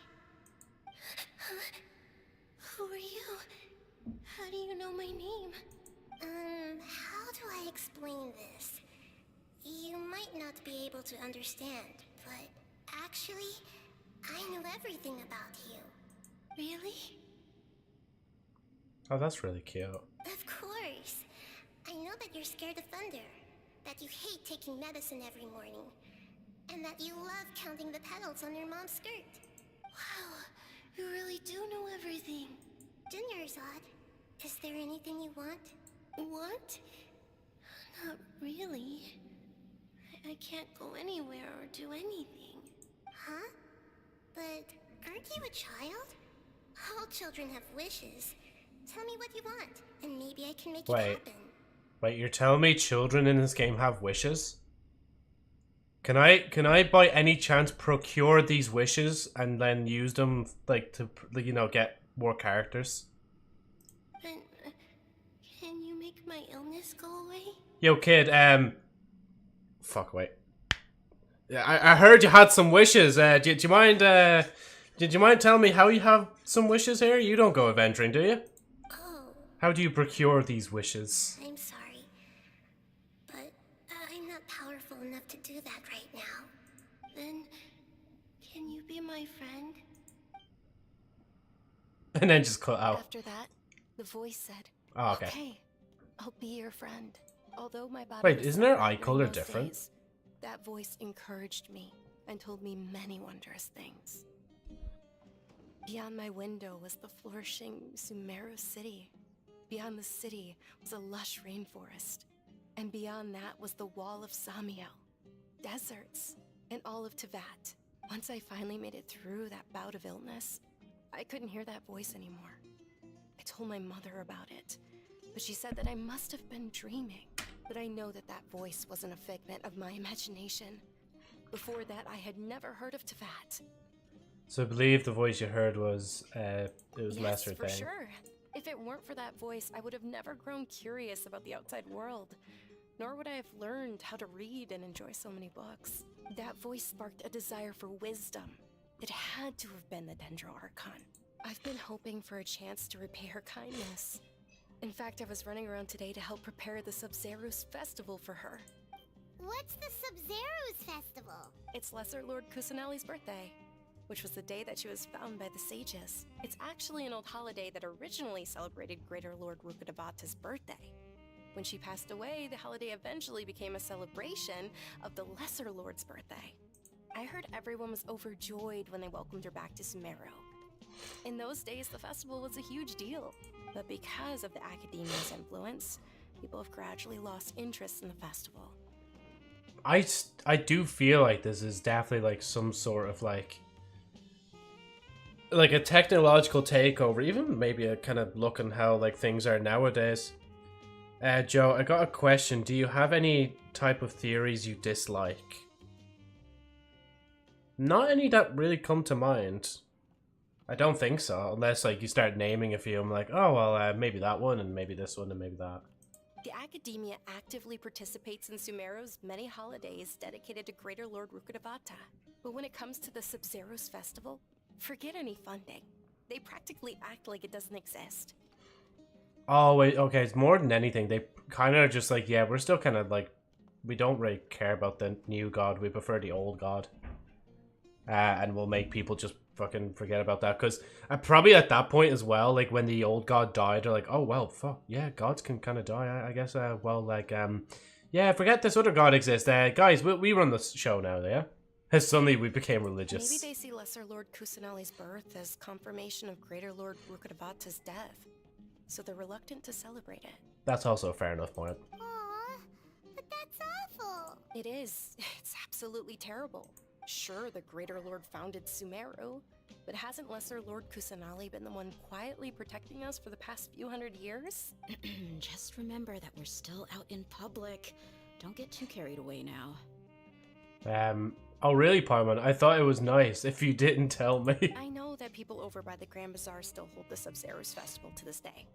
Who are you? How do you know my name? How do I explain this? You might not be able to understand, but actually, I know everything about you. Really? Oh, that's really cute. Of course. I know that you're scared of thunder, that you hate taking medicine every morning, and that you love counting the petals on your mom's skirt. Wow, you really do know everything. Dunyarzad, is there anything you want? Want? Not really. I can't go anywhere or do anything. Huh? But aren't you a child? All children have wishes. Tell me what you want, and maybe I can make it happen. Wait, you're telling me children in this game have wishes? Can I by any chance procure these wishes and then use them, like, to, you know, get more characters. Can you make my illness go away? Yo, kid, fuck, wait. Yeah, I heard you had some wishes. Do you mind, did you mind telling me how you have some wishes here? You don't go adventuring, do you? Oh. How do you procure these wishes? I'm sorry, but I'm not powerful enough to do that right now. Then, can you be my friend? And then just cut out. After that, the voice said, Oh, okay. "Okay, I'll be your friend." Although my body Wait, was isn't her suffering eye during color those different? days, that voice encouraged me and told me many wondrous things. Beyond my window was the flourishing Sumeru city. Beyond the city was a lush rainforest. And beyond that was the wall of Samiel, deserts, and all of Tevat. Once I finally made it through that bout of illness, I couldn't hear that voice anymore. I told my mother about it, but she said that I must have been dreaming. But I know that that voice wasn't a figment of my imagination. Before that, I had never heard of Tevat. So I believe the voice you heard was, it was Yes, Lesser for Thing. sure. If it weren't for that voice, I would have never grown curious about the outside world. Nor would I have learned how to read and enjoy so many books. That voice sparked a desire for wisdom. It had to have been the Dendro Archon. I've been hoping for a chance to repay her kindness. In fact, I was running around today to help prepare the Sub-Zero's festival for her. What's the Sub-Zero's festival? It's Lesser Lord Kusanali's birthday, which was the day that she was found by the sages. It's actually an old holiday that originally celebrated Greater Lord Rukkhadevata's birthday. When she passed away, the holiday eventually became a celebration of the Lesser Lord's birthday. I heard everyone was overjoyed when they welcomed her back to Sumeru. In those days, the festival was a huge deal, but because of the Academia's influence, people have gradually lost interest in the festival. I do feel like this is definitely like some sort of like a technological takeover, even maybe a kind of look on how like things are nowadays. Joe, I got a question. Do you have any type of theories you dislike? Not any that really come to mind. I don't think so, unless like you start naming a few. I'm like, oh well, maybe that one, and maybe this one, and maybe that. The Academia actively participates in Sumeru's many holidays dedicated to Greater Lord Rukkhadevata. But when it comes to the Sub-Zero's festival, forget any funding. They practically act like it doesn't exist. Oh wait, okay, it's more than anything. They kind of just like, yeah, we're still kind of like, we don't really care about the new god. We prefer the old god. And we'll make people just fucking forget about that. Because probably at that point as well, like when the old god died, they're like, oh well, fuck, yeah, gods can kind of die, I guess. Well, like, yeah, forget this other god exists. Guys, we run the show now, yeah? And suddenly we became religious. Maybe they see Lesser Lord Kusanali's birth as confirmation of Greater Lord Rukkhadevata's death. So they're reluctant to celebrate it. That's also a fair enough point. Aw, but that's awful. It is. It's absolutely terrible. Sure, the Greater Lord founded Sumeru, but hasn't Lesser Lord Kusanali been the one quietly protecting us for the past few hundred years? Just remember that we're still out in public. Don't get too carried away now. Oh really, Paimon? I thought it was nice if you didn't tell me. I know that people over by the Grand Bazaar still hold the Sub-Zero's festival to this day,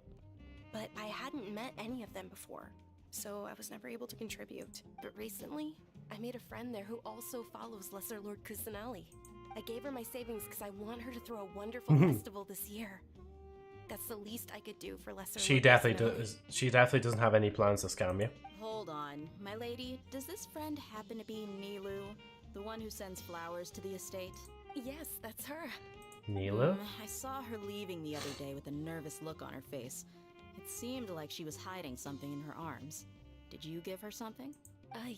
but I hadn't met any of them before, so I was never able to contribute. But recently, I made a friend there who also follows Lesser Lord Kusanali. I gave her my savings because I want her to throw a wonderful festival this year. That's the least I could do for Lesser She Lord definitely Kusanali. does. She definitely doesn't have any plans to scam you. Hold on, my lady. Does this friend happen to be Nilu, the one who sends flowers to the estate? Yes, that's her. Nilu? I saw her leaving the other day with a nervous look on her face. It seemed like she was hiding something in her arms. Did you give her something?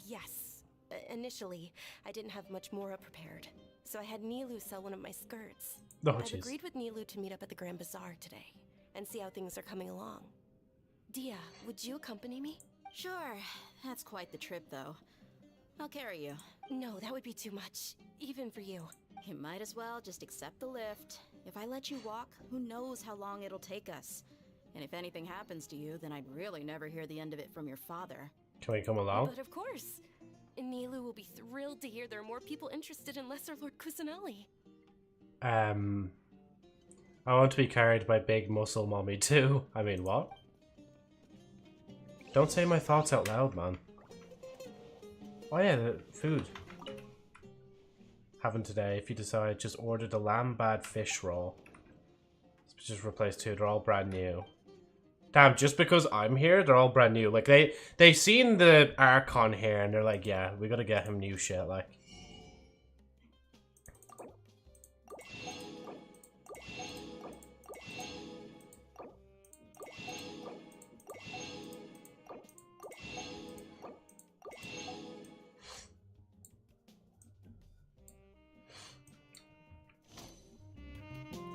Yes. Initially, I didn't have much Mora prepared, so I had Nilu sell one of my skirts. Oh, I've jeez. agreed with Nilu to meet up at the Grand Bazaar today and see how things are coming along. Dia, would you accompany me? Sure. That's quite the trip, though. I'll carry you. No, that would be too much, even for you. You might as well just accept the lift. If I let you walk, who knows how long it'll take us. And if anything happens to you, then I'd really never hear the end of it from your father. Can we come along? But of course. Nilu will be thrilled to hear there are more people interested in Lesser Lord Kusanali. I want to be carried by big muscle mommy too. I mean, what? Don't say my thoughts out loud, man. Oh yeah, the food. Having today, if you decide, just order the lamb bad fish roll. Just replace two, they're all brand new. Damn, just because I'm here, they're all brand new. Like, they seen the Archon here, and they're like, yeah, we gotta get him new shit, like.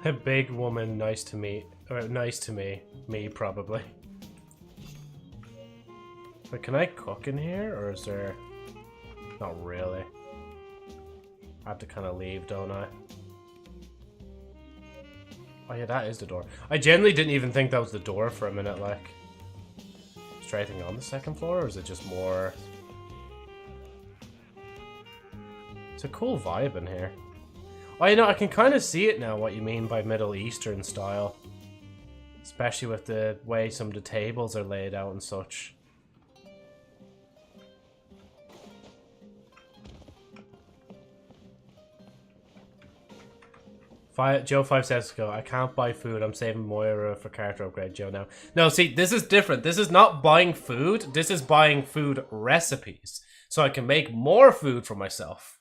A big woman, nice to meet. Or nice to me. Me, probably. But can I cook in here, or is there... Not really. I have to kind of leave, don't I? Oh yeah, that is the door. I genuinely didn't even think that was the door for a minute, like. Is there anything on the second floor, or is it just more... It's a cool vibe in here. Oh, you know, I can kind of see it now, what you mean by Middle Eastern style. Especially with the way some of the tables are laid out and such. Joe 5 says ago, I can't buy food. I'm saving Moira for character upgrade, Joe, now. No, see, this is different. This is not buying food. This is buying food recipes. So I can make more food for myself.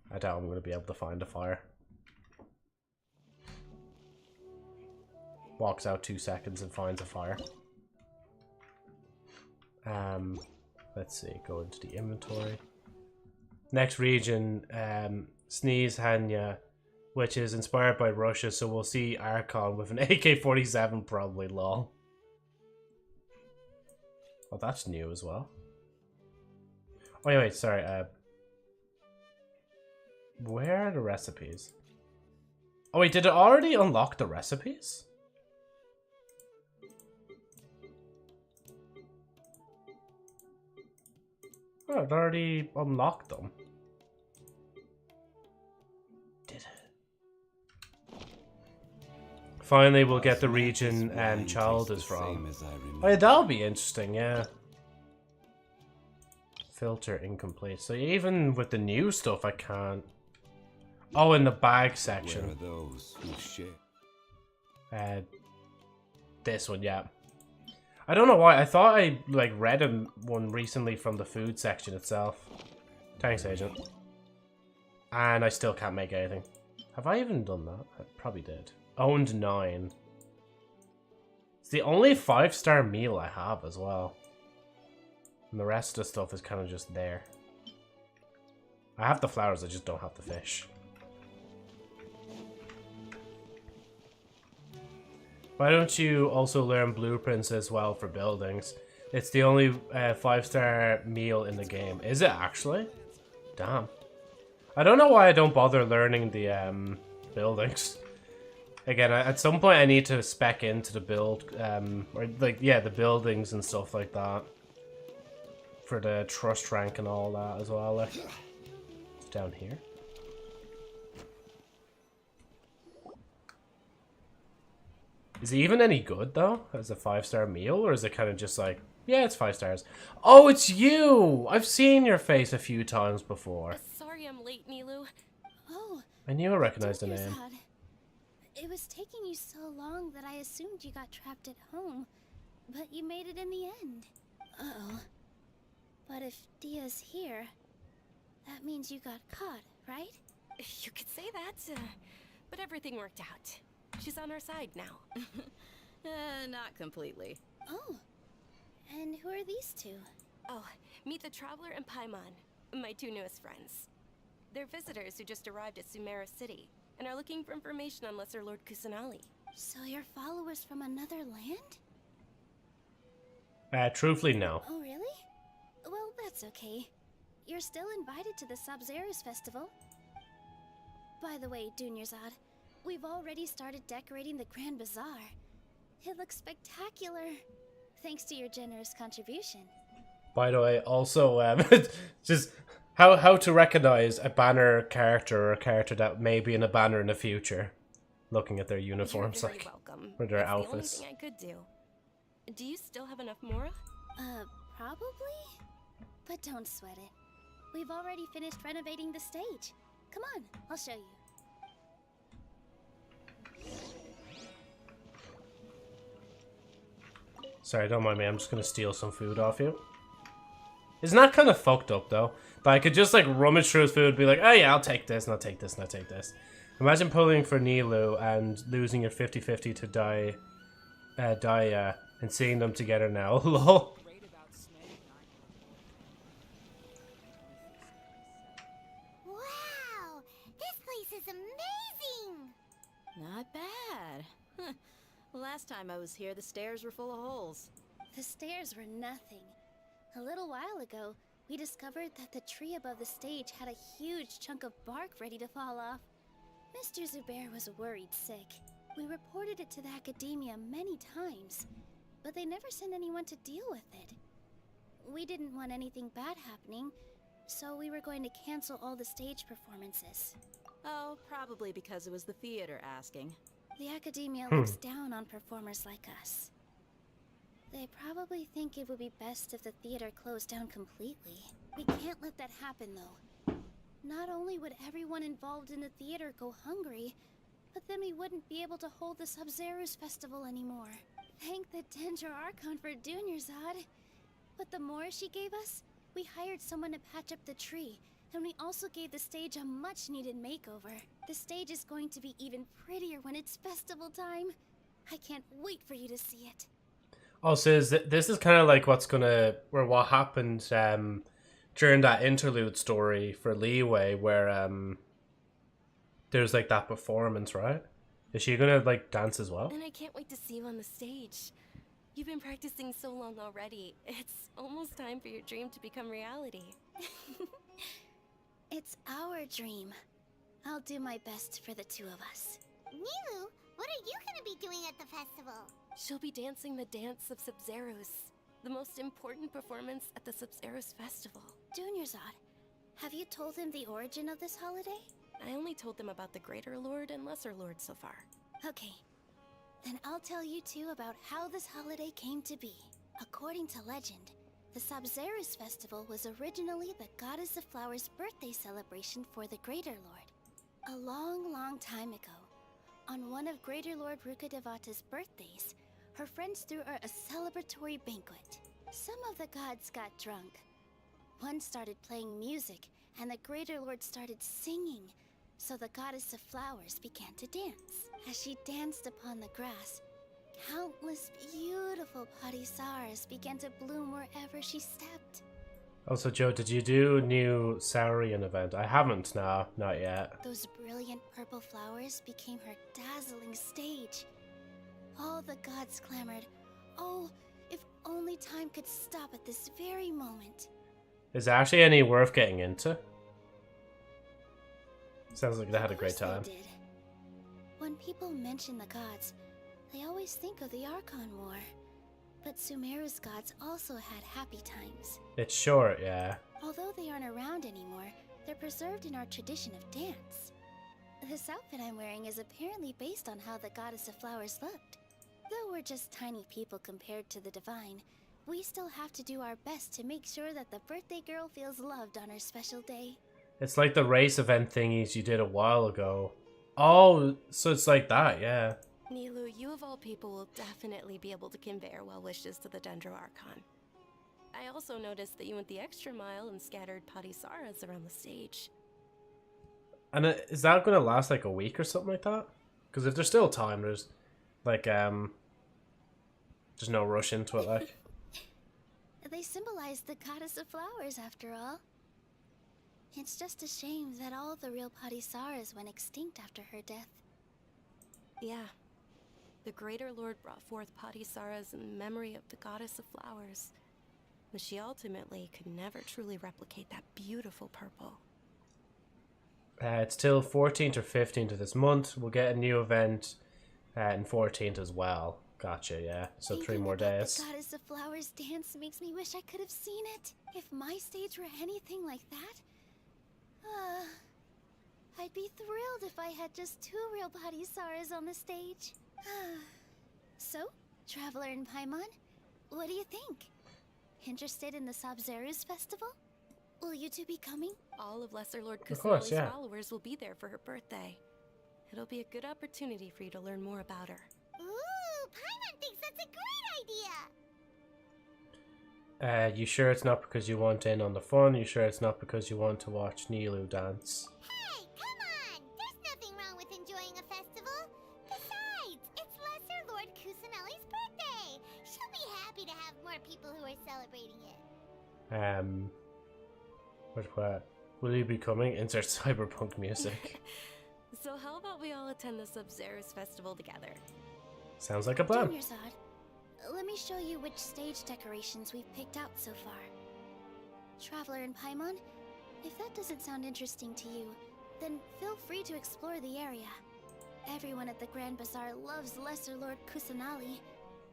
I doubt I'm going to be able to find a fire. Walks out 2 seconds and finds a fire. Let's see, go into the inventory. Next region, Sneeze Hanya, which is inspired by Russia, so we'll see Archon with an AK-47 probably, lol. Oh, that's new as well. Oh, wait, sorry, where are the recipes? Oh wait, did it already unlock the recipes? Oh, it already unlocked them. Did it? Finally, we'll get the region Child is from. Oh yeah, that'll be interesting, yeah. Filter incomplete. So even with the new stuff, I can't. Oh, in the bag section. Where are those who share? This one, yeah. I don't know why. I thought I like read one recently from the food section itself. Thanks, Agent. And I still can't make anything. Have I even done that? I probably did. Owned 9. It's the only 5-star meal I have as well. And the rest of the stuff is kind of just there. I have the flowers, I just don't have the fish. Why don't you also learn blueprints as well for buildings? It's the only 5-star meal in the game. Is it actually? Damn. I don't know why I don't bother learning the buildings. Again, at some point I need to spec into the build, or like, yeah, the buildings and stuff like that. For the trust rank and all that as well. Like, it's down here. Is it even any good though, as a 5-star meal, or is it kind of just like, yeah, it's 5 stars? Oh, it's you! I've seen your face a few times before. Sorry I'm late, Nilu. Oh. I knew I recognized the name. It was taking you so long that I assumed you got trapped at home, but you made it in the end. Uh-oh. But if Dia's here, that means you got caught, right? You could say that, but everything worked out. She's on our side now. Not completely. Oh. And who are these two? Oh, meet the Traveler and Paimon, my 2 newest friends. They're visitors who just arrived at Sumeru City and are looking for information on Lesser Lord Kusanali. So you're followers from another land? Truthfully, no. Oh, really? Well, that's okay. You're still invited to the Sabzerus festival. By the way, Dunyarzad, we've already started decorating the Grand Bazaar. It looks spectacular, thanks to your generous contribution. By the way, also, just How to recognize a banner character or a character that may be in a banner in the future, looking at their uniforms, You're very like, welcome. or their It's outfits. the only thing I could do. Do you still have enough Mora? Probably? But don't sweat it. We've already finished renovating the stage. Come on, I'll show you. Sorry, don't mind me. I'm just gonna steal some food off you. Isn't that kind of fucked up though? That I could just like rummage through his food, and be like, oh yeah, I'll take this, and I'll take this, and I'll take this. Imagine pulling for Nilu and losing your 50-50 to Daya, and seeing them together now. Lol. Wow! This place is amazing! Not bad. Huh. Last time I was here, the stairs were full of holes. The stairs were nothing. A little while ago, we discovered that the tree above the stage had a huge chunk of bark ready to fall off. Mr. Zubair was worried sick. We reported it to the academia many times, but they never sent anyone to deal with it. We didn't want anything bad happening, so we were going to cancel all the stage performances. Oh, probably because it was the theater asking. The academia looks down on performers like us. They probably think it would be best if the theater closed down completely. We can't let that happen, though. Not only would everyone involved in the theater go hungry, but then we wouldn't be able to hold the Sub-Zero's festival anymore. Thank the Dendro Archon for Dunyarzad. But the more she gave us, we hired someone to patch up the tree, and we also gave the stage a much-needed makeover. The stage is going to be even prettier when it's festival time. I can't wait for you to see it. Also, this is kind of like what happened during that interlude story for Leeway, where there's like that performance, right? Is she gonna like dance as well? And I can't wait to see you on the stage. You've been practicing so long already. It's almost time for your dream to become reality. It's our dream. I'll do my best for the two of us. Nilu, what are you gonna be doing at the festival? She'll be dancing the dance of Sub-Zeros, the most important performance at the Sub-Zeros festival. Dunyarzad, have you told him the origin of this holiday? I only told them about the Greater Lord and Lesser Lord so far. Okay. Then I'll tell you two about how this holiday came to be. According to legend, the Sub-Zeros festival was originally the Goddess of Flowers' birthday celebration for the Greater Lord. A long, long time ago, on one of Greater Lord Rukkhadevata's birthdays, her friends threw her a celebratory banquet. Some of the gods got drunk. One started playing music, and the Greater Lord started singing, so the Goddess of Flowers began to dance. As she danced upon the grass, countless beautiful Parisaras began to bloom wherever she stepped. Also, Joe, did you do new Saurian event? I haven't, no, not yet. Those brilliant purple flowers became her dazzling stage. All the gods clamored, oh, if only time could stop at this very moment. Is there actually any worth getting into? Sounds like they had a great time. They did. When people mention the gods, they always think of the Archon War. But Sumeru's gods also had happy times. It's short, yeah. Although they aren't around anymore, they're preserved in our tradition of dance. This outfit I'm wearing is apparently based on how the Goddess of Flowers looked. Though we're just tiny people compared to the Divine, we still have to do our best to make sure that the birthday girl feels loved on her special day. It's like the race event thingies you did a while ago. Oh, so it's like that, yeah. Nilu, you of all people will definitely be able to convey our well wishes to the Dendro Archon. I also noticed that you went the extra mile and scattered Parisaras around the stage. And is that going to last like a week or something like that? Because if there's still time, there's like there's no rush into it, like. They symbolize the Goddess of Flowers, after all. It's just a shame that all the real Parisaras went extinct after her death. Yeah. The Greater Lord brought forth Parisaras in memory of the Goddess of Flowers, but she ultimately could never truly replicate that beautiful purple. It's till 14th or 15th of this month. We'll get a new event in 14th as well. Gotcha, yeah. So Thinking 3 more about days. The Goddess of Flowers dance makes me wish I could have seen it. If my stage were anything like that, I'd be thrilled if I had just 2 real body Saras on the stage. So, Traveler and Paimon, what do you think? Interested in the Sabzeruz festival? Will you two be coming? All of Lesser Lord Of course, Kusanali's yeah. followers will be there for her birthday. It'll be a good opportunity for you to learn more about her. Ooh, Paimon thinks that's a great idea! You sure it's not because you want in on the fun? You sure it's not because you want to watch Nilu dance? Hey, come on! There's nothing wrong with enjoying a festival. Besides, it's Lesser Lord Kusanali's birthday. She'll be happy to have more people who are celebrating it. What? Will you be coming? Insert cyberpunk music. So how about we all attend the Sabzeruz festival together? Sounds like a plan. Junior Zod, let me show you which stage decorations we've picked out so far. Traveler and Paimon, if that doesn't sound interesting to you, then feel free to explore the area. Everyone at the Grand Bazaar loves Lesser Lord Kusanali,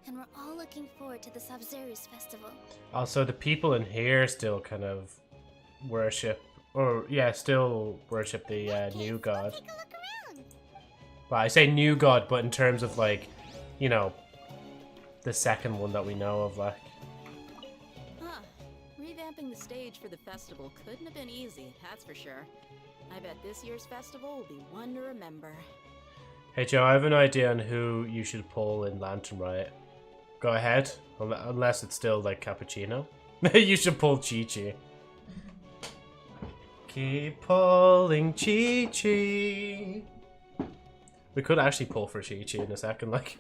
and we're all looking forward to the Sabzeruz festival. Also, the people in here still kind of worship, still worship the new god. Well, I say new god, but in terms of like, you know, the second one that we know of, like. Huh. Revamping the stage for the festival couldn't have been easy, that's for sure. I bet this year's festival will be one to remember. Hey Joe, I have an idea on who you should pull in Lantern Riot. Go ahead, unless it's still like Cappuccino. You should pull Chi-Chi. Keep pulling Chi-Chi. We could actually pull for Chi-Chi in a second, like.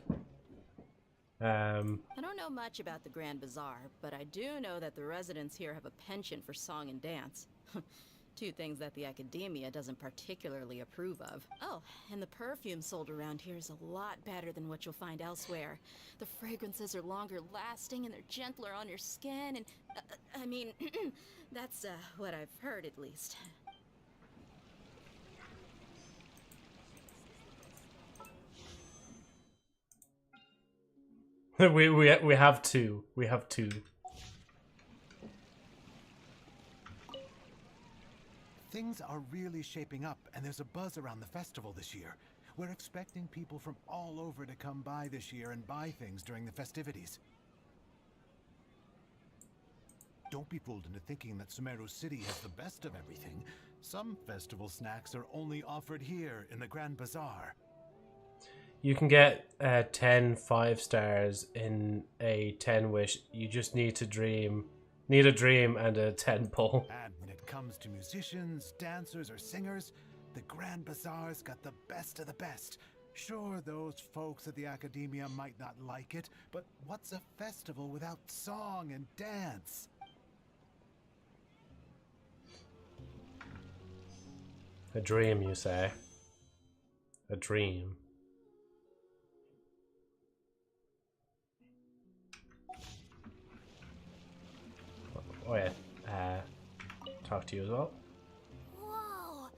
I don't know much about the Grand Bazaar, but I do know that the residents here have a penchant for song and dance. 2 things that the academia doesn't particularly approve of. Oh, and the perfume sold around here is a lot better than what you'll find elsewhere. The fragrances are longer lasting and they're gentler on your skin and... I mean, that's what I've heard at least. we have two. We have 2. Things are really shaping up, and there's a buzz around the festival this year. We're expecting people from all over to come by this year and buy things during the festivities. Don't be fooled into thinking that Sumeru City has the best of everything. Some festival snacks are only offered here in the Grand Bazaar. You can get 10 5-stars in a 10 wish. You just need to dream. Need a dream and a 10 pull. And when it comes to musicians, dancers, or singers, the Grand Bazaar's got the best of the best. Sure, those folks at the academia might not like it, but what's a festival without song and dance? A dream, you say? A dream. Oh yeah, talk to you as well. Whoa!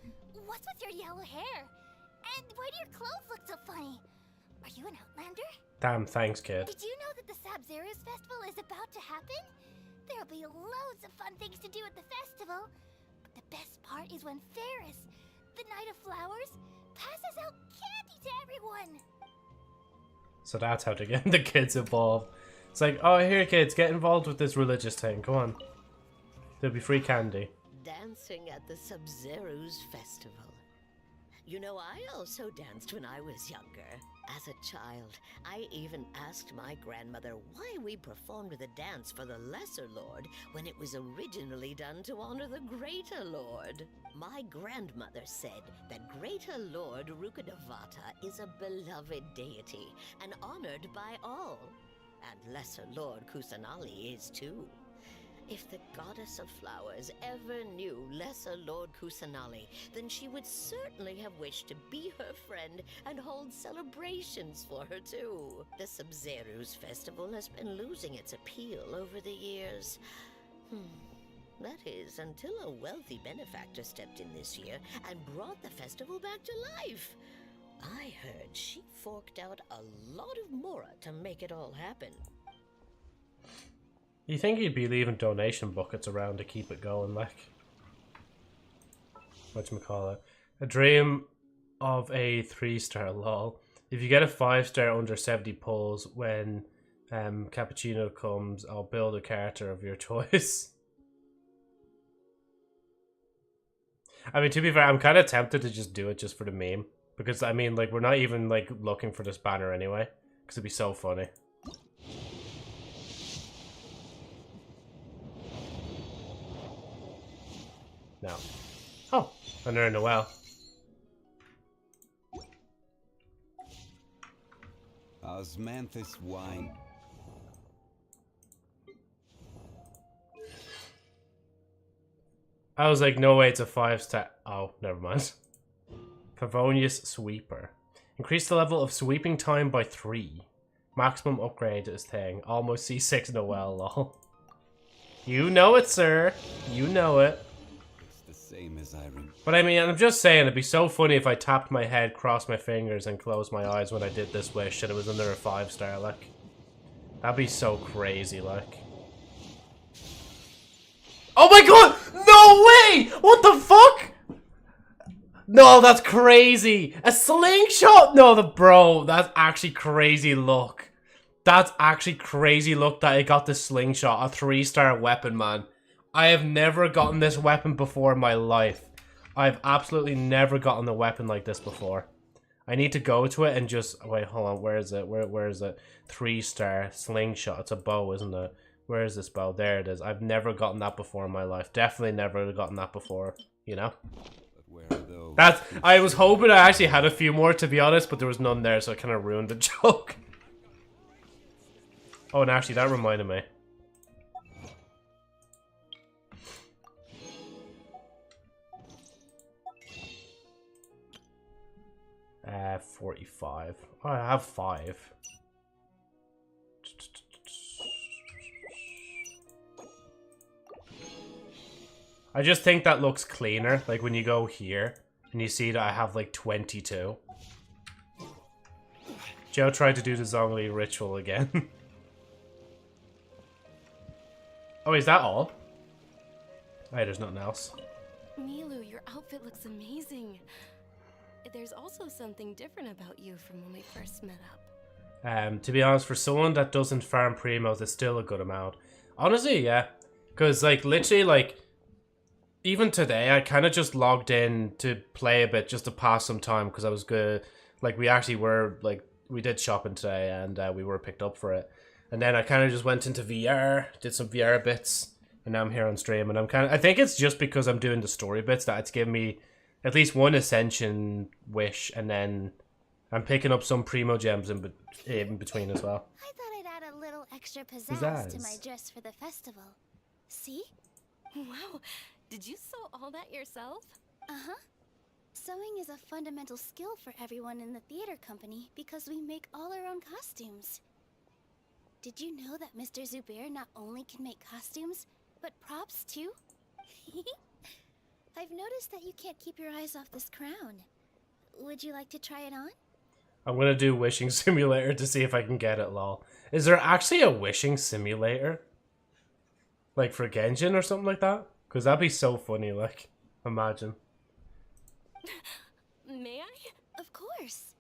What's with your yellow hair? And why do your clothes look so funny? Are you an Outlander? Damn, thanks, kid. Did you know that the Sabzeruz festival is about to happen? There'll be loads of fun things to do at the festival. But the best part is when Ferris, the Knight of Flowers, passes out candy to everyone. So that's how to get the kids involved. It's like, oh, here, kids, get involved with this religious thing. Come on. There'll be free candy. Dancing at the Sabzeruz festival. You know, I also danced when I was younger. As a child, I even asked my grandmother why we performed the dance for the Lesser Lord when it was originally done to honor the Greater Lord. My grandmother said that Greater Lord Rukkhadevata is a beloved deity and honored by all. And Lesser Lord Kusanali is too. If the Goddess of Flowers ever knew Lesser Lord Kusanali, then she would certainly have wished to be her friend and hold celebrations for her too. The Sabzeruz festival has been losing its appeal over the years. That is, until a wealthy benefactor stepped in this year and brought the festival back to life. I heard she forked out a lot of mora to make it all happen. You think he'd be leaving donation buckets around to keep it going, like? whatchamacallit, a dream of a 3-star, lol. If you get a 5-star under 70 pulls when Cappuccino comes, I'll build a character of your choice. I mean, to be fair, I'm kind of tempted to just do it just for the meme. Because, I mean, like, we're not even, like, looking for this banner anyway. Because it'd be so funny. No. Oh, and they're in the well. Osmanthus wine. I was like, no way, it's a 5-star. Oh, never mind. Favonius Sweeper. Increase the level of sweeping time by 3. Maximum upgrade is thing. Almost C6 Noel, lol. You know it, sir. You know it. It's the same as I remember. But I mean, I'm just saying, it'd be so funny if I tapped my head, crossed my fingers, and closed my eyes when I did this wish and it was under a 5-star, like. That'd be so crazy, like. Oh my god! No way! What the fuck? No, that's crazy. A slingshot? No, bro, that's actually crazy luck. That's actually crazy luck that I got the slingshot, a 3-star weapon, man. I have never gotten this weapon before in my life. I've absolutely never gotten a weapon like this before. I need to go to it and just... Wait, hold on. Where is it? Where is it? 3-star slingshot. It's a bow, isn't it? Where is this bow? There it is. I've never gotten that before in my life. Definitely never gotten that before, you know? That's... I was hoping I actually had a few more, to be honest, but there was none there, so it kind of ruined the joke. Oh, and actually, that reminded me. 45. Oh, I have 5. I just think that looks cleaner. Like when you go here and you see that I have like 22. Joe tried to do the Zhongli ritual again. Oh, is that all? Oh, there's nothing else. Milu, your outfit looks amazing. There's also something different about you from when we first met up. To be honest, for someone that doesn't farm primos, it's still a good amount. Honestly, yeah. Because, like, literally, like, even today, I kind of just logged in to play a bit just to pass some time because I was good. Like, we actually were, like, we did shopping today and we were picked up for it. And then I kind of just went into VR, did some VR bits, and now I'm here on stream. And I'm kind of, I think it's just because I'm doing the story bits that it's given me at least one Ascension wish, and then I'm picking up some Primo gems in between as well. I thought I'd add a little extra pizzazz to my dress for the festival. See? Wow, did you sew all that yourself? Uh-huh. Sewing is a fundamental skill for everyone in the theater company because we make all our own costumes. Did you know that Mr. Zubair not only can make costumes, but props too? I've noticed that you can't keep your eyes off this crown. Would you like to try it on? I'm gonna do Wishing Simulator to see if I can get it, lol. Is there actually a Wishing Simulator? Like for Genshin or something like that? Because that'd be so funny, like, imagine. May I? Of course.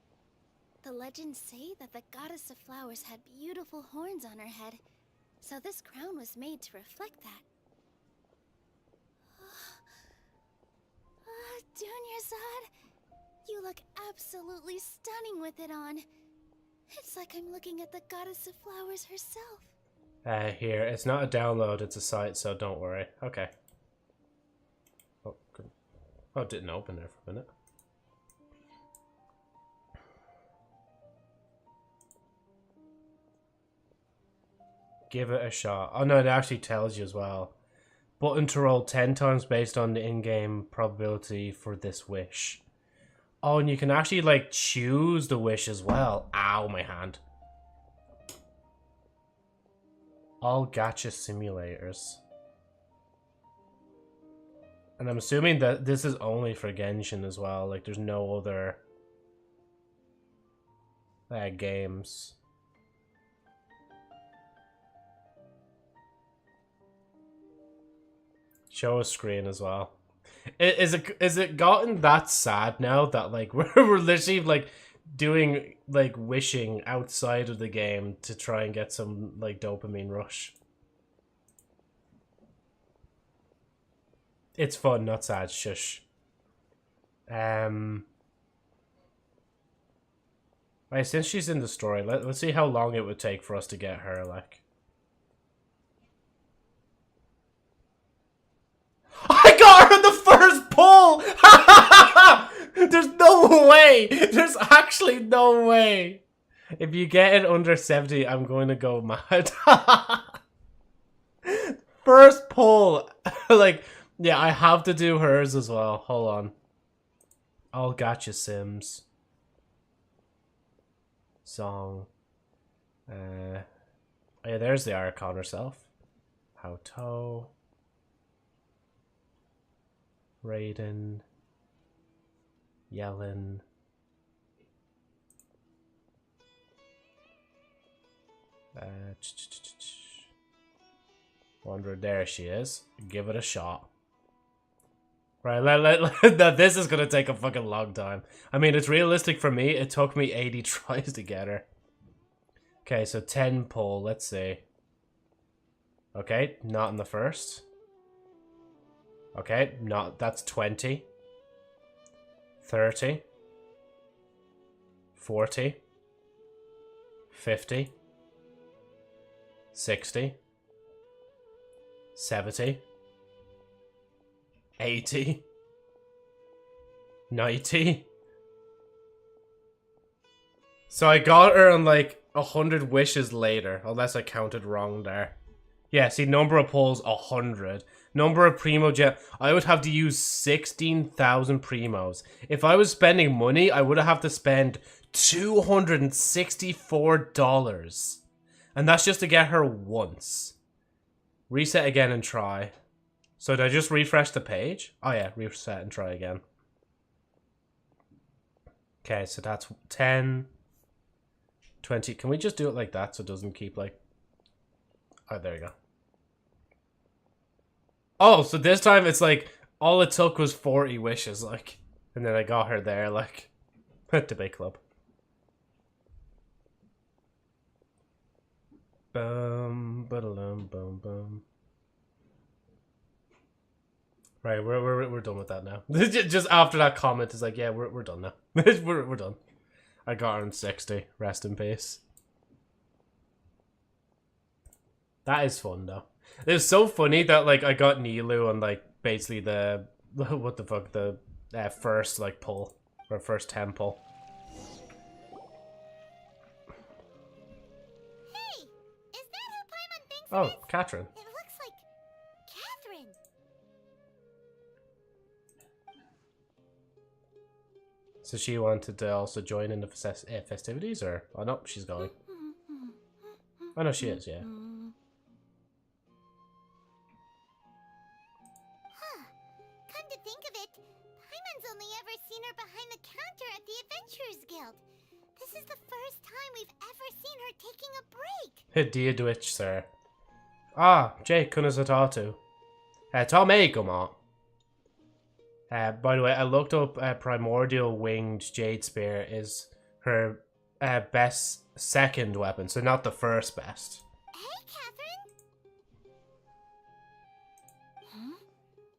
The legends say that the goddess of flowers had beautiful horns on her head, so this crown was made to reflect that. Dunyarzad, you look absolutely stunning with it on. It's like I'm looking at the goddess of flowers herself. Here, it's not a download, it's a site, so don't worry. Okay. Oh, good. Oh, it didn't open there for a minute. Give it a shot. Oh no, it actually tells you as well. Button to roll 10 times based on the in-game probability for this wish. Oh, and you can actually, like, choose the wish as well. Ow, my hand. All gacha simulators. And I'm assuming that this is only for Genshin as well. Like, there's no other games. Show a screen as well. Is it gotten that sad now that like we're literally like doing like wishing outside of the game to try and get some like dopamine rush? It's fun, not sad. Shush. Right, since she's in the story, let's see how long it would take for us to get her, like. I got her in the first pull! There's no way! There's actually no way! If you get it under 70, I'm going to go mad. First pull! Like, yeah, I have to do hers as well. Hold on. I'll gotcha, Sims. Song. Oh yeah, there's the Archon herself. Hauto. Raiden. Yellen. Wonder, there she is. Give it a shot. Right, now this is gonna take a fucking long time. I mean, it's realistic for me. It took me 80 tries to get her. Okay, so 10 pull. Let's see. Okay, not in the first. Okay, not. That's 20. 30. 40. 50. 60. 70. 80. 90. So I got her on like 100 wishes later, unless I counted wrong there. Yeah, see, number of pulls 100. Number of Primogen. I would have to use 16,000 Primos. If I was spending money, I would have to spend $264. And that's just to get her once. Reset again and try. So did I just refresh the page? Oh yeah, reset and try again. Okay, so that's 10, 20. Can we just do it like that so it doesn't keep like... Oh, there you go. Oh, so this time it's like, all it took was 40 wishes, like. And then I got her there, like. Debate club. Boom, ba-da-lum, boom, boom. Right, we're done with that now. Just after that comment, it's like, yeah, we're done now. we're done. I got her in 60. Rest in peace. That is fun though. It was so funny that like I got Nilu on like basically the what the fuck, the first like pull or first 10 pull. Hey, is that who Paimon thinks Oh, it is? Catherine. It looks like Catherine. So she wanted to also join in the festivities, or oh no, she's going. Oh no, she is, yeah. Come to think of it, Paimon's only ever seen her behind the counter at the Adventurers Guild. This is the first time we've ever seen her taking a break. Dia Dwitch, sir. Ah, Jake, kunasatatu. Tomei guma. By the way, I looked up Primordial Winged Jade Spear is her best second weapon, so not the first best. Hey, Catherine. Huh?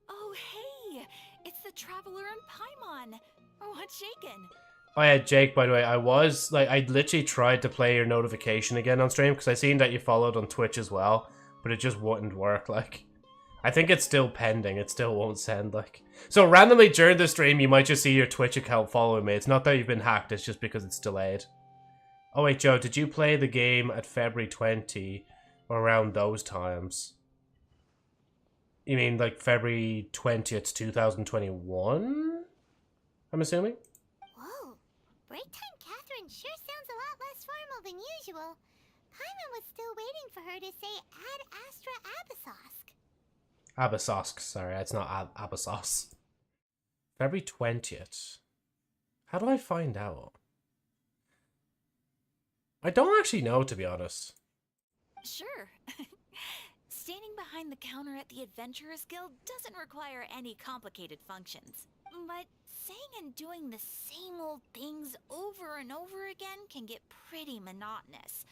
Oh, hey! It's the Traveler and Paimon! What's shaken? Oh yeah, Jake, by the way, I literally tried to play your notification again on stream, because I seen that you followed on Twitch as well, but it just wouldn't work, like. I think it's still pending, it still won't send, like. So randomly during the stream, you might just see your Twitch account following me. It's not that you've been hacked, it's just because it's delayed. Oh wait, Joe, did you play the game at February 20 or around those times? You mean like February 20th, 2021? I'm assuming? Whoa, break time Catherine sure sounds a lot less formal than usual. Paimon was still waiting for her to say Ad Astra Abyssosk. Abyssosk, sorry, it's not Abyssos. February 20th. How do I find out? I don't actually know, to be honest. Sure. Standing behind the counter at the Adventurers Guild doesn't require any complicated functions. But saying and doing the same old things over and over again can get pretty monotonous.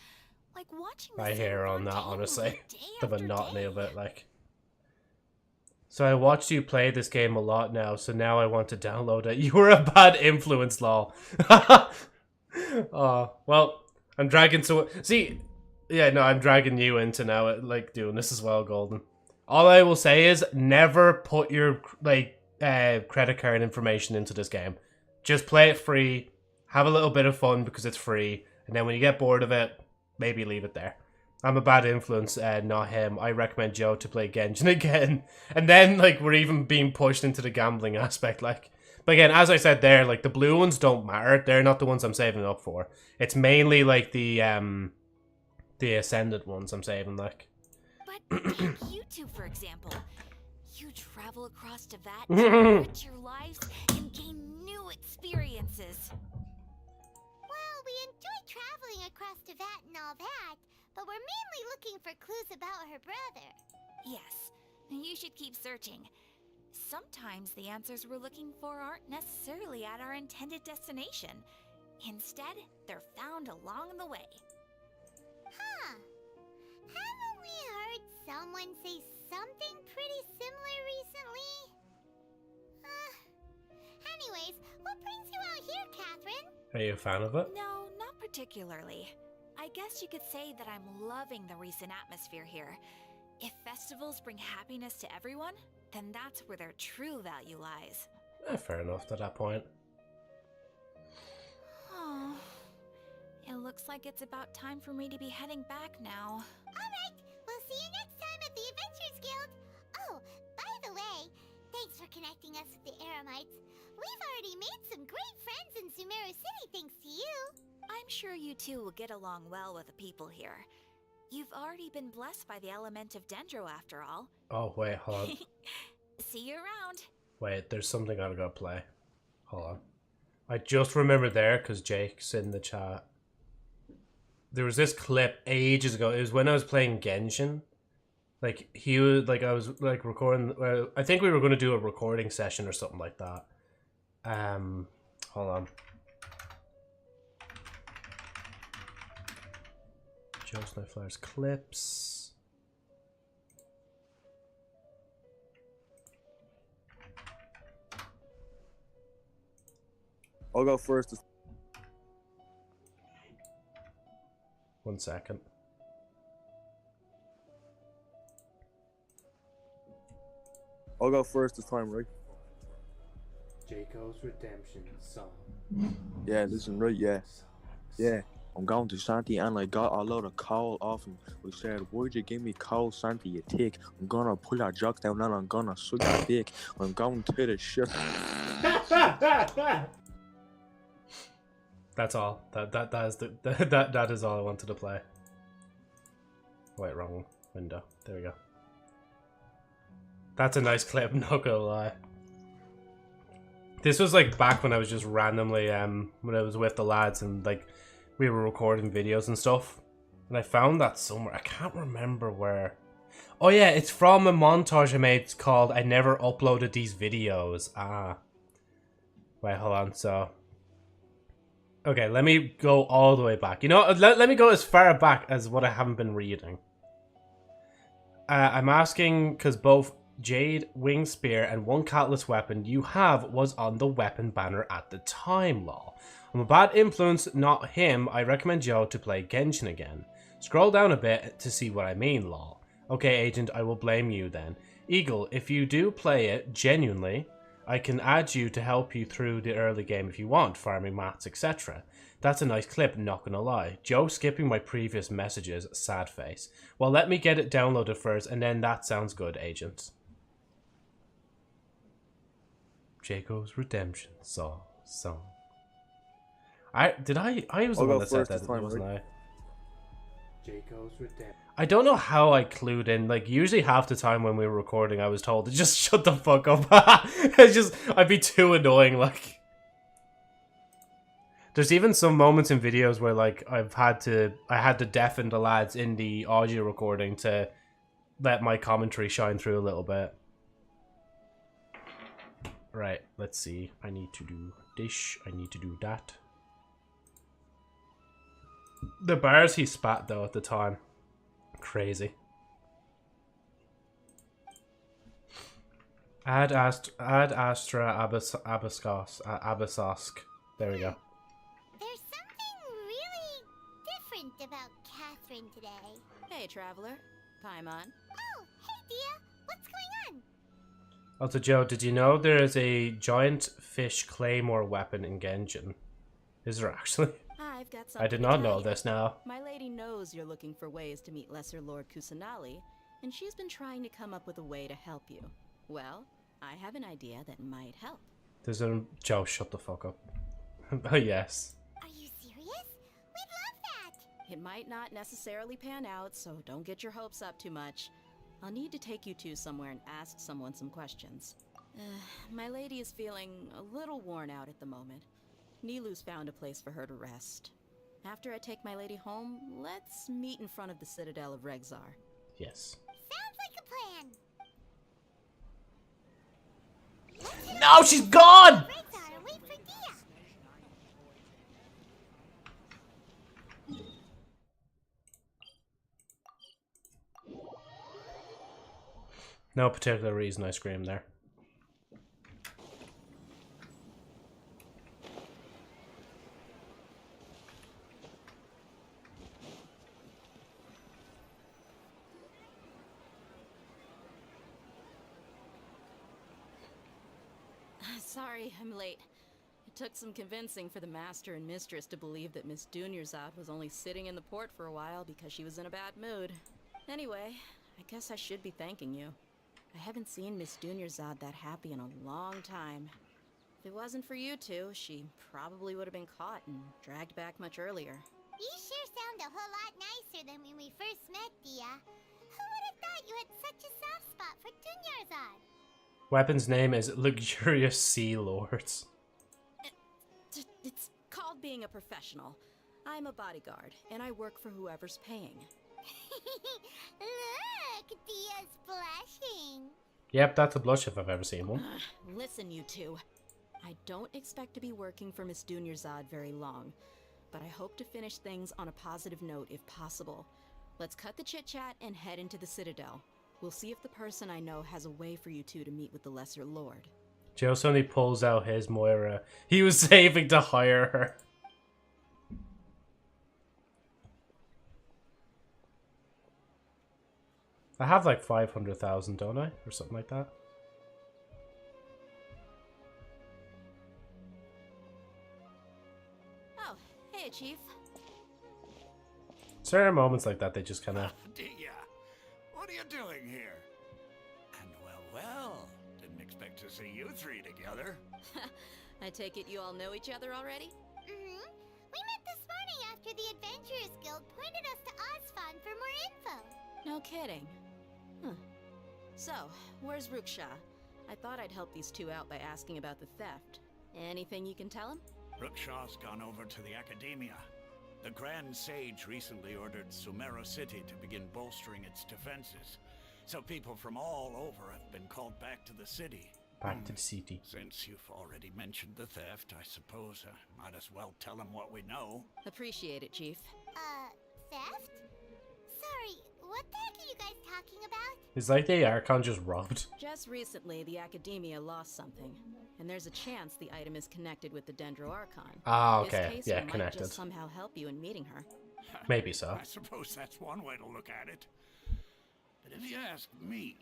Like watching the I same hear on that, routine honestly. day The after monotony day. of it, like. So I watched you play this game a lot now, so now I want to download it. You were a bad influence, lol. Oh, well, I'm dragging so see, yeah, no, I'm dragging you into now, like doing this as well, Golden. All I will say is never put your like credit card information into this game. Just play it free, have a little bit of fun because it's free, and then when you get bored of it, maybe leave it there. I'm a bad influence, not him. I recommend Joe to play Genshin again. And then, like, we're even being pushed into the gambling aspect, like. But again, as I said there, like, the blue ones don't matter. They're not the ones I'm saving up for. It's mainly, like, the Ascendant ones I'm saving, like. But take you two, for example. You travel across Teyvat to enrich your lives and gain new experiences. Well, we enjoy traveling across Teyvat and all that, but we're mainly looking for clues about her brother. Yes, you should keep searching. Sometimes the answers we're looking for aren't necessarily at our intended destination. Instead, they're found along the way. Huh. Haven't we heard someone say something pretty similar recently? Anyways, what brings you out here, Catherine? Are you a fan of it? No, not particularly. I guess you could say that I'm loving the recent atmosphere here. If festivals bring happiness to everyone, then that's where their true value lies. Fair enough to that point. Oh, it looks like it's about time for me to be heading back now. Alright, we'll see you next time at the Adventurers Guild. Oh, by the way, thanks for connecting us with the Eremites. We've already made some great friends in Sumeru City thanks to you. I'm sure you two will get along well with the people here. You've already been blessed by the element of Dendro after all. Oh, wait, hold on. See you around. Wait, there's something I gotta play. Hold on. I just remembered there, because Jake's in the chat. There was this clip ages ago. It was when I was playing Genshin. Like, he was, like, I was, like, recording. I think we were going to do a recording session or something like that. Hold on. Joe Snowflower's clips. I'll go first. 1 second. I'll go first this time, right? Jacob's Redemption song. Yeah, listen, right, yeah. Yeah, I'm going to Santi and I got a load of coal off him. We said, why'd you give me coal, Santi, you tick? I'm gonna pull your jocks down and I'm gonna suck your dick. I'm going to the ship. That's all. That is all I wanted to play. Wait, wrong window. There we go. That's a nice clip, not gonna lie. This was like back when I was just randomly when I was with the lads and like we were recording videos and stuff. And I found that somewhere. I can't remember where. Oh yeah, it's from a montage I made called I Never Uploaded These Videos. Ah. Wait, hold on. So okay, let me go all the way back. You know, let me go as far back as what I haven't been reading. I'm asking because both Jade, Wing Spear, and one catalyst weapon you have was on the weapon banner at the time, lol. I'm a bad influence, not him. I recommend Joe to play Genshin again. Scroll down a bit to see what I mean, lol. Okay, Agent, I will blame you then. Eagle, if you do play it genuinely, I can add you to help you through the early game if you want, farming mats, etc. That's a nice clip, not gonna lie. Joe skipping my previous messages, sad face. Well, let me get it downloaded first, and then that sounds good, Agent. Jacob's Redemption song. I was the one that said that, wasn't I? Jacob's Redemption. I don't know how I clued in. Like, usually half the time when we were recording, I was told to just shut the fuck up. It's just, I'd be too annoying, like. There's even some moments in videos where, like, I had to deafen the lads in the audio recording to let my commentary shine through a little bit. Right, let's see. I need to do this. I need to do that. The bars he spat though at the time, crazy. Ad Astra Abasosk. There we go. There's something really different about Catherine today. Hey, traveler. Paimon. Oh, hey, Dia. What's going on? Also, Joe, did you know there is a giant fish claymore weapon in Genshin? Is there actually? I've got I did something not to tell know you. this now. My lady knows you're looking for ways to meet Lesser Lord Kusanali, and she's been trying to come up with a way to help you. Well, I have an idea that might help. There's a Joe. Shut the fuck up. Oh yes. Are you serious? We'd love that. It might not necessarily pan out, so don't get your hopes up too much. I'll need to take you two somewhere and ask someone some questions. My lady is feeling a little worn out at the moment. Nilu's found a place for her to rest. After I take my lady home, let's meet in front of the Citadel of Regzar. Yes. Sounds like a plan. No, she's gone! Regzar, wait for Dia. No particular reason I screamed there. Sorry, I'm late. It took some convincing for the master and mistress to believe that Miss Dunyarzad was only sitting in the port for a while because she was in a bad mood. Anyway, I guess I should be thanking you. I haven't seen Miss Dunyarzad that happy in a long time. If it wasn't for you two, she probably would have been caught and dragged back much earlier. You sure sound a whole lot nicer than when we first met, Dia. Who would have thought you had such a soft spot for Dunyarzad? Weapon's name is Luxurious Sea Lords. It's called being a professional. I'm a bodyguard, and I work for whoever's paying. Look, Dia's blushing. Yep, that's a blush if I've ever seen one. Listen, you two. I don't expect to be working for Miss Dunyarzad very long, but I hope to finish things on a positive note if possible. Let's cut the chit-chat and head into the Citadel. We'll see if the person I know has a way for you two to meet with the Lesser Lord. Joe suddenly pulls out his Moira. He was saving to hire her. I have like 500,000, don't I? Or something like that. Oh, hey, Chief. Certain moments like that, they just kind of... Dia, what are you doing here? And well, didn't expect to see you three together. I take it you all know each other already? Mm-hmm. We met this morning after the Adventurers Guild pointed us to Osfon for more info. No kidding. Huh. So, where's Ruksha? I thought I'd help these two out by asking about the theft. Anything you can tell him? Ruksha's gone over to the Academia. The Grand Sage recently ordered Sumeru City to begin bolstering its defenses. So people from all over have been called back to the city. Back to the city. Since you've already mentioned the theft, I suppose I might as well tell them what we know. Appreciate it, Chief. Theft? Sorry, what the heck are you guys talking about? It's like the Archon just robbed. Just recently, the Academia lost something, and there's a chance the item is connected with the Dendro Archon. Ah, okay. This case Yeah, might connected. just somehow help you in meeting her. Maybe so. I suppose that's one way to look at it. But if you ask me,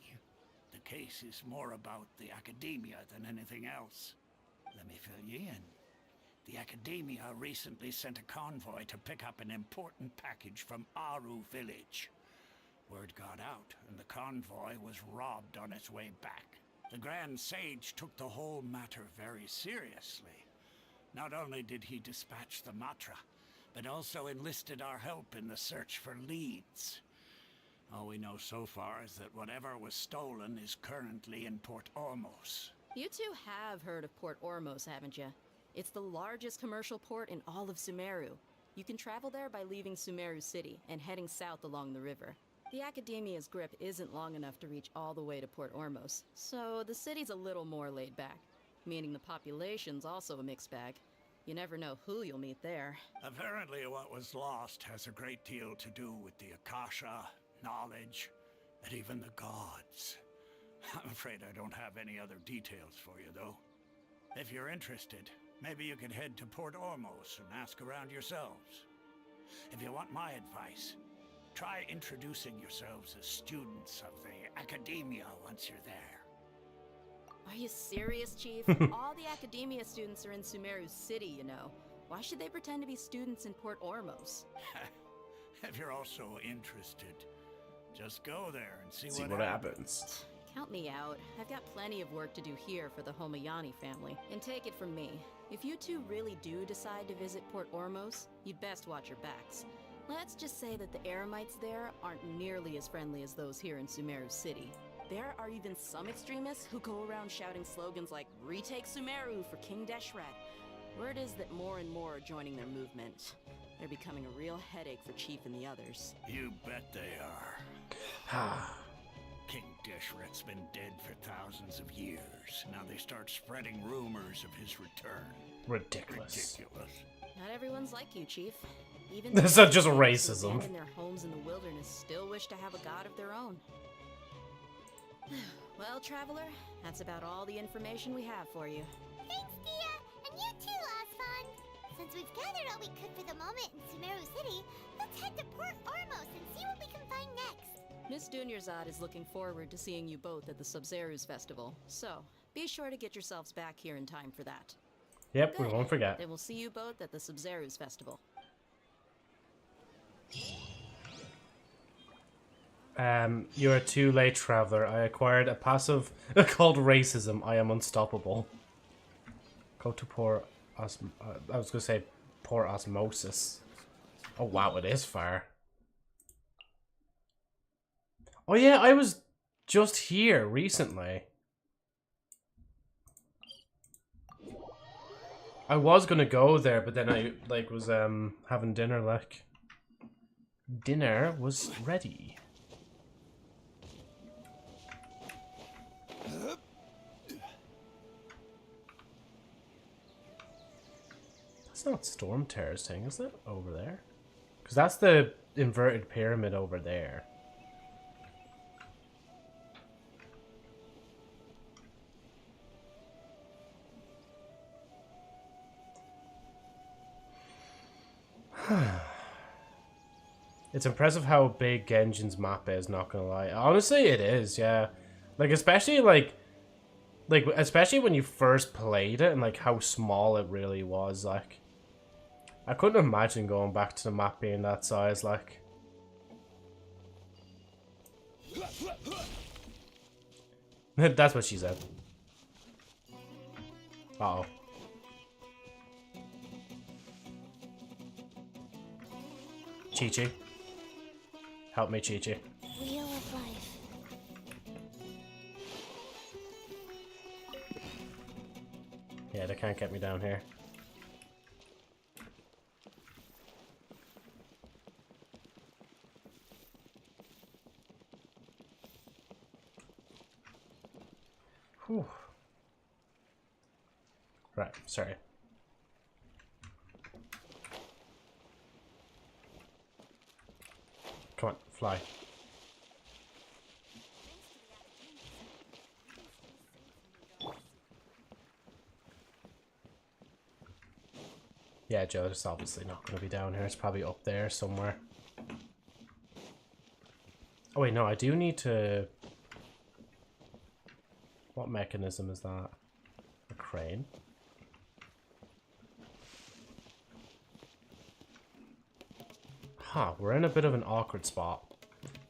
the case is more about the Academia than anything else. Let me fill you in. The Academia recently sent a convoy to pick up an important package from Aru village. Word got out, and the convoy was robbed on its way back. The Grand Sage took the whole matter very seriously. Not only did he dispatch the Matra, but also enlisted our help in the search for leads. All we know so far is that whatever was stolen is currently in Port Ormos. You two have heard of Port Ormos, haven't you? It's the largest commercial port in all of Sumeru. You can travel there by leaving Sumeru City and heading south along the river. The Academia's grip isn't long enough to reach all the way to Port Ormos, so the city's a little more laid back, meaning the population's also a mixed bag. You never know who you'll meet there. Apparently what was lost has a great deal to do with the Akasha, knowledge, and even the gods. I'm afraid I don't have any other details for you, though. If you're interested, maybe you could head to Port Ormos and ask around yourselves. If you want my advice, try introducing yourselves as students of the Academia once you're there. Are you serious, Chief? All the Academia students are in Sumeru City, you know. Why should they pretend to be students in Port Ormos? If you're also interested, just go there and see See what what happens. happens. Count me out. I've got plenty of work to do here for the Homayani family. And take it from me, if you two really do decide to visit Port Ormos, you'd best watch your backs. Let's just say that the Eremites there aren't nearly as friendly as those here in Sumeru City. There are even some extremists who go around shouting slogans like, "Retake Sumeru for King Deshret." Word is that more and more are joining their movement. They're becoming a real headache for Chief and the others. You bet they are. King Deshret's been dead for thousands of years. Now they start spreading rumors of his return. Ridiculous. Not everyone's like you, Chief. Even That's the not just Eremites who racism. abandoned their homes in the wilderness still wish to have a god of their own. Well, Traveler, that's about all the information we have for you. Thanks, Dia! And you too, Osfond! Since we've gathered all we could for the moment in Sumeru City, let's head to Port Ormos and see what we can find next! Miss Dunyarzad is looking forward to seeing you both at the Sub-Zerus Festival, so be sure to get yourselves back here in time for that. Yep, Good. we won't forget. Then we'll see you both at the Sub-Zerus Festival. You're too late, Traveler. I acquired a passive called Racism. I am unstoppable. Go to Port I was gonna say Port Osmosis. Oh wow, it is far. Oh yeah, I was just here recently. I was gonna go there, but then I was having dinner. Dinner was ready. That's not Storm Terror's thing, is it? Over there? Because that's the inverted pyramid over there. It's impressive how big Genshin's map is, not gonna lie. Honestly, it is, yeah. Especially especially when you first played it and how small it really was, I couldn't imagine going back to the map being that size, That's what she said. Uh-oh. Chi-Chi. Help me, Chi-Chi. Wheel of Life. Yeah, they can't get me down here. Whew. Right, sorry. Come on, fly. Yeah, Joe, it's obviously not going to be down here. It's probably up there somewhere. Oh wait, no, I do need to... What mechanism is that? A crane? Huh, we're in a bit of an awkward spot.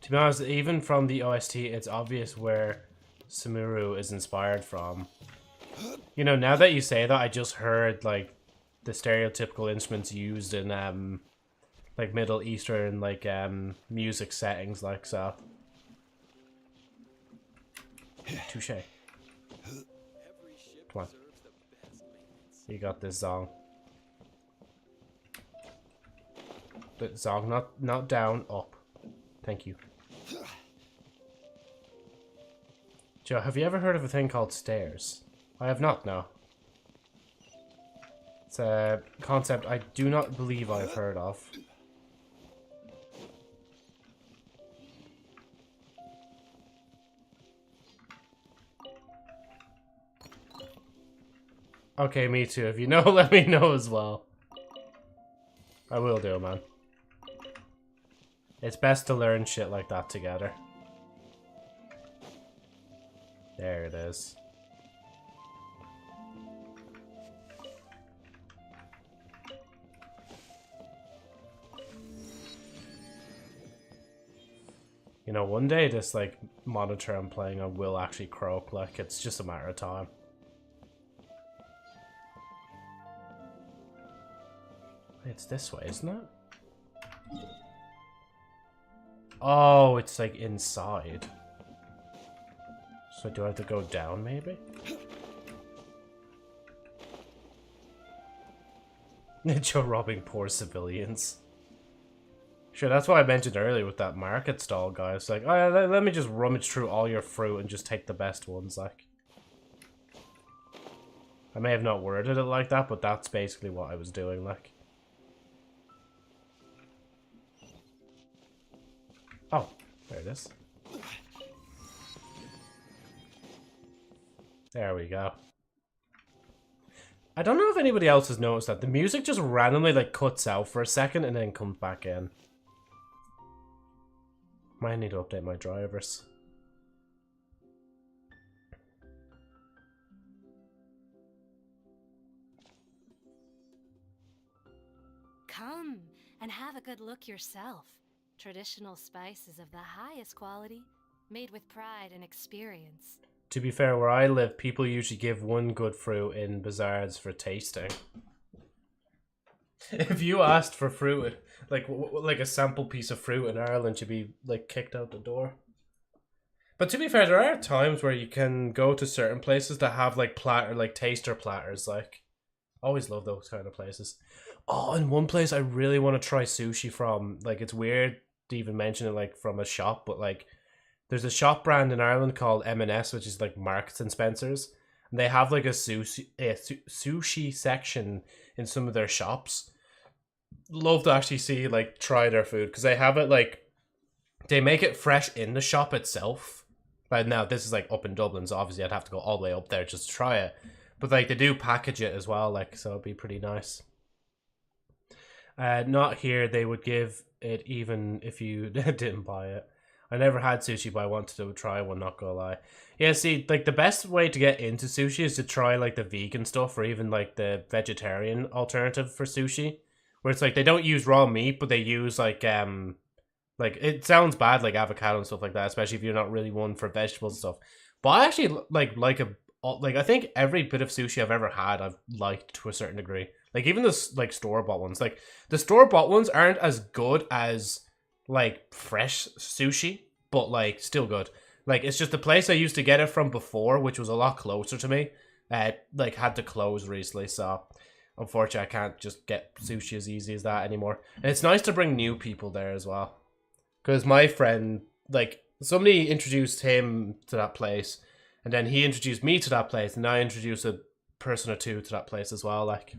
To be honest, even from the OST, it's obvious where Sumeru is inspired from. You know, now that you say that, I just heard, the stereotypical instruments used in, Middle Eastern, music settings, so. Touche. Come on. You got this, Zong. But Zong, not down, up. Thank you. Joe, have you ever heard of a thing called stairs? I have not, no. It's a concept I do not believe I've heard of. Okay, me too. If you know, let me know as well. I will do, man. It's best to learn shit like that together. There it is. You know, one day this, like, monitor I'm playing on will actually croak, like, it's just a matter of time. It's this way, isn't it? Oh, it's, like, inside. So do I have to go down, maybe? Ninja robbing poor civilians. Sure, that's what I mentioned earlier with that market stall guy. It's like, oh yeah, let me just rummage through all your fruit and just take the best ones, like. I may have not worded it like that, but that's basically what I was doing, like. Oh, there it is. There we go. I don't know if anybody else has noticed that. The music just randomly, like, cuts out for a second and then comes back in. Might need to update my drivers. Come and have a good look yourself. Traditional spices of the highest quality, made with pride and experience. To be fair, where I live, people usually give one good fruit in bazaars for tasting. If you asked for fruit, like a sample piece of fruit in Ireland, you'd be like kicked out the door. But to be fair, there are times where you can go to certain places that have like taster platters. Like, always love those kind of places. Oh, and one place I really want to try sushi from. Like, it's weird to even mention it like from a shop, but like, there's a shop brand in Ireland called M&S, which is like Marks and Spencer's, and they have like a sushi section in some of their shops. Love to actually see, like, try their food, because they have it, like, they make it fresh in the shop itself. But now, this is, like, up in Dublin, so obviously I'd have to go all the way up there just to try it. But, like, they do package it as well, like, so it'd be pretty nice. Not here, they would give it even if you didn't buy it. I never had sushi, but I wanted to try one, not gonna lie. Yeah, see, like, the best way to get into sushi is to try, like, the vegan stuff, or even, like, the vegetarian alternative for sushi. Where it's like they don't use raw meat, but they use like it sounds bad, like avocado and stuff like that, especially if you're not really one for vegetables and stuff. But I actually like I think every bit of sushi I've ever had I've liked to a certain degree. Like even the like store-bought ones. Like the store-bought ones aren't as good as like fresh sushi, but like still good. Like it's just the place I used to get it from before, which was a lot closer to me, like had to close recently, so unfortunately, I can't just get sushi as easy as that anymore. And it's nice to bring new people there as well. Because my friend, like, somebody introduced him to that place, and then he introduced me to that place, and I introduced a person or two to that place as well. Like,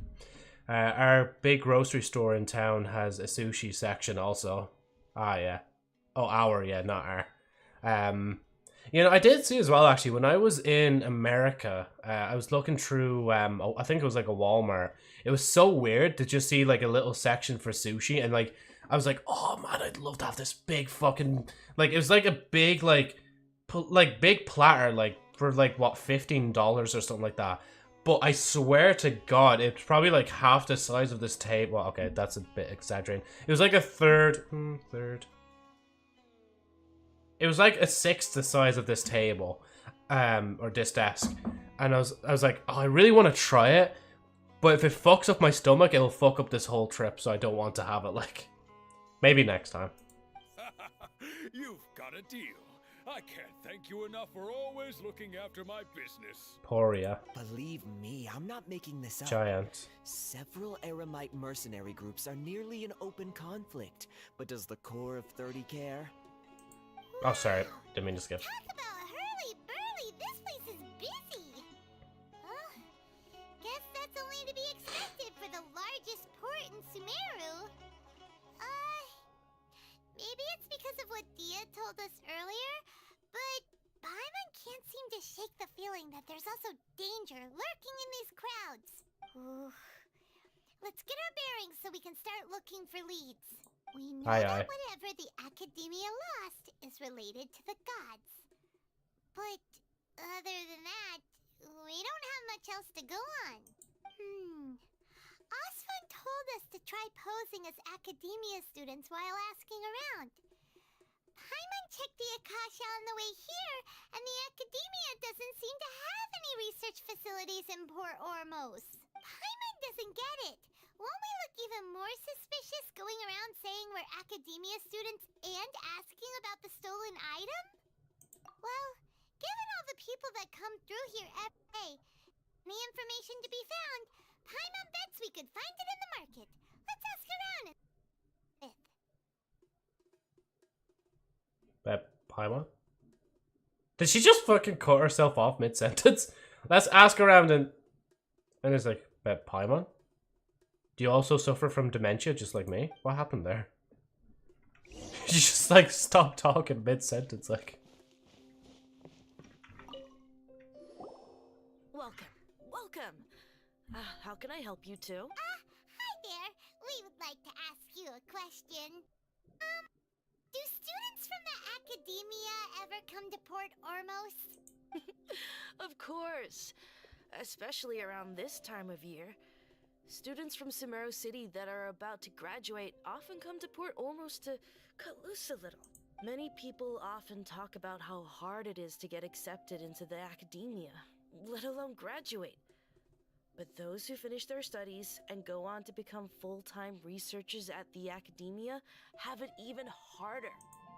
our big grocery store in town has a sushi section also. Ah, yeah. Oh, our, yeah, not our. You know, I did see as well, actually, when I was in America, I was looking through, I think it was like a Walmart. It was so weird to just see like a little section for sushi, and like, I was like, oh man, I'd love to have this big fucking, like, it was like a big, big platter, like, for like, what, $15 or something like that. But I swear to God, it's probably like half the size of this table. Well, okay, that's a bit exaggerating. It was like a third. It was like a sixth the size of this table, or this desk, and I was like, oh, I really want to try it, but if it fucks up my stomach, it'll fuck up this whole trip, so I don't want to have it. Like, maybe next time. You've got a deal. I can't thank you enough for always looking after my business. Poria. Believe me, I'm not making this up. Giant. Several Eremite mercenary groups are nearly in open conflict, but does the core of 30 care? Oh, sorry. Didn't mean to skip. Talk about hurly-burly to be expected for the largest port in Sumeru. Maybe it's because of what Dia told us earlier, but Paimon can't seem to shake the feeling that there's also danger lurking in these crowds. Ooh. Let's get our bearings so we can start looking for leads. We know that whatever the Academia lost is related to the gods. But other than that, we don't have much else to go on. Osfun told us to try posing as Academia students while asking around. Paimon checked the Akasha on the way here, and the Academia doesn't seem to have any research facilities in Port Ormos. Paimon doesn't get it. Won't we look even more suspicious going around saying we're Academia students and asking about the stolen item? Well, given all the people that come through here every day, any information to be found, Paimon bets we could find it in the market. Let's ask around. Bet Paimon? Did she just fucking cut herself off mid-sentence? Let's ask around and it's like, bet Paimon? Do you also suffer from dementia just like me? What happened there? She just like stopped talking mid-sentence like. Welcome. How can I help you two? Hi there. We would like to ask you a question. Do students from the Academia ever come to Port Ormos? Of course. Especially around this time of year. Students from Sumeru City that are about to graduate often come to Port Ormos to cut loose a little. Many people often talk about how hard it is to get accepted into the Academia, let alone graduate. But those who finish their studies and go on to become full-time researchers at the Academia have it even harder.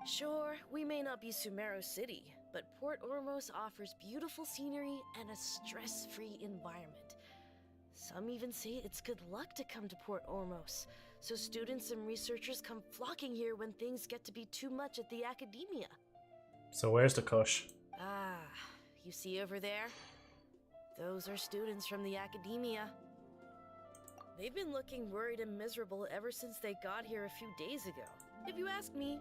Sure, we may not be Sumeru City, but Port Ormos offers beautiful scenery and a stress-free environment. Some even say it's good luck to come to Port Ormos, so students and researchers come flocking here when things get to be too much at the Academia. So where's the Kush? You see over there? Those are students from the Academia. They've been looking worried and miserable ever since they got here a few days ago. If you ask me,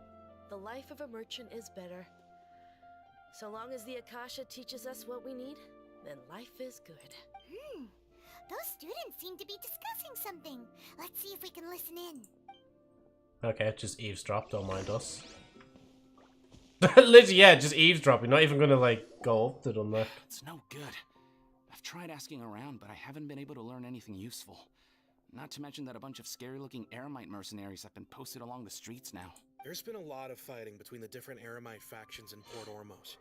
the life of a merchant is better. So long as the Akasha teaches us what we need, then life is good. Those students seem to be discussing something. Let's see if we can listen in. Okay, just eavesdrop, don't mind us. Literally, yeah, just eavesdrop. You're not even gonna like go up to them there. It's no good. I've tried asking around, but I haven't been able to learn anything useful. Not to mention that a bunch of scary-looking Eremite mercenaries have been posted along the streets now. There's been a lot of fighting between the different Eremite factions in Port Ormos.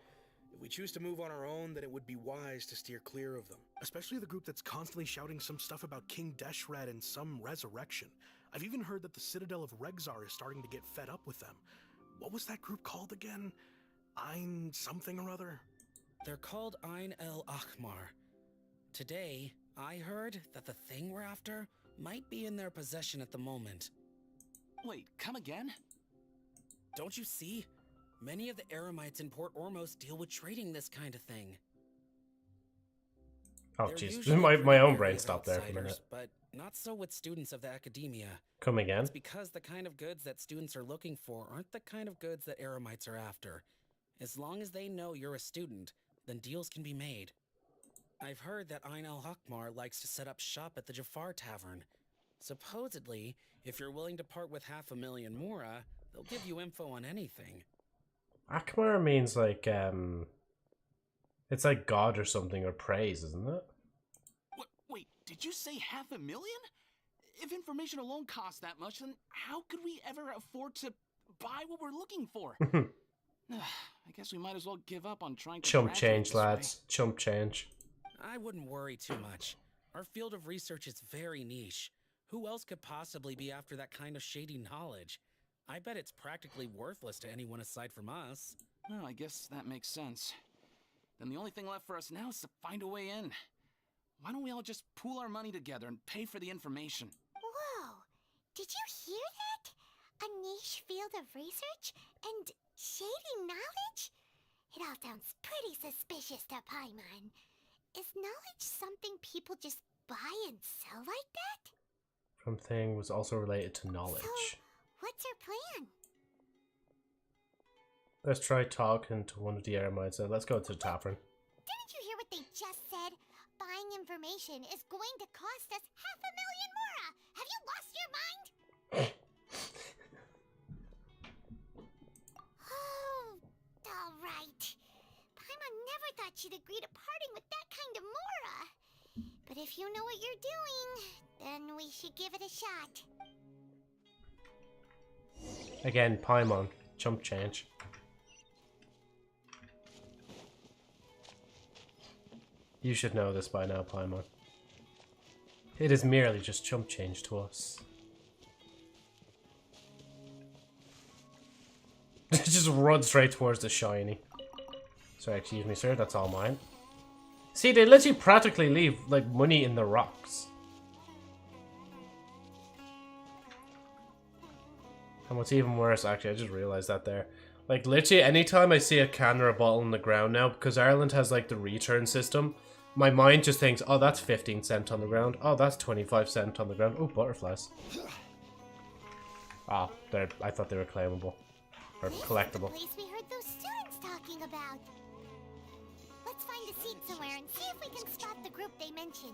If we choose to move on our own, then it would be wise to steer clear of them. Especially the group that's constantly shouting some stuff about King Deshred and some resurrection. I've even heard that the Citadel of Regzar is starting to get fed up with them. What was that group called again? Ein something or other? They're called Ein El Akhmar. Today, I heard that the thing we're after might be in their possession at the moment. Wait, come again? Don't you see? Many of the Eremites in Port Ormos deal with trading this kind of thing. Oh jeez, my own brain stopped there for a minute. But not so with students of the Academia. Come again? It's because the kind of goods that students are looking for aren't the kind of goods that Eremites are after. As long as they know you're a student, then deals can be made. I've heard that Ein El Hakmar likes to set up shop at the Jafar Tavern. Supposedly, if you're willing to part with 500,000 Mora, they'll give you info on anything. Akmar means like, it's like God or something, or praise, isn't it? Wait, did you say 500,000? If information alone costs that much, then how could we ever afford to buy what we're looking for? I guess we might as well give up on trying to chump change, lads. Chump change. I wouldn't worry too much. Our field of research is very niche. Who else could possibly be after that kind of shady knowledge? I bet it's practically worthless to anyone aside from us. Well, I guess that makes sense. Then the only thing left for us now is to find a way in. Why don't we all just pool our money together and pay for the information? Whoa! Did you hear that? A niche field of research? And shady knowledge? It all sounds pretty suspicious to Paimon. Is knowledge something people just buy and sell like that? Something was also related to knowledge. So, what's our plan? Let's try talking to one of the Eremites. Let's go to the tavern. Didn't you hear what they just said? Buying information is going to cost us 500,000 mora! Have you lost your mind? Oh, alright. Paimon never thought she'd agree to parting with that kind of mora. But if you know what you're doing, then we should give it a shot. Again, Paimon. Chump change. You should know this by now, Paimon. It is merely just chump change to us. Just run straight towards the shiny. Sorry, excuse me, sir. That's all mine. See, they literally practically leave, like, money in the rocks. And what's even worse, actually, I just realized that there. Like, literally, anytime I see a can or a bottle on the ground now, because Ireland has, like, the return system, my mind just thinks, oh, that's 15 cents on the ground. Oh, that's 25 cents on the ground. Oh, butterflies. Ah, I thought they were claimable. Or collectible. This is the place we heard those students talking about. Let's find a seat somewhere and see if we can spot the group they mentioned.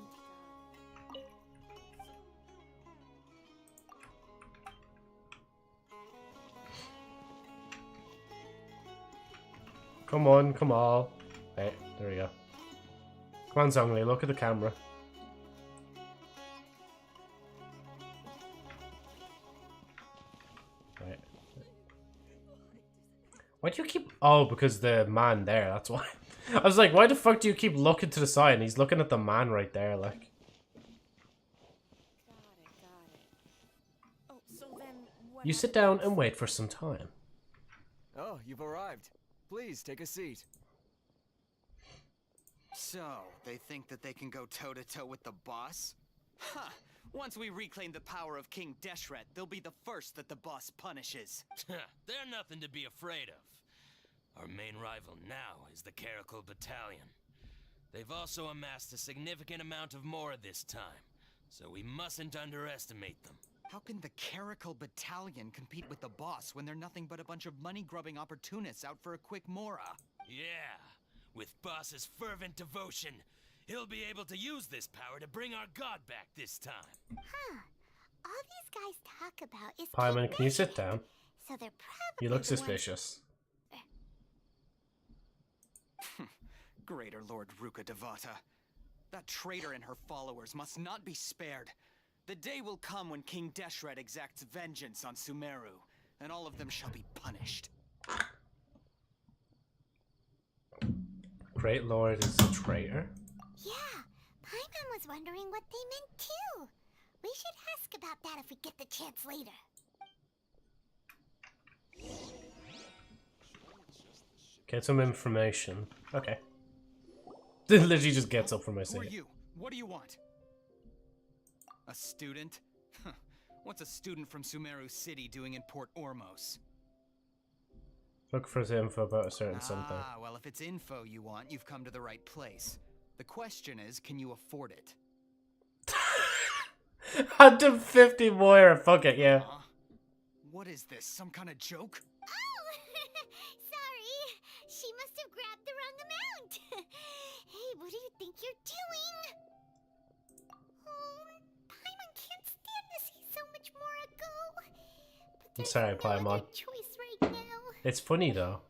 Come on, come on. Hey, there we go. Come on, Zhongli, look at the camera. Right. Why do you keep... Oh, because the man there, that's why. I was like, why the fuck do you keep looking to the side? And he's looking at the man right there, like. Oh, so then what You sit down and wait for some time. Oh, you've arrived. Please, take a seat. So, they think that they can go toe-to-toe with the boss? Ha! Once we reclaim the power of King Deshret, they'll be the first that the boss punishes. They're nothing to be afraid of. Our main rival now is the Caracal Battalion. They've also amassed a significant amount of Mora this time, so we mustn't underestimate them. How can the Caracal Battalion compete with the boss when they're nothing but a bunch of money-grubbing opportunists out for a quick Mora? Yeah, with boss's fervent devotion, he'll be able to use this power to bring our god back this time. Huh. All these guys talk about is Paimon, can you sit down? So they're probably You look the ones- suspicious. Greater Lord Ruka Devata. That traitor and her followers must not be spared. The day will come when King Deshret exacts vengeance on Sumeru, and all of them shall be punished. Great Lord is a traitor? Yeah, Paimon was wondering what they meant too. We should ask about that if we get the chance later. Get some information. Okay. Literally just gets up from my Who are seat. you? What do you want? A student? What's a student from Sumeru City doing in Port Ormos? Look for the info about a certain something. Ah, well, if it's info you want, you've come to the right place. The question is, can you afford it? 150 more. Fuck it, yeah. What is this? Some kind of joke? Sorry, she must have grabbed the wrong amount. Hey, what do you think you're doing? Oh, Paimon can't stand to see so much more go. I'm sorry, Paimon. Choice right now. It's funny though.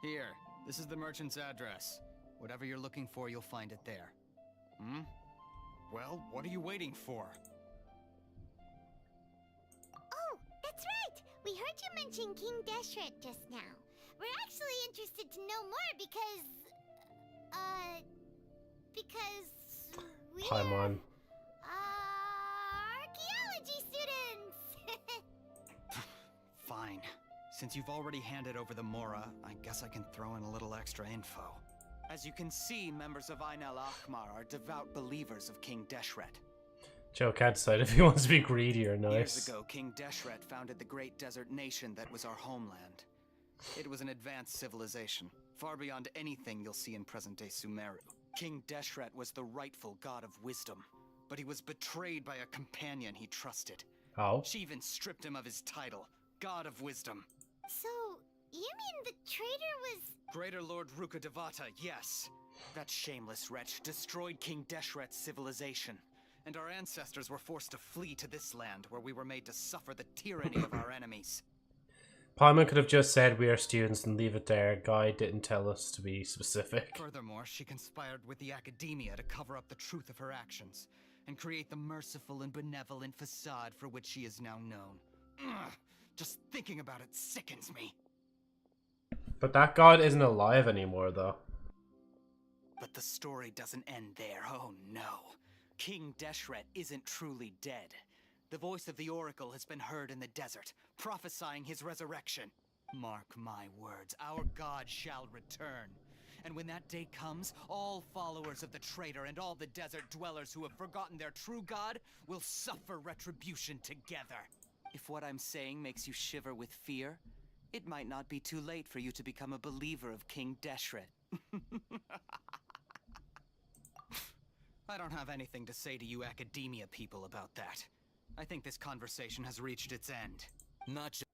Here, this is the merchant's address. Whatever you're looking for, you'll find it there. Hmm? Well, what are you waiting for? Oh, that's right. We heard you mention King Deshret just now. We're actually interested to know more because we're Paimon. archaeology students. Fine. Since you've already handed over the Mora, I guess I can throw in a little extra info. As you can see, members of Ain al-Ahmar are devout believers of King Deshret. Joe can't decide if he wants to be greedy or nice. Years ago, King Deshret founded the great desert nation that was our homeland. It was an advanced civilization, far beyond anything you'll see in present-day Sumeru. King Deshret was the rightful god of wisdom, but he was betrayed by a companion he trusted. Oh? She even stripped him of his title, God of Wisdom. So, you mean the traitor was... Greater Lord Ruka Devata, yes. That shameless wretch destroyed King Deshret's civilization, and our ancestors were forced to flee to this land where we were made to suffer the tyranny of our enemies. Paimon could have just said we are students and leave it there. Guy didn't tell us to be specific. Furthermore, she conspired with the academia to cover up the truth of her actions, and create the merciful and benevolent facade for which she is now known. Ugh, just thinking about it sickens me. But that god isn't alive anymore, though. But the story doesn't end there, oh no. King Deshret isn't truly dead. The voice of the Oracle has been heard in the desert, prophesying his resurrection. Mark my words, our god shall return. And when that day comes, all followers of the traitor and all the desert dwellers who have forgotten their true god will suffer retribution together. If what I'm saying makes you shiver with fear, it might not be too late for you to become a believer of King Deshret. I don't have anything to say to you academia people about that. I think this conversation has reached its end. Not just...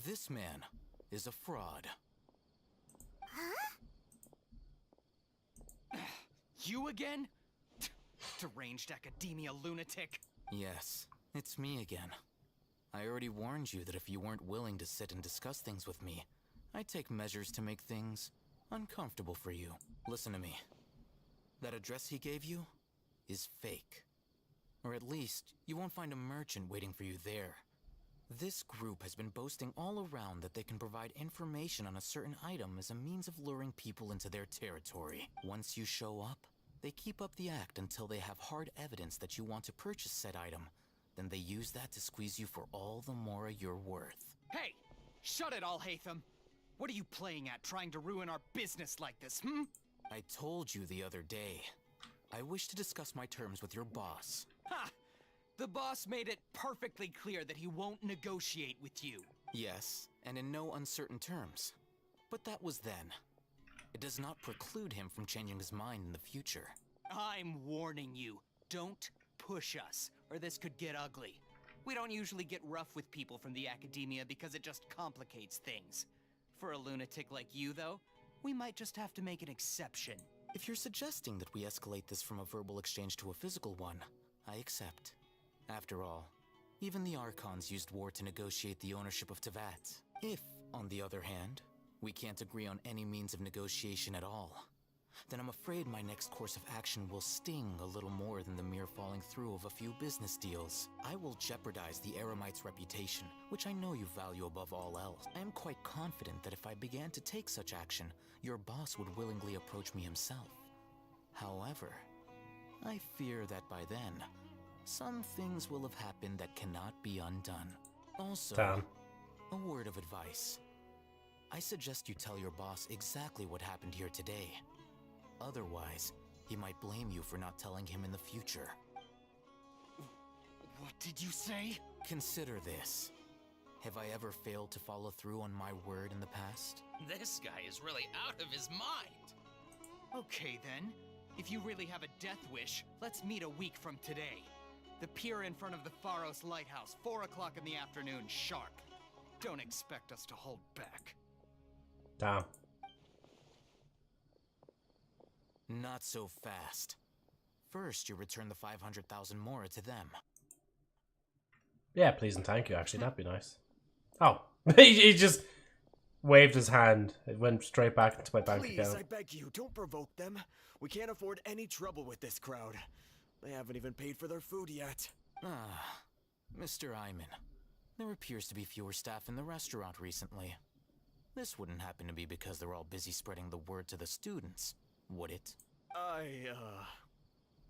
This man is a fraud. Huh? You again? Deranged academia lunatic. Yes, it's me again. I already warned you that if you weren't willing to sit and discuss things with me, I'd take measures to make things uncomfortable for you. Listen to me. That address he gave you is fake. Or at least, you won't find a merchant waiting for you there. This group has been boasting all around that they can provide information on a certain item as a means of luring people into their territory. Once you show up, they keep up the act until they have hard evidence that you want to purchase said item. Then they use that to squeeze you for all the mora you're worth. Hey! Shut it all, Hatham! What are you playing at, trying to ruin our business like this, hmm? I told you the other day. I wish to discuss my terms with your boss. Ha! The boss made it perfectly clear that he won't negotiate with you. Yes, and in no uncertain terms. But that was then. It does not preclude him from changing his mind in the future. I'm warning you. Don't push us, or this could get ugly. We don't usually get rough with people from the academia because it just complicates things. For a lunatic like you, though, we might just have to make an exception. If you're suggesting that we escalate this from a verbal exchange to a physical one, I accept. After all, even the Archons used war to negotiate the ownership of Teyvat. If, on the other hand, we can't agree on any means of negotiation at all, then I'm afraid my next course of action will sting a little more than the mere falling through of a few business deals. I will jeopardize the Eremite's reputation, which I know you value above all else. I am quite confident that if I began to take such action, your boss would willingly approach me himself. However, I fear that by then, some things will have happened that cannot be undone. Also, a word of advice. I suggest you tell your boss exactly what happened here today. Otherwise, he might blame you for not telling him in the future. What did you say? Consider this. Have I ever failed to follow through on my word in the past? This guy is really out of his mind. Okay then. If you really have a death wish, let's meet a week from today. The pier in front of the Pharos Lighthouse, 4 o'clock in the afternoon, sharp. Don't expect us to hold back. Damn. Not so fast. First, you return the 500,000 mora to them. Yeah, please and thank you, actually. That'd be nice. Oh. he just waved his hand. It went straight back into my bank account. Please, I beg you, don't provoke them. We can't afford any trouble with this crowd. They haven't even paid for their food yet. Ah, Mr. Iman. There appears to be fewer staff in the restaurant recently. This wouldn't happen to be because they're all busy spreading the word to the students, would it?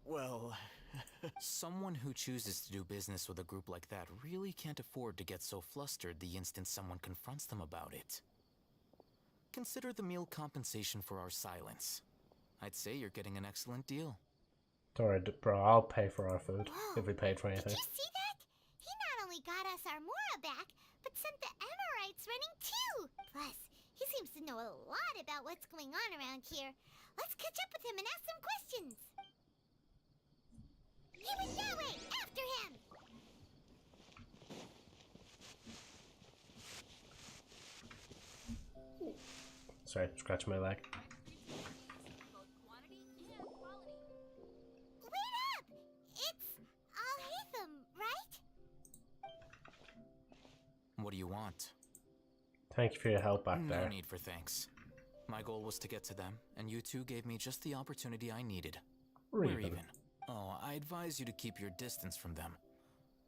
Well... Someone who chooses to do business with a group like that really can't afford to get so flustered the instant someone confronts them about it. Consider the meal compensation for our silence. I'd say you're getting an excellent deal. Sorry, bro, I'll pay for our food if we paid for anything. Did you see that? He not only got us our mora back, but sent the Emirites running too! Plus, he seems to know a lot about what's going on around here. Let's catch up with him and ask some questions. He went that way! After him! Sorry, scratch my leg. Wait up! It's Alhaitham, right? What do you want? Thank you for your help back No there. need for thanks. My goal was to get to them, and you two gave me just the opportunity I needed. We're even. Oh, I advise you to keep your distance from them.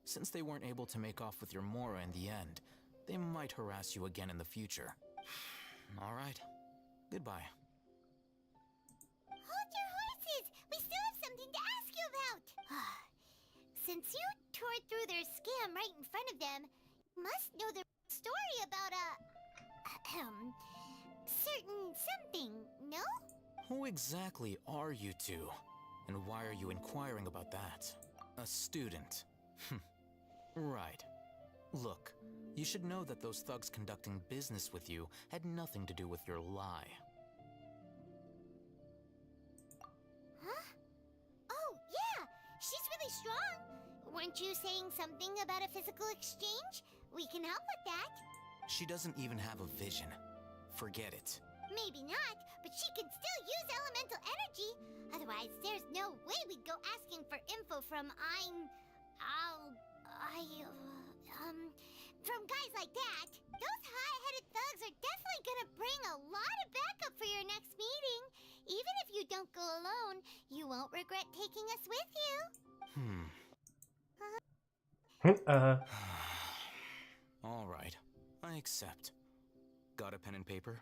Since they weren't able to make off with your Mora in the end, they might harass you again in the future. All right. Goodbye. Hold your horses! We still have something to ask you about! Since you tore through their scam right in front of them, you must know the story about a... certain something, no? Who exactly are you two? And why are you inquiring about that? A student. Right. Look, you should know that those thugs conducting business with you had nothing to do with your lie. Huh? Oh, yeah! She's really strong! Weren't you saying something about a physical exchange? We can help with that. She doesn't even have a vision. Forget it. Maybe not, but she can still use elemental energy. Otherwise, there's no way we'd go asking for info from from guys like that. Those hot-headed thugs are definitely gonna bring a lot of backup for your next meeting. Even if you don't go alone, you won't regret taking us with you. All right. I accept. Got a pen and paper?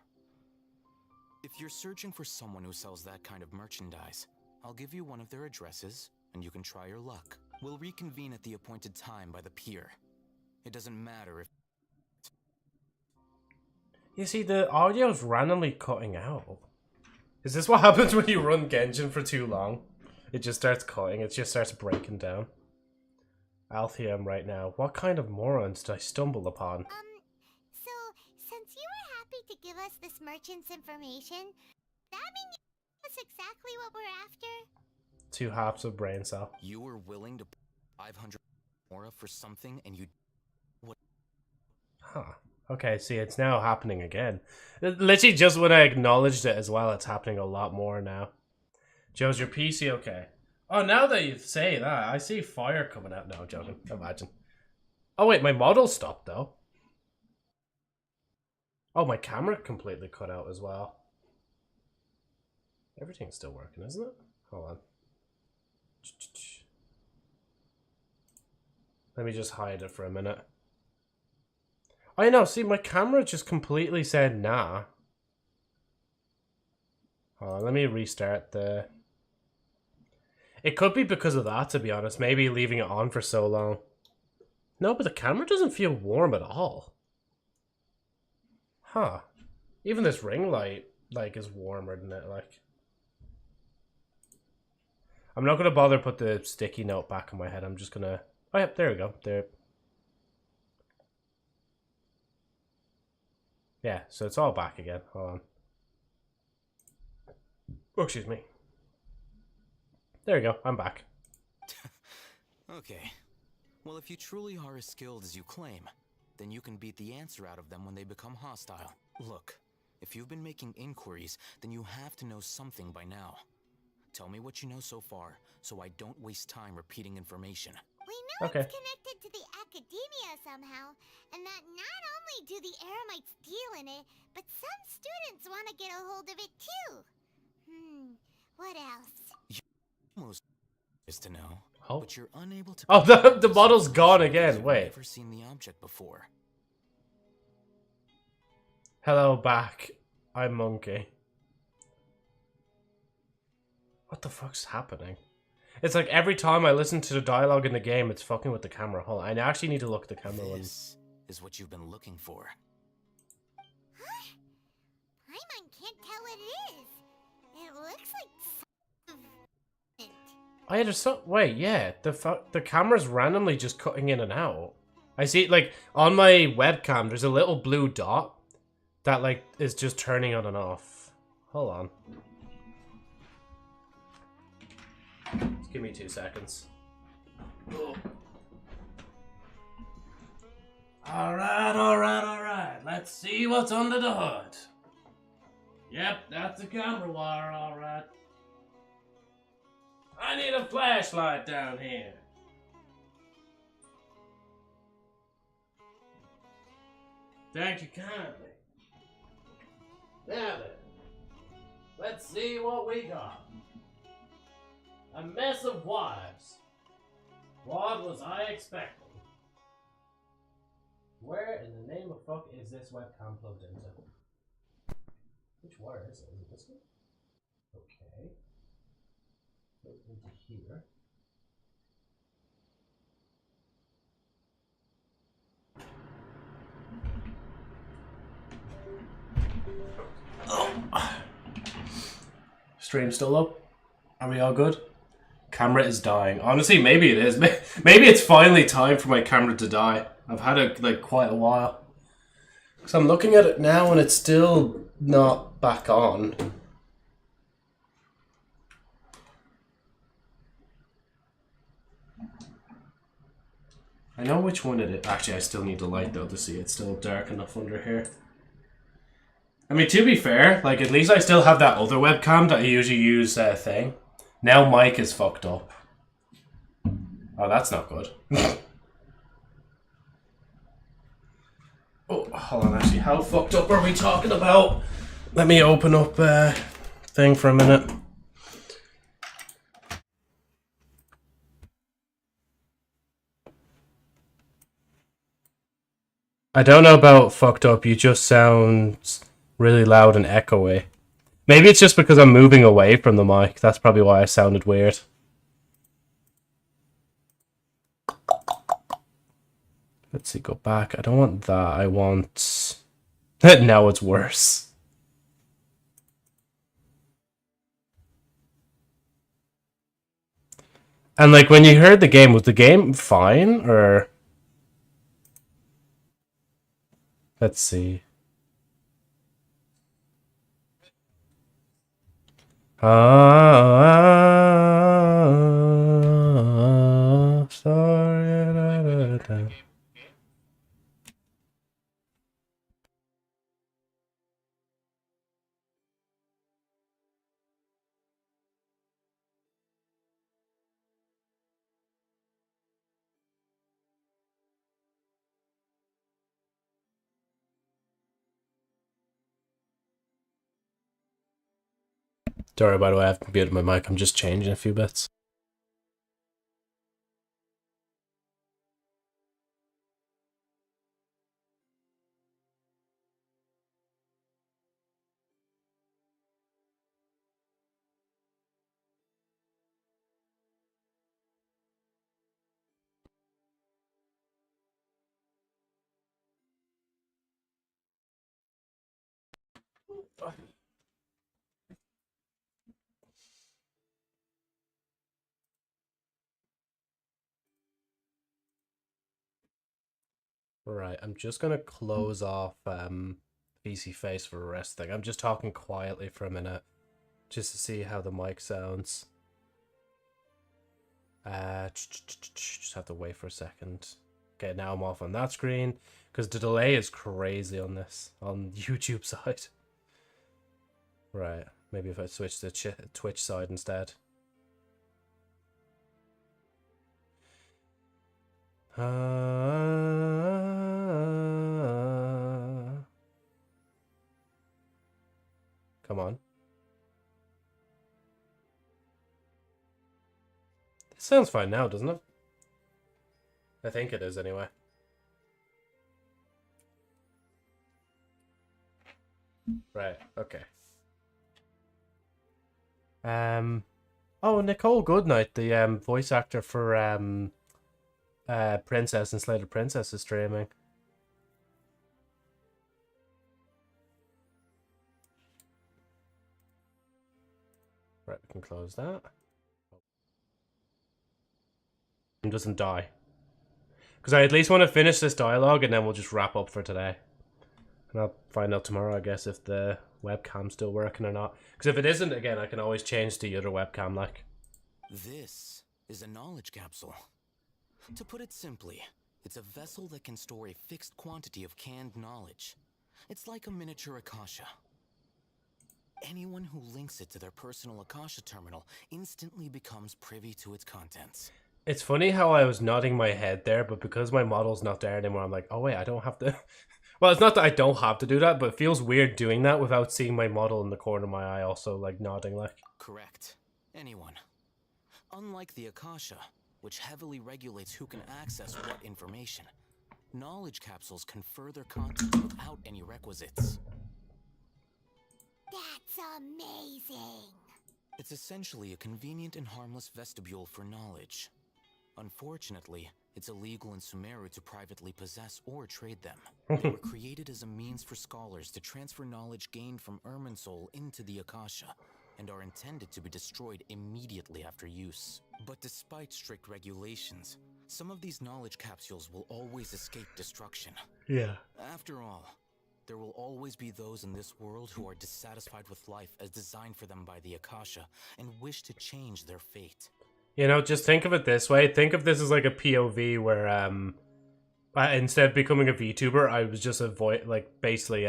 If you're searching for someone who sells that kind of merchandise, I'll give you one of their addresses, and you can try your luck. We'll reconvene at the appointed time by the pier. It doesn't matter if... You see, the audio's randomly cutting out. Is this what happens when you run Genshin for too long? It just starts cutting, it just starts breaking down. Altheum right now. What kind of morons did I stumble upon? So, since you were happy to give us this merchant's information, that mean you give us exactly what we're after? 2 halves of brain cell. You were willing to pay 500 Mora for something, and you... What? Huh. Okay, see, it's now happening again. Literally just when I acknowledged it as well, it's happening a lot more now. Joe's your PC okay? Oh, now that you say that, I see fire coming out. No, I'm joking. Imagine. Oh, wait, my model stopped, though. Oh, my camera completely cut out as well. Everything's still working, isn't it? Hold on. Let me just hide it for a minute. I know, see, my camera just completely said nah. Hold on, let me restart the... It could be because of that, to be honest. Maybe leaving it on for so long. No, but the camera doesn't feel warm at all. Huh. Even this ring light, like, is warmer than it, like. I'm not going to bother put the sticky note back on my head. I'm just going to... Oh, yep, there we go. There. Yeah, so it's all back again. Hold on. Oh, excuse me. There we go. I'm back. Okay. Well, if you truly are as skilled as you claim, then you can beat the answer out of them when they become hostile. Look, if you've been making inquiries, then you have to know something by now. Tell me what you know so far, so I don't waste time repeating information. We know it's connected to the academia somehow, and that not only do the Eremites deal in it, but some students want to get a hold of it too. What else? You almost is to know, oh. But you're unable to... Oh, the model's gone again. Wait. Never seen the object before. Hello, back. I'm Monkey. What the fuck's happening? It's like every time I listen to the dialogue in the game, it's fucking with the camera. Hold on, I actually need to look at the camera one. This is what you've been looking for. Huh? Paimon can't tell what it is. It looks like something. Oh yeah, there's so... Wait, yeah. The camera's randomly just cutting in and out. I see, like, on my webcam, there's a little blue dot that, like, is just turning on and off. Hold on. Just give me 2 seconds. Oh. Alright. Let's see what's under the hood. Yep, that's the camera wire, alright. I need a flashlight down here. Thank you kindly. Now then, let's see what we got. A mess of wires. What was I expecting? Where in the name of fuck is this webcam plugged into? Which wire is it? Is it this one? Okay. Plug into here. Oh. Stream still up? Are we all good? Camera is dying. Honestly, maybe it is. Maybe it's finally time for my camera to die. I've had it like quite a while. Because I'm looking at it now and it's still not back on. I know which one it is. Actually, I still need the light though to see. It's still dark enough under here. I mean, to be fair, like at least I still have that other webcam that I usually use thing. Now mic is fucked up. Oh, that's not good. Oh, hold on, actually, how fucked up are we talking about? Let me open up thing for a minute. I don't know about fucked up, you just sound really loud and echoey. Maybe it's just because I'm moving away from the mic. That's probably why I sounded weird. Let's see, go back. I don't want that. I want... Now it's worse. And like, when you heard the game, was the game fine, or... Let's see. Sorry. Sorry, by the way, I've muted my mic. I'm just changing a few bits. Right, I'm just gonna close off VC Face for the rest thing. I'm just talking quietly for a minute, just to see how the mic sounds. Just have to wait for a second. Okay, now I'm off on that screen, because the delay is crazy on this, on YouTube side. Right, maybe if I switch to Twitch side instead. Come on. It sounds fine now, doesn't it? I think it is anyway. Right, okay. Oh, Nicole Goodnight, the voice actor for Princess and Slater Princess is streaming. Right, we can close that. And doesn't die. Because I at least want to finish this dialogue and then we'll just wrap up for today. And I'll find out tomorrow, I guess, if the webcam's still working or not. Because if it isn't, again, I can always change the other webcam, like. This is a knowledge capsule. To put it simply, it's a vessel that can store a fixed quantity of canned knowledge. It's like a miniature Akasha. Anyone who links it to their personal Akasha terminal instantly becomes privy to its contents. It's funny how I was nodding my head there, but because my model's not there anymore, I'm like, oh wait, I don't have to... Well, it's not that I don't have to do that, but it feels weird doing that without seeing my model in the corner of my eye also, like, nodding, like. Correct. Anyone. Unlike the Akasha, which heavily regulates who can access what information, knowledge capsules confer their contents without any requisites. That's amazing! It's essentially a convenient and harmless vestibule for knowledge. Unfortunately, it's illegal in Sumeru to privately possess or trade them. They were created as a means for scholars to transfer knowledge gained from Irminsul into the Akasha, and are intended to be destroyed immediately after use. But despite strict regulations, some of these knowledge capsules will always escape destruction. Yeah. After all, there will always be those in this world who are dissatisfied with life as designed for them by the Akasha and wish to change their fate. You know, just think of it this way. Think of this as like a POV where, instead of becoming a VTuber, I was just a voice, like, basically,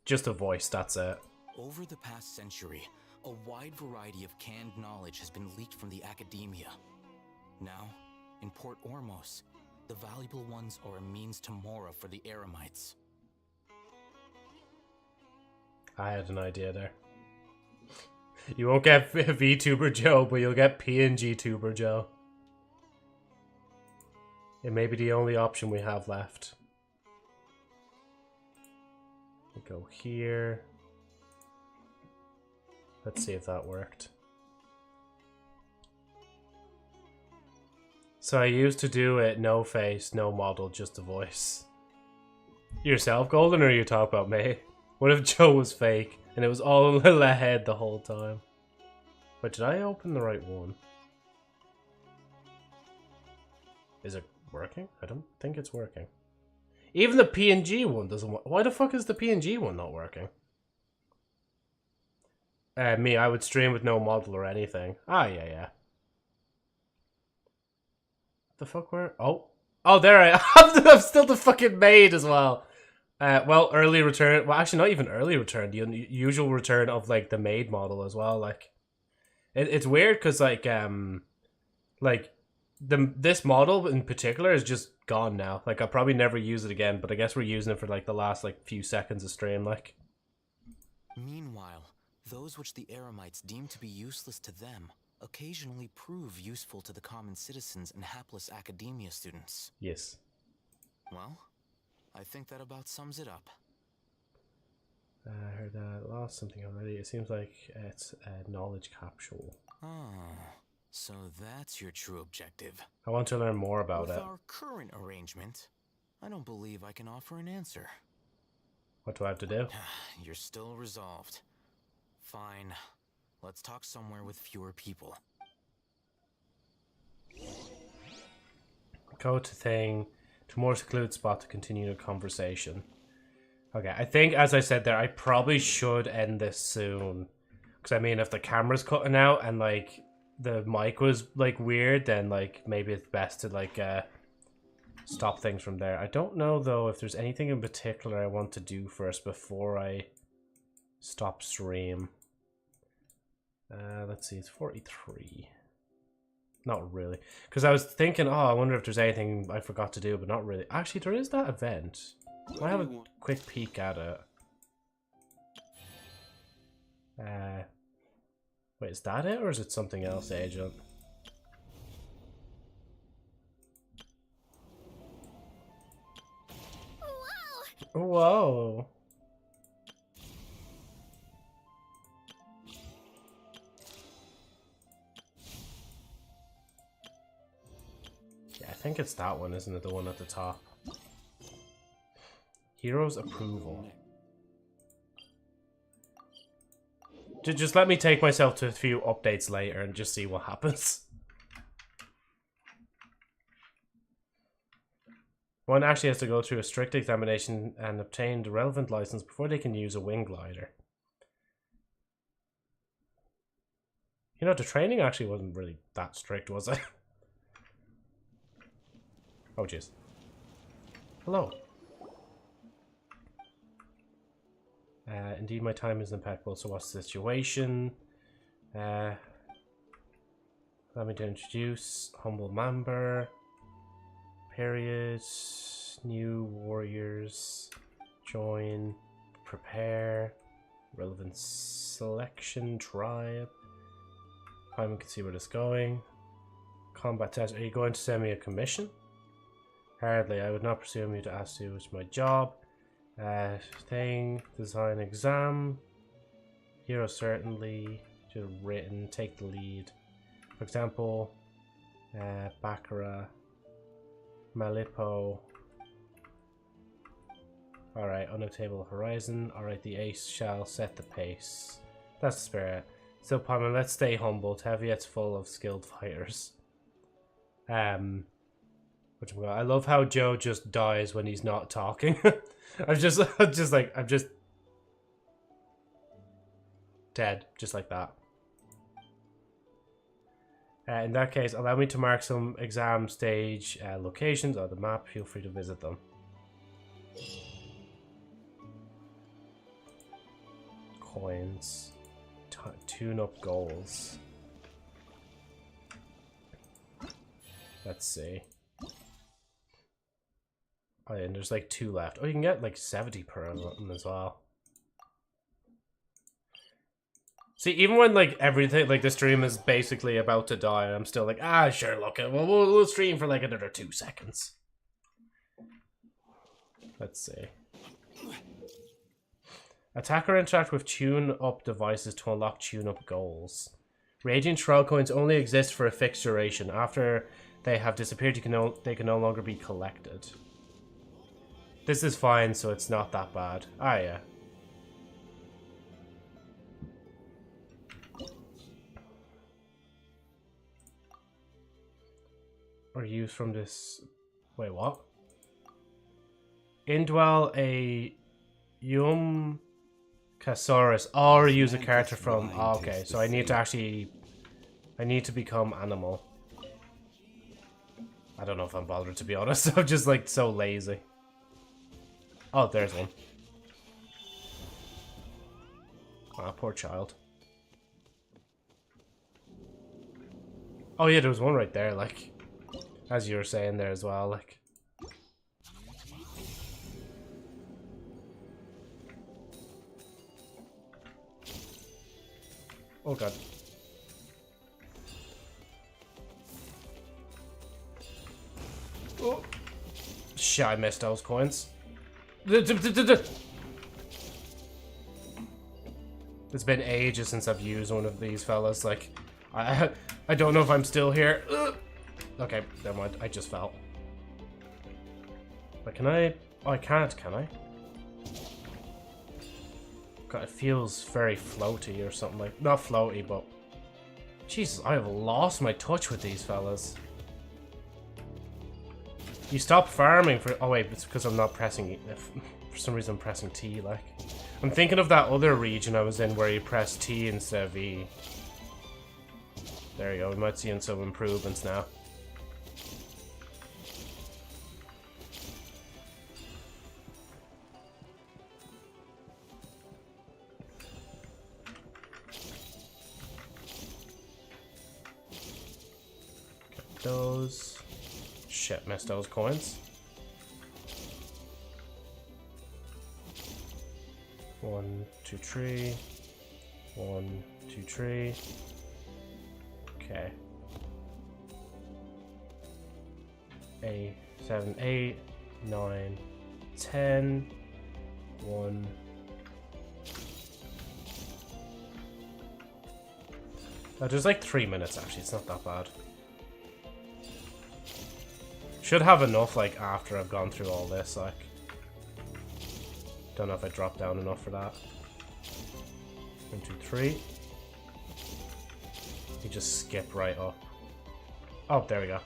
just a voice, that's it. Over the past century, a wide variety of canned knowledge has been leaked from the academia. Now, in Port Ormos, the valuable ones are a means to Mora for the Eremites. I had an idea there. You won't get VTuber Joe, but you'll get PNG Tuber Joe. It may be the only option we have left. We go here. Let's see if that worked. So I used to do it no face, no model, just a voice. Yourself, Golden, or are you talking about me? What if Joe was fake and it was all a little ahead the whole time? But did I open the right one? Is it working? I don't think it's working. Even the PNG one doesn't work. Why the fuck is the PNG one not working? Me, I would stream with no model or anything. Ah, yeah. The fuck where? Oh, there I am. I'm still the fucking maid as well. Well, early return. Well, actually, not even early return. The usual return of like the maid model as well. Like, it's weird because this model in particular is just gone now. Like, I'll probably never use it again. But I guess we're using it for like the last like few seconds of stream. Like, meanwhile, those which the Eremites deem to be useless to them occasionally prove useful to the common citizens and hapless academia students. Yes. Well, I think that about sums it up. I heard I lost something already. It seems like it's a knowledge capsule. Ah, so that's your true objective. I want to learn more about it. With our current arrangement, I don't believe I can offer an answer. What do I have to do? You're still resolved. Fine. Let's talk somewhere with fewer people. Go to thing. To more secluded spot to continue the conversation. Okay, I think, as I said there, I probably should end this soon. Because, I mean, if the camera's cutting out and, like, the mic was, like, weird, then, like, maybe it's best to, like, stop things from there. I don't know, though, if there's anything in particular I want to do first before I stop stream. Let's see, it's 43. Not really. Because I was thinking, I wonder if there's anything I forgot to do, but not really. Actually, there is that event. I'll have a quick peek at it. Wait, is that it, or is it something else, Agent? Whoa! Whoa! I think it's that one, isn't it? The one at the top. Hero's approval. Just let me take myself to a few updates later and just see what happens. One actually has to go through a strict examination and obtain the relevant license before they can use a wing glider. You know, the training actually wasn't really that strict, was it? Oh, jeez. Hello. Indeed, my time is impeccable, so what's the situation? Let me to introduce humble member. Period. New warriors. Join. Prepare. Relevant selection. Tribe. Paimon can see where this is going. Combat test. Are you going to send me a commission? Hardly. I would not presume you to ask you. It's my job. Thing. Design exam. Hero certainly. Just written. Take the lead. For example, Baccarat. Malipo. Alright, unobtainable horizon. Alright, the ace shall set the pace. That's the spirit. So, Paimon, let's stay humble. Teviot's full of skilled fighters. I love how Joe just dies when he's not talking. I'm just dead, just like that. In that case, allow me to mark some exam stage locations on the map. Feel free to visit them. Coins. Tune up goals. Let's see. Oh, yeah, and there's like 2 left. Oh, you can get like 70 per of them as well. See, even when like everything, like the stream is basically about to die, I'm still like, ah, sure, look, we'll stream for like another 2 seconds. Let's see. Attacker interact with tune-up devices to unlock tune-up goals. Radiant Shroud coins only exist for a fixed duration. After they have disappeared, they can no longer be collected. This is fine, so it's not that bad. Ah, yeah. Or use from this... Wait, what? Indwell a Casaurus, or use a character from... Oh, okay, so I need to actually... I need to become animal. I don't know if I'm bothered, to be honest. I'm just, like, so lazy. Oh, there's one. Ah, poor child. Oh, yeah, there was one right there, like... As you were saying there as well, like... Oh god. Oh. Shit, I missed those coins. It's been ages since I've used one of these fellas, like... I don't know if I'm still here. Okay, never mind, I just fell. But can I... Oh, I can't, can I? God, it feels very floaty or something like... Not floaty, but... Jesus, I have lost my touch with these fellas. You stop farming for... Oh wait, it's because I'm not pressing... For some reason I'm pressing T, like... I'm thinking of that other region I was in where you press T instead of V. There you go, we might see some improvements now. Those. Shit, missed those coins. 1, 2, 3. 1, 2, 3. Okay. 7, 8, 9, 10. 1. Oh, there's like 3 minutes actually, it's not that bad. Should have enough, like, after I've gone through all this, like. Don't know if I dropped down enough for that. 1, 2, 3. You just skip right up. Oh, there we go.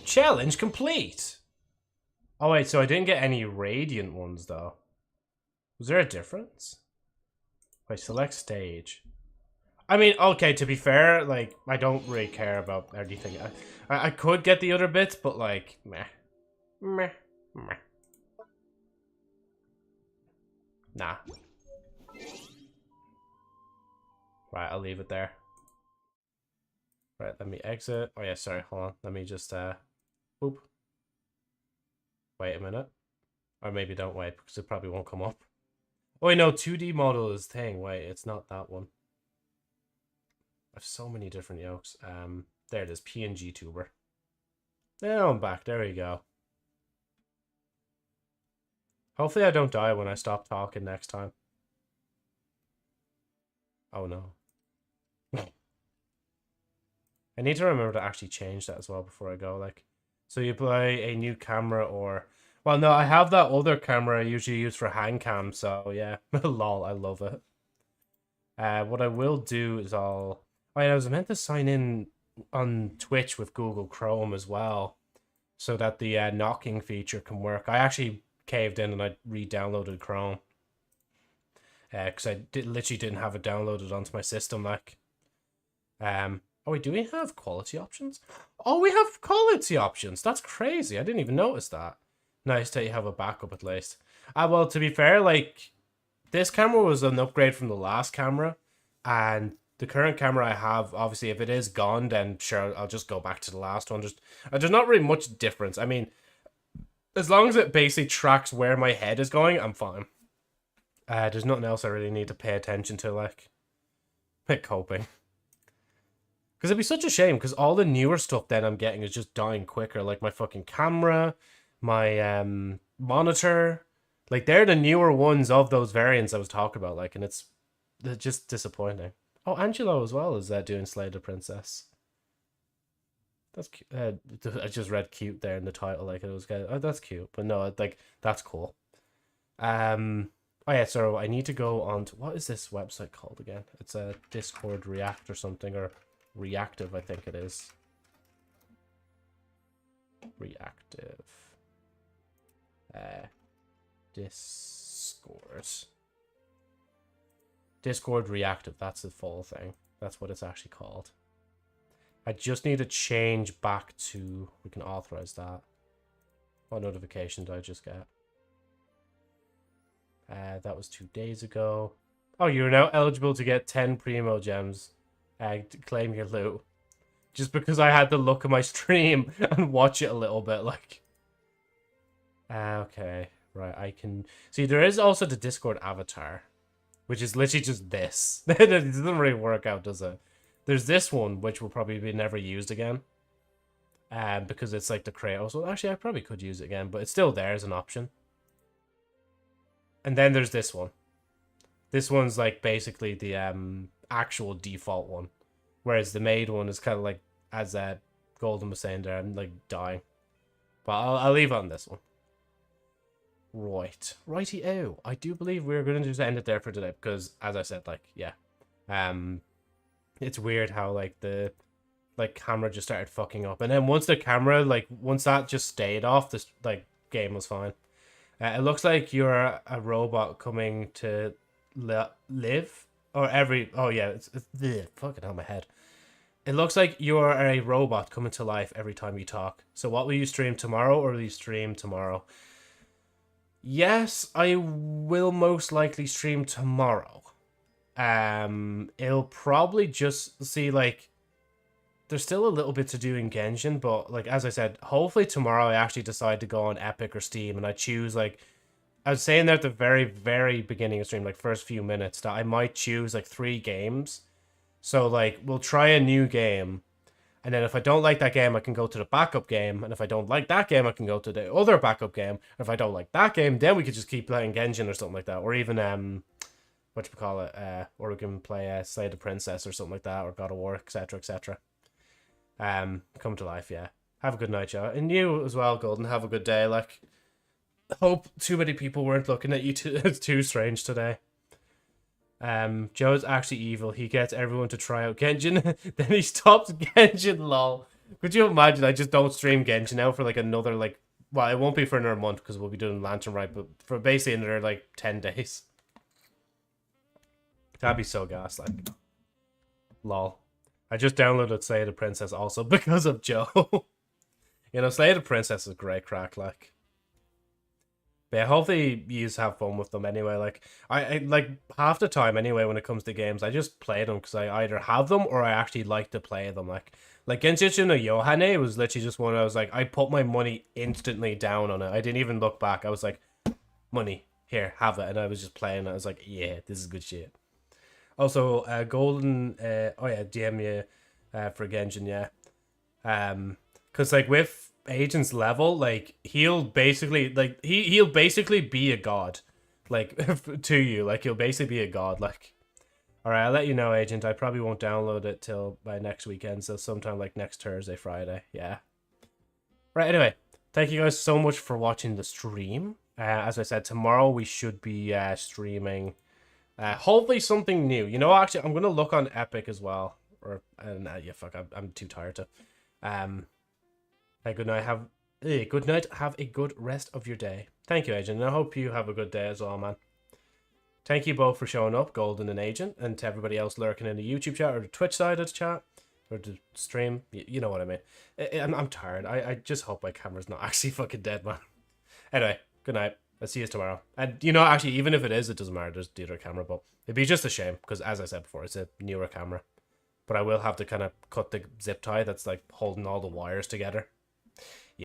Challenge complete! Oh wait, so I didn't get any radiant ones, though. Was there a difference? Wait, select stage. I mean, okay, to be fair, like, I don't really care about anything. I could get the other bits, but, like, meh. Meh. Meh. Nah. Right, I'll leave it there. Right, let me exit. Oh, yeah, sorry, hold on. Let me just, Boop. Wait a minute. Or maybe don't wait, because it probably won't come up. Oh, wait, no, 2D model is thing. Wait, it's not that one. I have so many different yokes. There it is, PNG tuber. Now I'm back, there you go. Hopefully I don't die when I stop talking next time. Oh no. I need to remember to actually change that as well before I go, like. So you buy a new camera or... Well, no, I have that other camera I usually use for hand cam, so yeah. Lol, I love it. What I will do is I'll... Oh, yeah, I was meant to sign in on Twitch with Google Chrome as well, so that the knocking feature can work. I actually caved in and I re-downloaded Chrome. Because I literally didn't have it downloaded onto my system, like. Oh wait, do we have quality options? Oh, we have quality options. That's crazy. I didn't even notice that. Nice that you have a backup at least. Well, to be fair, like, this camera was an upgrade from the last camera, and the current camera I have, obviously, if it is gone, then sure, I'll just go back to the last one. There's not really much difference. I mean, as long as it basically tracks where my head is going, I'm fine. There's nothing else I really need to pay attention to, like, coping. Because it'd be such a shame, because all the newer stuff then I'm getting is just dying quicker. Like my fucking camera, my monitor. Like, they're the newer ones of those variants I was talking about, like, and it's just disappointing. Oh, Angelo as well is doing Slay the Princess. That's cute. I just read cute there in the title, like, it was kind of, oh, that's cute. But no, like, that's cool. Oh yeah, so I need to go on to, what is this website called again? It's a Discord React or something, or Reactive, I think it is. Reactive. Discord Reactive, that's the full thing. That's what it's actually called. I just need to change back to, we can authorize that. What notification did I just get? That was 2 days ago. Oh, you're now eligible to get 10 Primo Gems. To claim your loot. Just because I had to look at my stream and watch it a little bit, like. Okay, right, I can... See, there is also the Discord avatar, which is literally just this. It doesn't really work out, does it? There's this one, which will probably be never used again. Because it's like the Kratos. Well, actually, I probably could use it again, but it's still there as an option. And then there's this one. This one's like basically the actual default one. Whereas the made one is kind of like, as Golden was saying there, I'm like dying. But I'll leave on this one. Right. Righty-o. I do believe we're going to just end it there for today. Because, as I said, like, yeah. It's weird how, like, the camera just started fucking up. And then once the camera, like, once that just stayed off, this, like, game was fine. It looks like you're a robot coming to live. Or every... Oh, yeah. It's fucking on my head. It looks like you're a robot coming to life every time you talk. So what will you stream tomorrow, or will you stream tomorrow? Yes, I will most likely stream tomorrow. It'll probably just... See, like... There's still a little bit to do in Genshin, but, like, as I said, hopefully tomorrow I actually decide to go on Epic or Steam, and I choose, like... I was saying there at the very, very beginning of stream, like, first few minutes, that I might choose, like, 3 games. So, like, we'll try a new game, and then if I don't like that game, I can go to the backup game, and if I don't like that game, I can go to the other backup game, and if I don't like that game, then we could just keep playing Genshin or something like that, or even, whatchamacallit, or we can play Slay the Princess or something like that, or God of War, etc., etc. Come to life, yeah. Have a good night, Joe. And you as well, Golden, have a good day, like... Hope too many people weren't looking at you too strange today. Joe's actually evil. He gets everyone to try out Genshin, then he stops Genshin, lol. Could you imagine? I just don't stream Genshin now for like another, like... Well, it won't be for another month because we'll be doing Lantern Rite, but for basically another, like, 10 days. That'd be so gas, like... Lol. I just downloaded Slay the Princess also because of Joe. You know, Slay the Princess is great crack, like. But yeah, hopefully you have fun with them anyway. Like, I like half the time anyway when it comes to games, I just play them because I either have them or I actually like to play them. Like Genshin no Yohane was literally just one I was like, I put my money instantly down on it. I didn't even look back. I was like, money, here, have it. And I was just playing it. I was like, yeah, this is good shit. Also, Golden, oh yeah, DM you for Genshin, yeah. Because like with Agent's level, like he'll basically like he'll basically be a god, like to you, like he'll basically be a god. Like, all right, I'll let you know, Agent. I probably won't download it till by next weekend, so sometime like next Thursday, Friday. Yeah. Right. Anyway, thank you guys so much for watching the stream. As I said, tomorrow we should be streaming. Hopefully something new. You know, actually, I'm gonna look on Epic as well. Or yeah, fuck, I'm too tired to. Good night. Good night. Have a good rest of your day. Thank you, Agent. And I hope you have a good day as well, man. Thank you both for showing up, Golden and Agent, and to everybody else lurking in the YouTube chat or the Twitch side of the chat or the stream. You know what I mean. I'm tired. I just hope my camera's not actually fucking dead, man. Anyway, good night. I'll see you tomorrow. And, you know, actually, even if it is, it doesn't matter. There's the other camera, but it'd be just a shame because, as I said before, it's a newer camera. But I will have to kind of cut the zip tie that's, like, holding all the wires together.